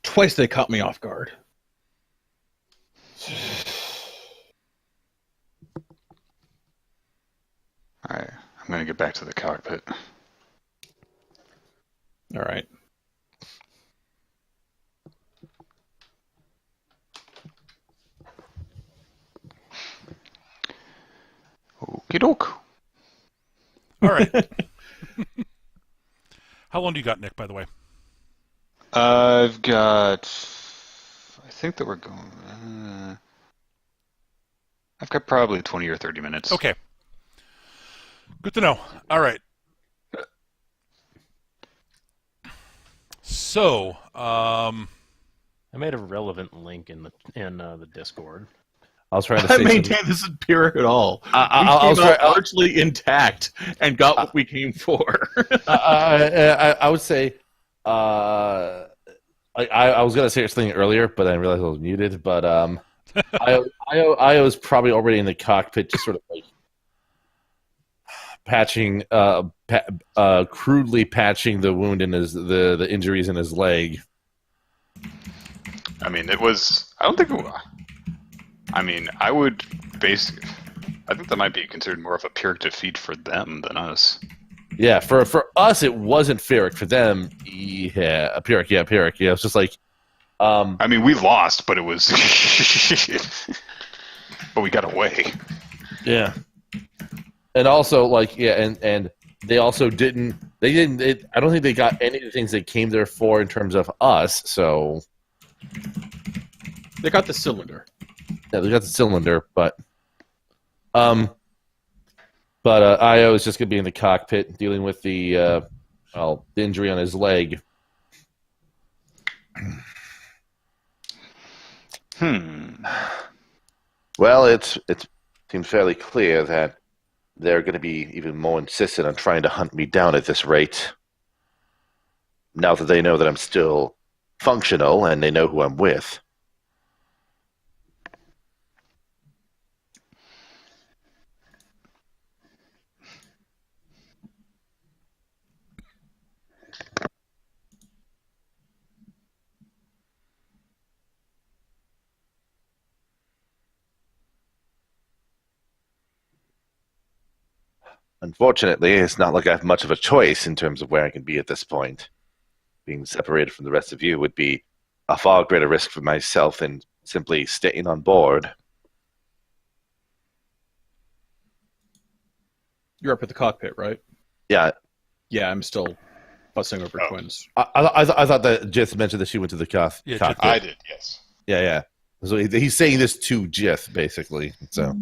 Twice they caught me off guard. Alright. I'm gonna get back to the cockpit. Alright. Okie doke. All right. How long do you got, Nick, by the way? I've got... I think that we're going... I've got probably 20 or 30 minutes. Okay. Good to know. All right. So, I made a relevant link in the Discord. I was trying to I say maintain this isn't pyrrhic at all. I We was came out try- largely intact and got what we came for. I would say I was gonna say something earlier, but I realized I was muted. But I was probably already in the cockpit, just sort of like patching, crudely patching the wound in the injuries in his leg. I mean, it was... I don't think... I mean, I would basically... I think that might be considered more of a Pyrrhic defeat for them than us. Yeah, for us it wasn't Pyrrhic. For them, yeah, Pyrrhic. Yeah, Pyrrhic. Yeah, it's just like, I mean, we lost, but it was... but we got away. yeah. And also, like, yeah, and they also didn't They didn't. I don't think they got any of the things they came there for in terms of us. So They got the cylinder. yeah, they got the cylinder, but Io is just gonna be in the cockpit dealing with the injury on his leg. Well, it seems fairly clear that they're going to be even more insistent on trying to hunt me down at this rate. Now that they know that I'm still functional and they know who I'm with. Unfortunately, it's not like I have much of a choice in terms of where I can be at this point. Being separated from the rest of you would be a far greater risk for myself than simply staying on board. You're up at the cockpit, right? Yeah, Yeah, I'm still fussing over twins. I thought that Jith mentioned that she went to the Yeah, cockpit. I did, yes. Yeah. So he's saying this to Jith, basically. So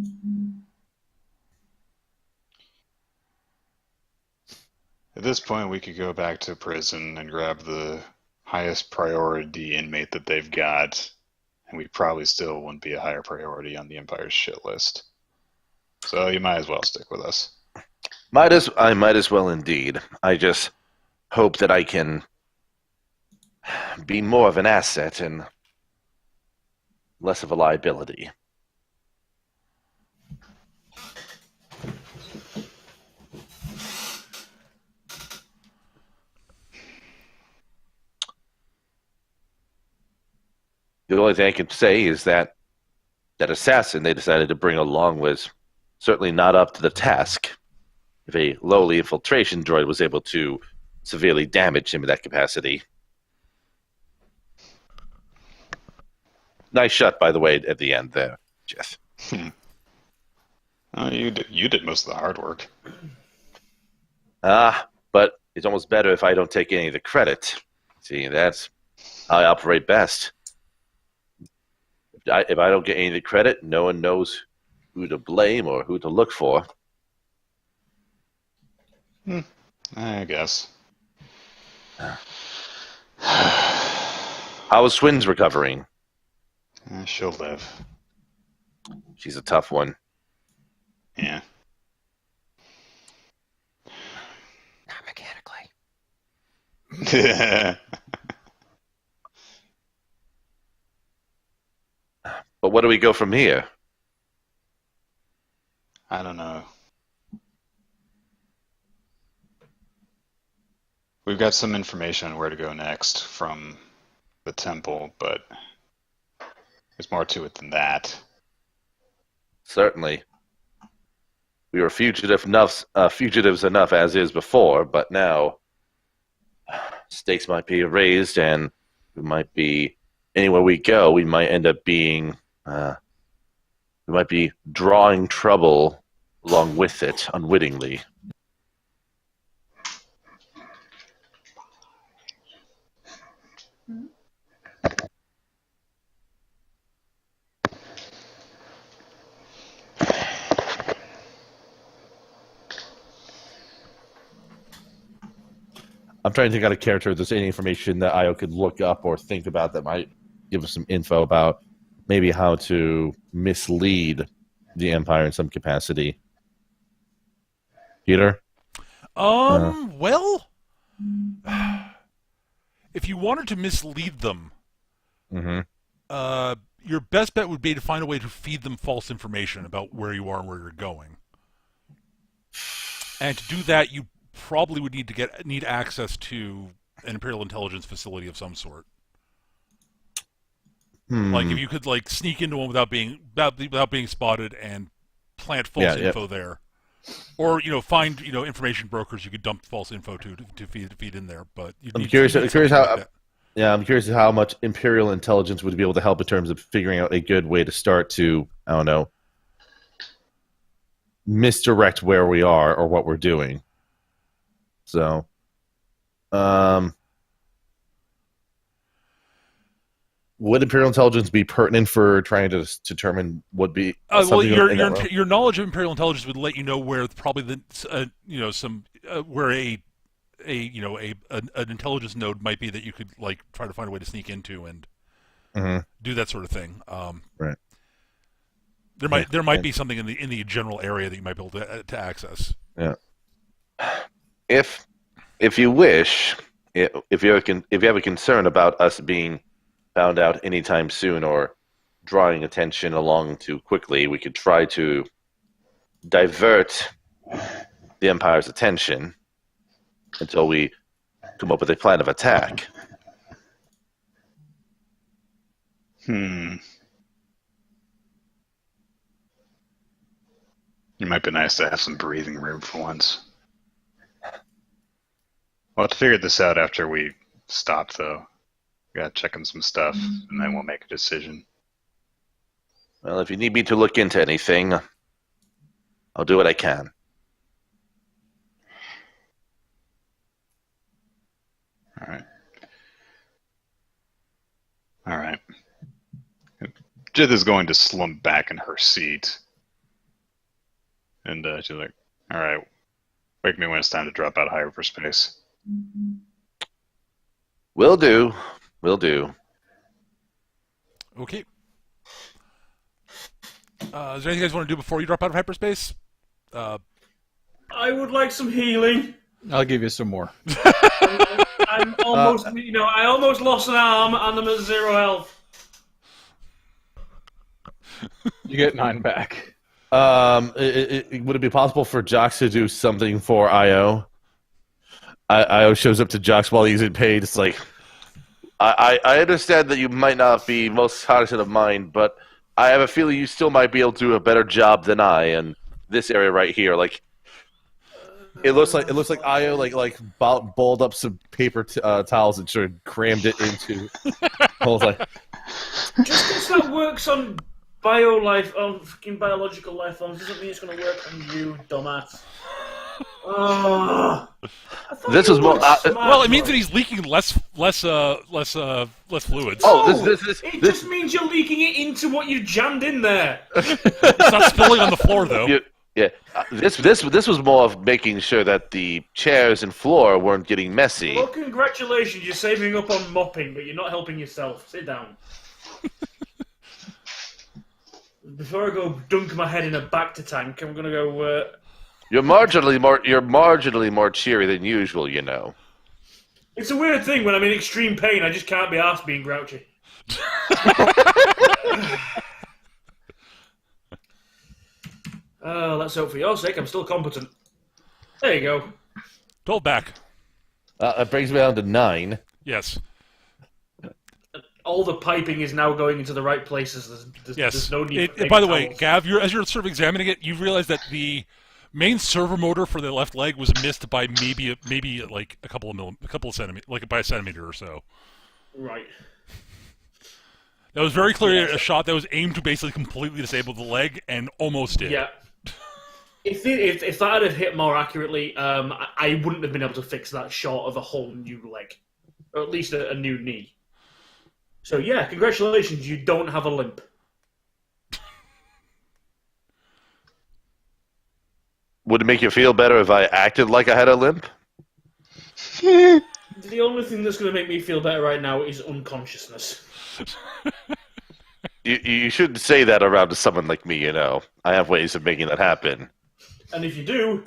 At this point, we could go back to prison and grab the highest priority inmate that they've got, and we probably still wouldn't be a higher priority on the Empire's shit list. So you might as well stick with us. I might as well indeed. I just hope that I can be more of an asset and less of a liability. The only thing I can say is that assassin they decided to bring along was certainly not up to the task. If a lowly infiltration droid was able to severely damage him in that capacity. Nice shot, by the way, at the end there, Jeff. You did most of the hard work. But it's almost better if I don't take any of the credit. See, that's how I operate best. If I don't get any of the credit, no one knows who to blame or who to look for. I guess. How is Swin's recovering? She'll live. She's a tough one. Yeah. Not mechanically. But where do we go from here? I don't know. We've got some information on where to go next from the temple, but there's more to it than that. Certainly. We were fugitives enough as is before, but now stakes might be raised, and we might be anywhere we go. We might end up being, we might be drawing trouble along with it unwittingly. I'm trying to think out of character if there's any information that Io could look up or think about that might give us some info about maybe how to mislead the Empire in some capacity. Peter? Well, if you wanted to mislead them, your best bet would be to find a way to feed them false information about where you are and where you're going. And to do that, you probably would need access to an Imperial intelligence facility of some sort. Like if you could sneak into one without being spotted and plant false info there, or find information brokers you could dump false info to feed in there. But I'm curious how much Imperial intelligence would be able to help in terms of figuring out a good way to start to, I don't know, misdirect where we are or what we're doing. So Would Imperial Intelligence be pertinent for trying to determine what be something in that realm? Your knowledge of Imperial Intelligence would let you know where probably where an intelligence node might be that you could like try to find a way to sneak into and do that sort of thing. Right. There might be something in the general area that you might be able to access. Yeah. If you wish, if you have a concern about us being found out anytime soon or drawing attention along too quickly, we could try to divert the Empire's attention until we come up with a plan of attack. It might be nice to have some breathing room for once. We'll have to figure this out after we stop, though. Gotta check on some stuff, and then we'll make a decision. Well, if you need me to look into anything, I'll do what I can. All right. Jith is going to slump back in her seat. And she's like, all right, wake me when it's time to drop out of hyperspace. Will do. Will do. Okay. Is there anything you guys want to do before you drop out of hyperspace? I would like some healing. I'll give you some more. I'm almost, I almost lost an arm and I'm at 0 health. You get 9 back. Would it be possible for Jox to do something for IO? IO shows up to Jox while he's in pain. It's like, I understand that you might not be most cognizant of mine, but I have a feeling you still might be able to do a better job than I in this area right here. Like, it looks like IO like balled up some paper towels and sort of crammed it into. I was like, Just because that works on fucking biological life forms doesn't mean it's going to work on you, dumbass. This is more. Well, it means that he's leaking less fluids. Oh, It just means you're leaking it into what you jammed in there. It's not spilling on the floor, though. Yeah, this was more of making sure that the chairs and floor weren't getting messy. Well, congratulations, you're saving up on mopping, but you're not helping yourself. Sit down. Before I go dunk my head in a Bacta tank, I'm gonna go. You're marginally more cheery than usual, you know. It's a weird thing when I'm in extreme pain. I just can't be arsed being grouchy. Let's hope for your sake I'm still competent. There you go. 12 back. That brings me down to 9. Yes. All the piping is now going into the right places. There's no need for by the way, towels. Gav, as you're sort of examining it, you realize that the main servo motor for the left leg was missed by maybe like a couple of centimeters, like by a centimeter or so. Right. That was very clearly a shot that was aimed to basically completely disable the leg, and almost did. Yeah. If that had hit more accurately, I wouldn't have been able to fix that short of a whole new leg, or at least a new knee. So yeah, congratulations, you don't have a limp. Would it make you feel better if I acted like I had a limp? The only thing that's going to make me feel better right now is unconsciousness. You shouldn't say that around to someone like me, you know. I have ways of making that happen. And if you do,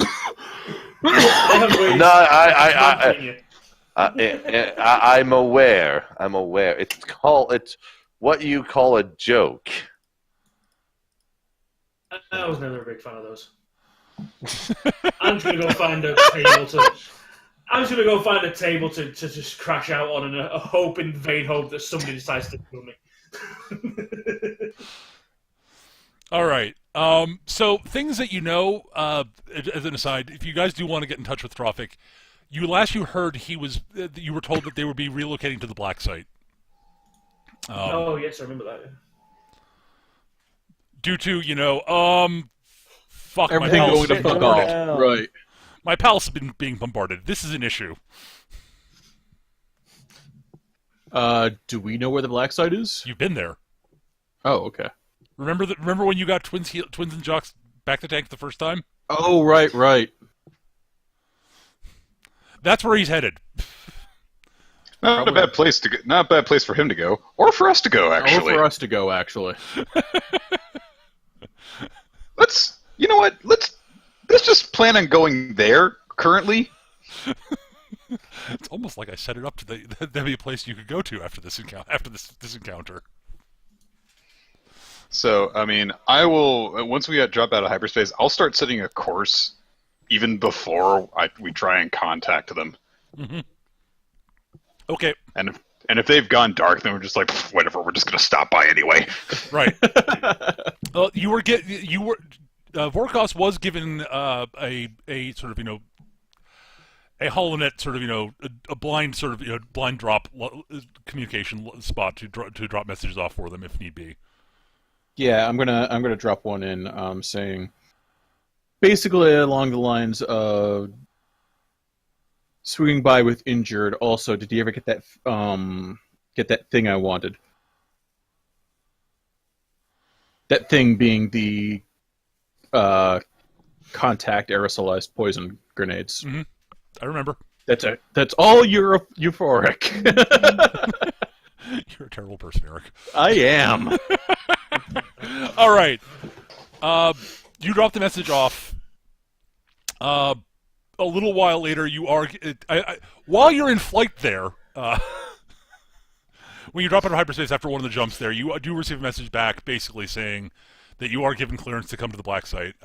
I have ways No, I'm aware. I'm aware. It's what you call a joke. I was never a big fan of those. I'm just gonna go find a table to. I'm just gonna go find a table to just crash out on, and a hope in vain hope that somebody decides to kill me. All right. So things that you know, as an aside, if you guys do want to get in touch with Trophic, you heard you were told that they would be relocating to the Black Site. Oh yes, I remember that. Yeah. Due to fuck Everything my pals. going to fuck off. Right. My pals have been being bombarded. This is an issue. Do we know where the black site is? You've been there. Oh, okay. Remember when you got twins and jocks back to tank the first time? Oh, right. That's where he's headed. Not a bad place to go. Not a bad place for him to go, or for us to go. Actually, Or for us to go, actually. You know what? Let's just plan on going there currently. It's almost like I set it up to that'd be a place you could go to after this encounter. So, I mean, I will once we drop out of hyperspace, I'll start setting a course even before we try and contact them. Mm-hmm. Okay. And if they've gone dark, then we're just like, whatever. We're just gonna stop by anyway. Right. Vorkos was given a sort of a holonet sort of a blind sort of blind drop communication spot to drop messages off for them if need be. Yeah, I'm gonna drop one in, saying basically along the lines of swinging by with injured. Also, did you ever get that thing I wanted? That thing being the contact aerosolized poison grenades. Mm-hmm. I remember. That's all euphoric. You're a terrible person, Eric. I am. All right. You drop the message off. A little while later, you are while you're in flight there. When you drop out of hyperspace after one of the jumps there, you do receive a message back, basically saying that you are given clearance to come to the black site.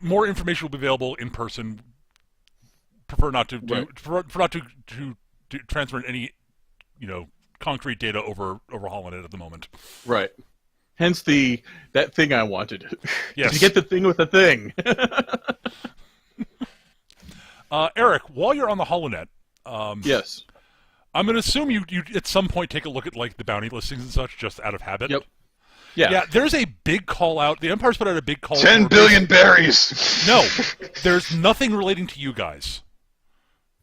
More information will be available in person. Prefer not to transfer any, concrete data over Holonet at the moment. Right. Hence that thing I wanted. Yes. Did you get the thing with the thing? Eric, while you're on the Holonet, yes. I'm going to assume you at some point take a look at like the bounty listings and such, just out of habit. Yep. Yeah. Yeah, there's a big call out. The Empire's put out a big call out. 10 billion berries! No, there's nothing relating to you guys.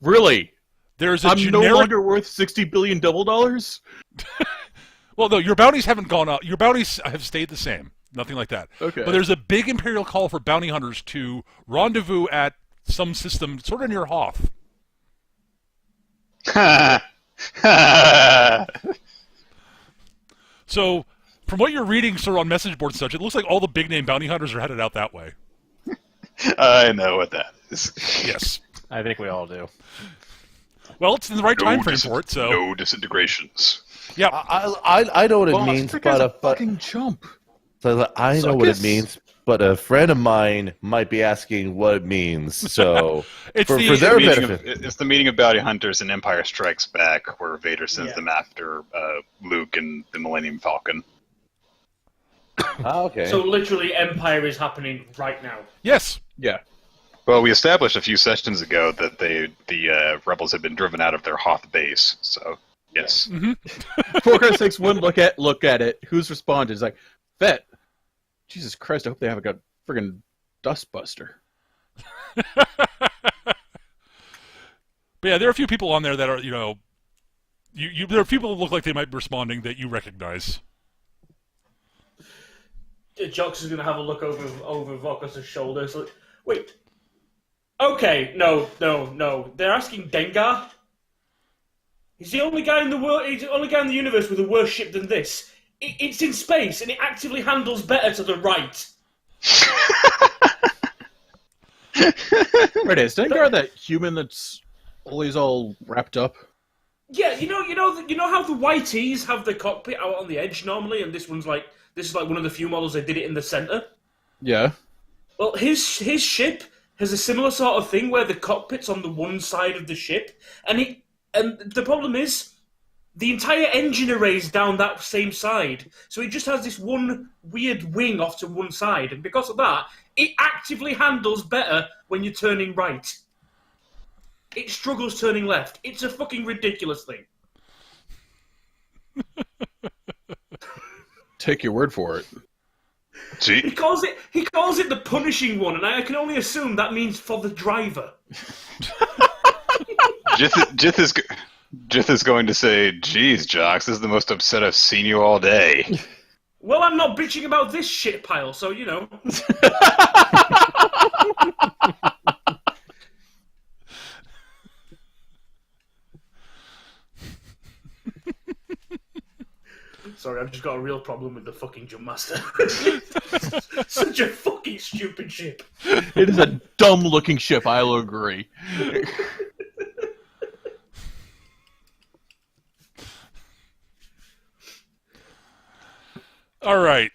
Really? There's a I'm generic... no longer worth $60 billion double dollars? Well, no, your bounties haven't gone up. Your bounties have stayed the same. Nothing like that. Okay. But there's a big Imperial call for bounty hunters to rendezvous at some system sort of near Hoth. So, from what you're reading sort of on message boards and such, it looks like all the big name bounty hunters are headed out that way. I know what that is. Yes. I think we all do. Well, it's in the right time frame for it, so... No disintegrations. Yeah. I know what it means, but a fucking chump. I know what it means, but a friend of mine might be asking what it means. So It's for the their meeting benefit, it's the meeting of bounty hunters in Empire Strikes Back, where Vader sends them after Luke and the Millennium Falcon. okay. So literally, Empire is happening right now. Yes. Yeah. Well, we established a few sessions ago that the rebels had been driven out of their Hoth base. So yes, Forecast takes one look at it. Who's responded? Is like, Vet. Jesus Christ! I hope they haven't got friggin' Dustbuster. But yeah, there are a few people on there that are, there are people that look like they might be responding that you recognize. Jox is going to have a look over Vokos' shoulder. So, wait. Okay, no. They're asking Dengar. He's the only guy in the world. He's the only guy in the universe with a worse ship than this. It's in space, and it actively handles better to the right. Right, is Dengar that human that's always all wrapped up? Yeah, you know how the YTs have the cockpit out on the edge normally, and this is like one of the few models that did it in the center. Yeah. Well, his ship has a similar sort of thing where the cockpit's on the one side of the ship, and the problem is the entire engine array's down that same side, so it just has this one weird wing off to one side, and because of that, it actively handles better when you're turning right. It struggles turning left. It's a fucking ridiculous thing. Take your word for it. See, He calls it the punishing one, and I can only assume that means for the driver. Jith is going to say, "Geez, Jocks, this is the most upset I've seen you all day." Well, I'm not bitching about this shit pile, so you know. Sorry, I've just got a real problem with the fucking Jump Master. Such a fucking stupid ship. It is a dumb-looking ship, I'll agree. All right.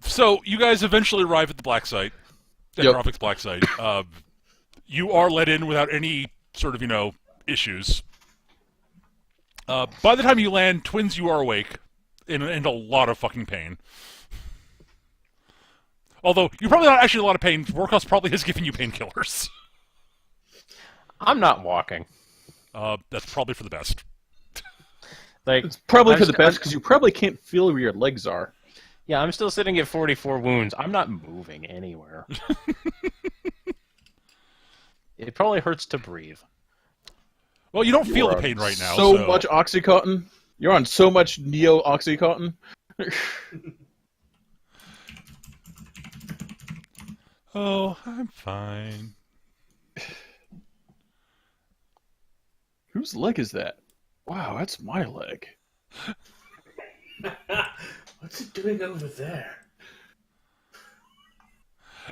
So you guys eventually arrive at the black site, at Yep. Tropic's black site. You are let in without any sort of, issues. By the time you land, twins, you are awake, in a lot of fucking pain. Although, you're probably not actually in a lot of pain. Warcos probably has given you painkillers. I'm not walking. That's probably for the best. Like It's probably I'm for the st- best, because you probably can't feel where your legs are. Yeah, I'm still sitting at 44 wounds. I'm not moving anywhere. It probably hurts to breathe. Well, you don't feel the are pain right now. So much Oxycontin. You're on so much Neo-Oxycontin. Oh, I'm fine. Whose leg is that? Wow, that's my leg. What's it doing over there?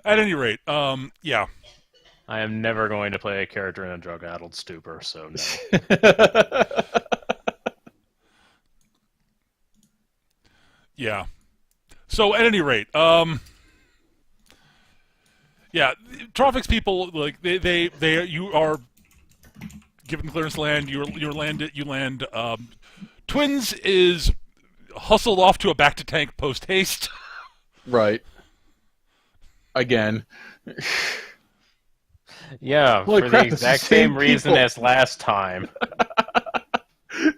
At any rate, yeah. I am never going to play a character in a drug-addled stupor, so no. Yeah. So at any rate, yeah, Tropic's people, like you are given clearance land. You land. Twins is hustled off to a back to tank post haste. Right. Again. Yeah, Holy for crap, the it's exact the same same reason people. as last time.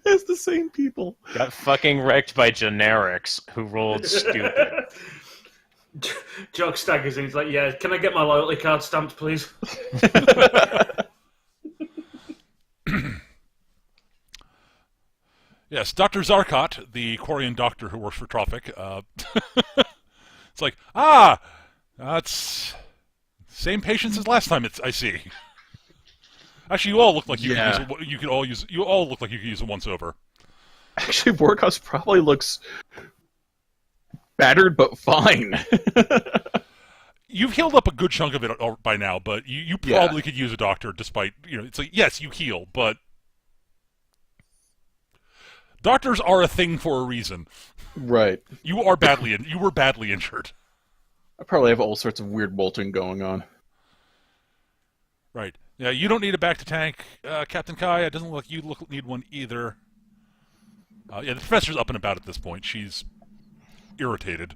It's the same people. Got fucking wrecked by generics who rolled stupid. Jock staggers in. He's like, "Yeah, can I get my loyalty card stamped, please?" Yes, Dr. Zarkot, the Quarian doctor who works for Tropic. It's like, that's same patients as last time. I see. Actually, you all look like you could use. You all look like you could use a once over. Actually, Workhouse probably looks battered, but fine. You've healed up a good chunk of it by now, but you probably could use a doctor. Despite it's like yes, you heal, but doctors are a thing for a reason. Right. You were badly injured. I probably have all sorts of weird bolting going on. Right. Yeah, you don't need a back to tank, Captain Kai. It doesn't look like you need one either. Yeah, the professor's up and about at this point. She's irritated.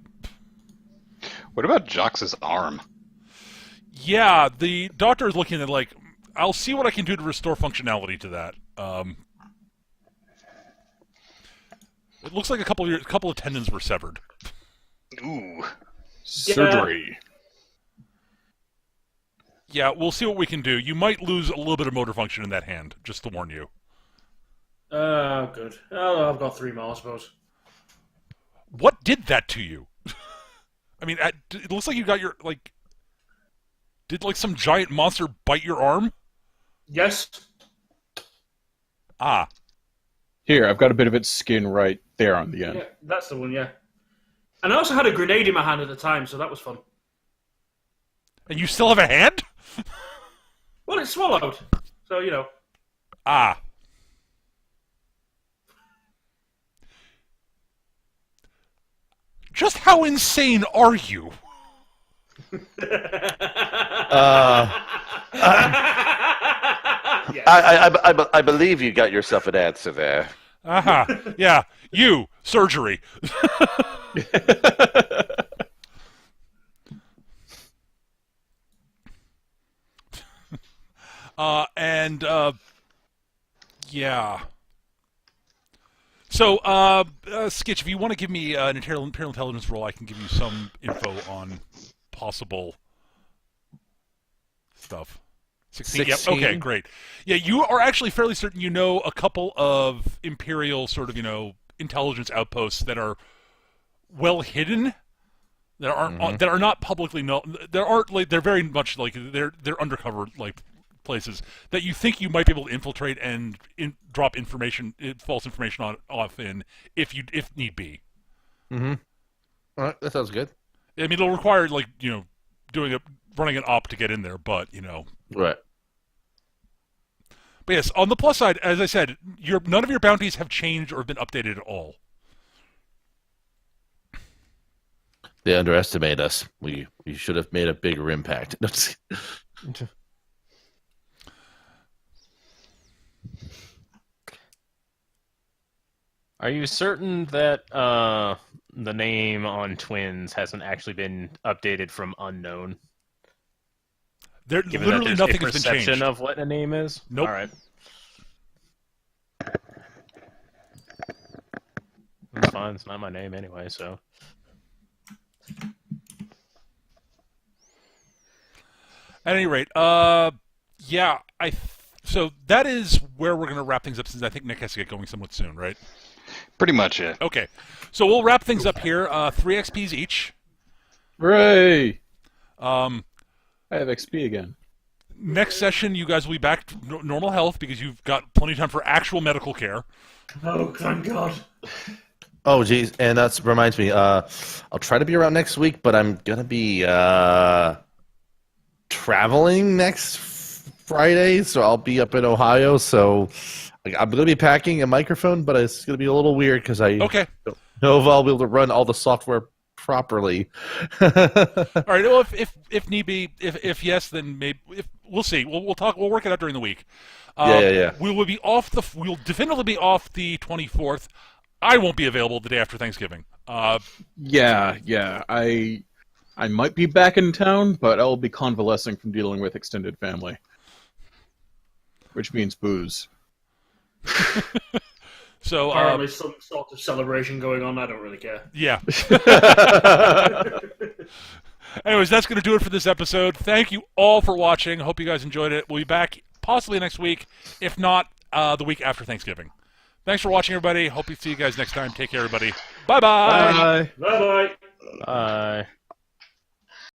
What about Jox's arm? Yeah, the doctor is looking at like, I'll see what I can do to restore functionality to that. It looks like a couple of tendons were severed. Ooh. Surgery. Yeah, we'll see what we can do. You might lose a little bit of motor function in that hand, just to warn you. Oh, good. Oh, I've got 3 more, I suppose. What did that to you? I mean, it looks like you got your, like... Did, like, some giant monster bite your arm? Yes. Ah. Here, I've got a bit of its skin right there on the end. Yeah, that's the one, yeah. And I also had a grenade in my hand at the time, so that was fun. And you still have a hand? Well, it's swallowed, so, you know. Ah. Just how insane are you? Yes. I believe you got yourself an answer there. Aha. Yeah. You. Surgery. Yeah. So, Skitch, if you want to give me an Imperial Intelligence roll, I can give you some info on possible stuff. 16. Yep. 16. Okay, great. Yeah, you are actually fairly certain you know a couple of Imperial sort of, intelligence outposts that are well hidden, that aren't that are not publicly known. There aren't like they're very much like they're undercover like places that you think you might be able to infiltrate and drop information, false information off in if need be. Mm-hmm. All right, that sounds good. I mean, it'll require like running an op to get in there, but Right. But yes, on the plus side, as I said, none of your bounties have changed or been updated at all. They underestimate us. We should have made a bigger impact. Are you certain that the name on Twins hasn't actually been updated from unknown? Given Literally that nothing there's has a been perception changed. of what a name is? Nope. All right. That's fine. It's not my name anyway, so. At any rate, yeah, so that is where we're going to wrap things up, since I think Nick has to get going somewhat soon, right? Pretty much it. Okay, so we'll wrap things up here. 3 XPs each. Hooray! I have XP again. Next session, you guys will be back to normal health because you've got plenty of time for actual medical care. Oh, thank God. Oh, geez, and that reminds me. I'll try to be around next week, but I'm gonna be traveling next Friday, so I'll be up in Ohio. So I'm gonna be packing a microphone, but it's gonna be a little weird because I Okay. don't know if I'll be able to run all the software properly. All right. Well, if need be, if yes, then maybe we'll see. We'll talk. We'll work it out during the week. Yeah. We will be off we'll definitively be off the 24th. I won't be available the day after Thanksgiving. Yeah. I might be back in town, but I'll be convalescing from dealing with extended family. Which means booze. So Apparently some sort of celebration going on. I don't really care. yeah. Anyways, that's going to do it for this episode. Thank you all for watching. Hope you guys enjoyed it. We'll be back possibly next week, if not the week after Thanksgiving. Thanks for watching, everybody. Hope to see you guys next time. Take care, everybody. Bye-bye. Bye. Bye-bye. Bye.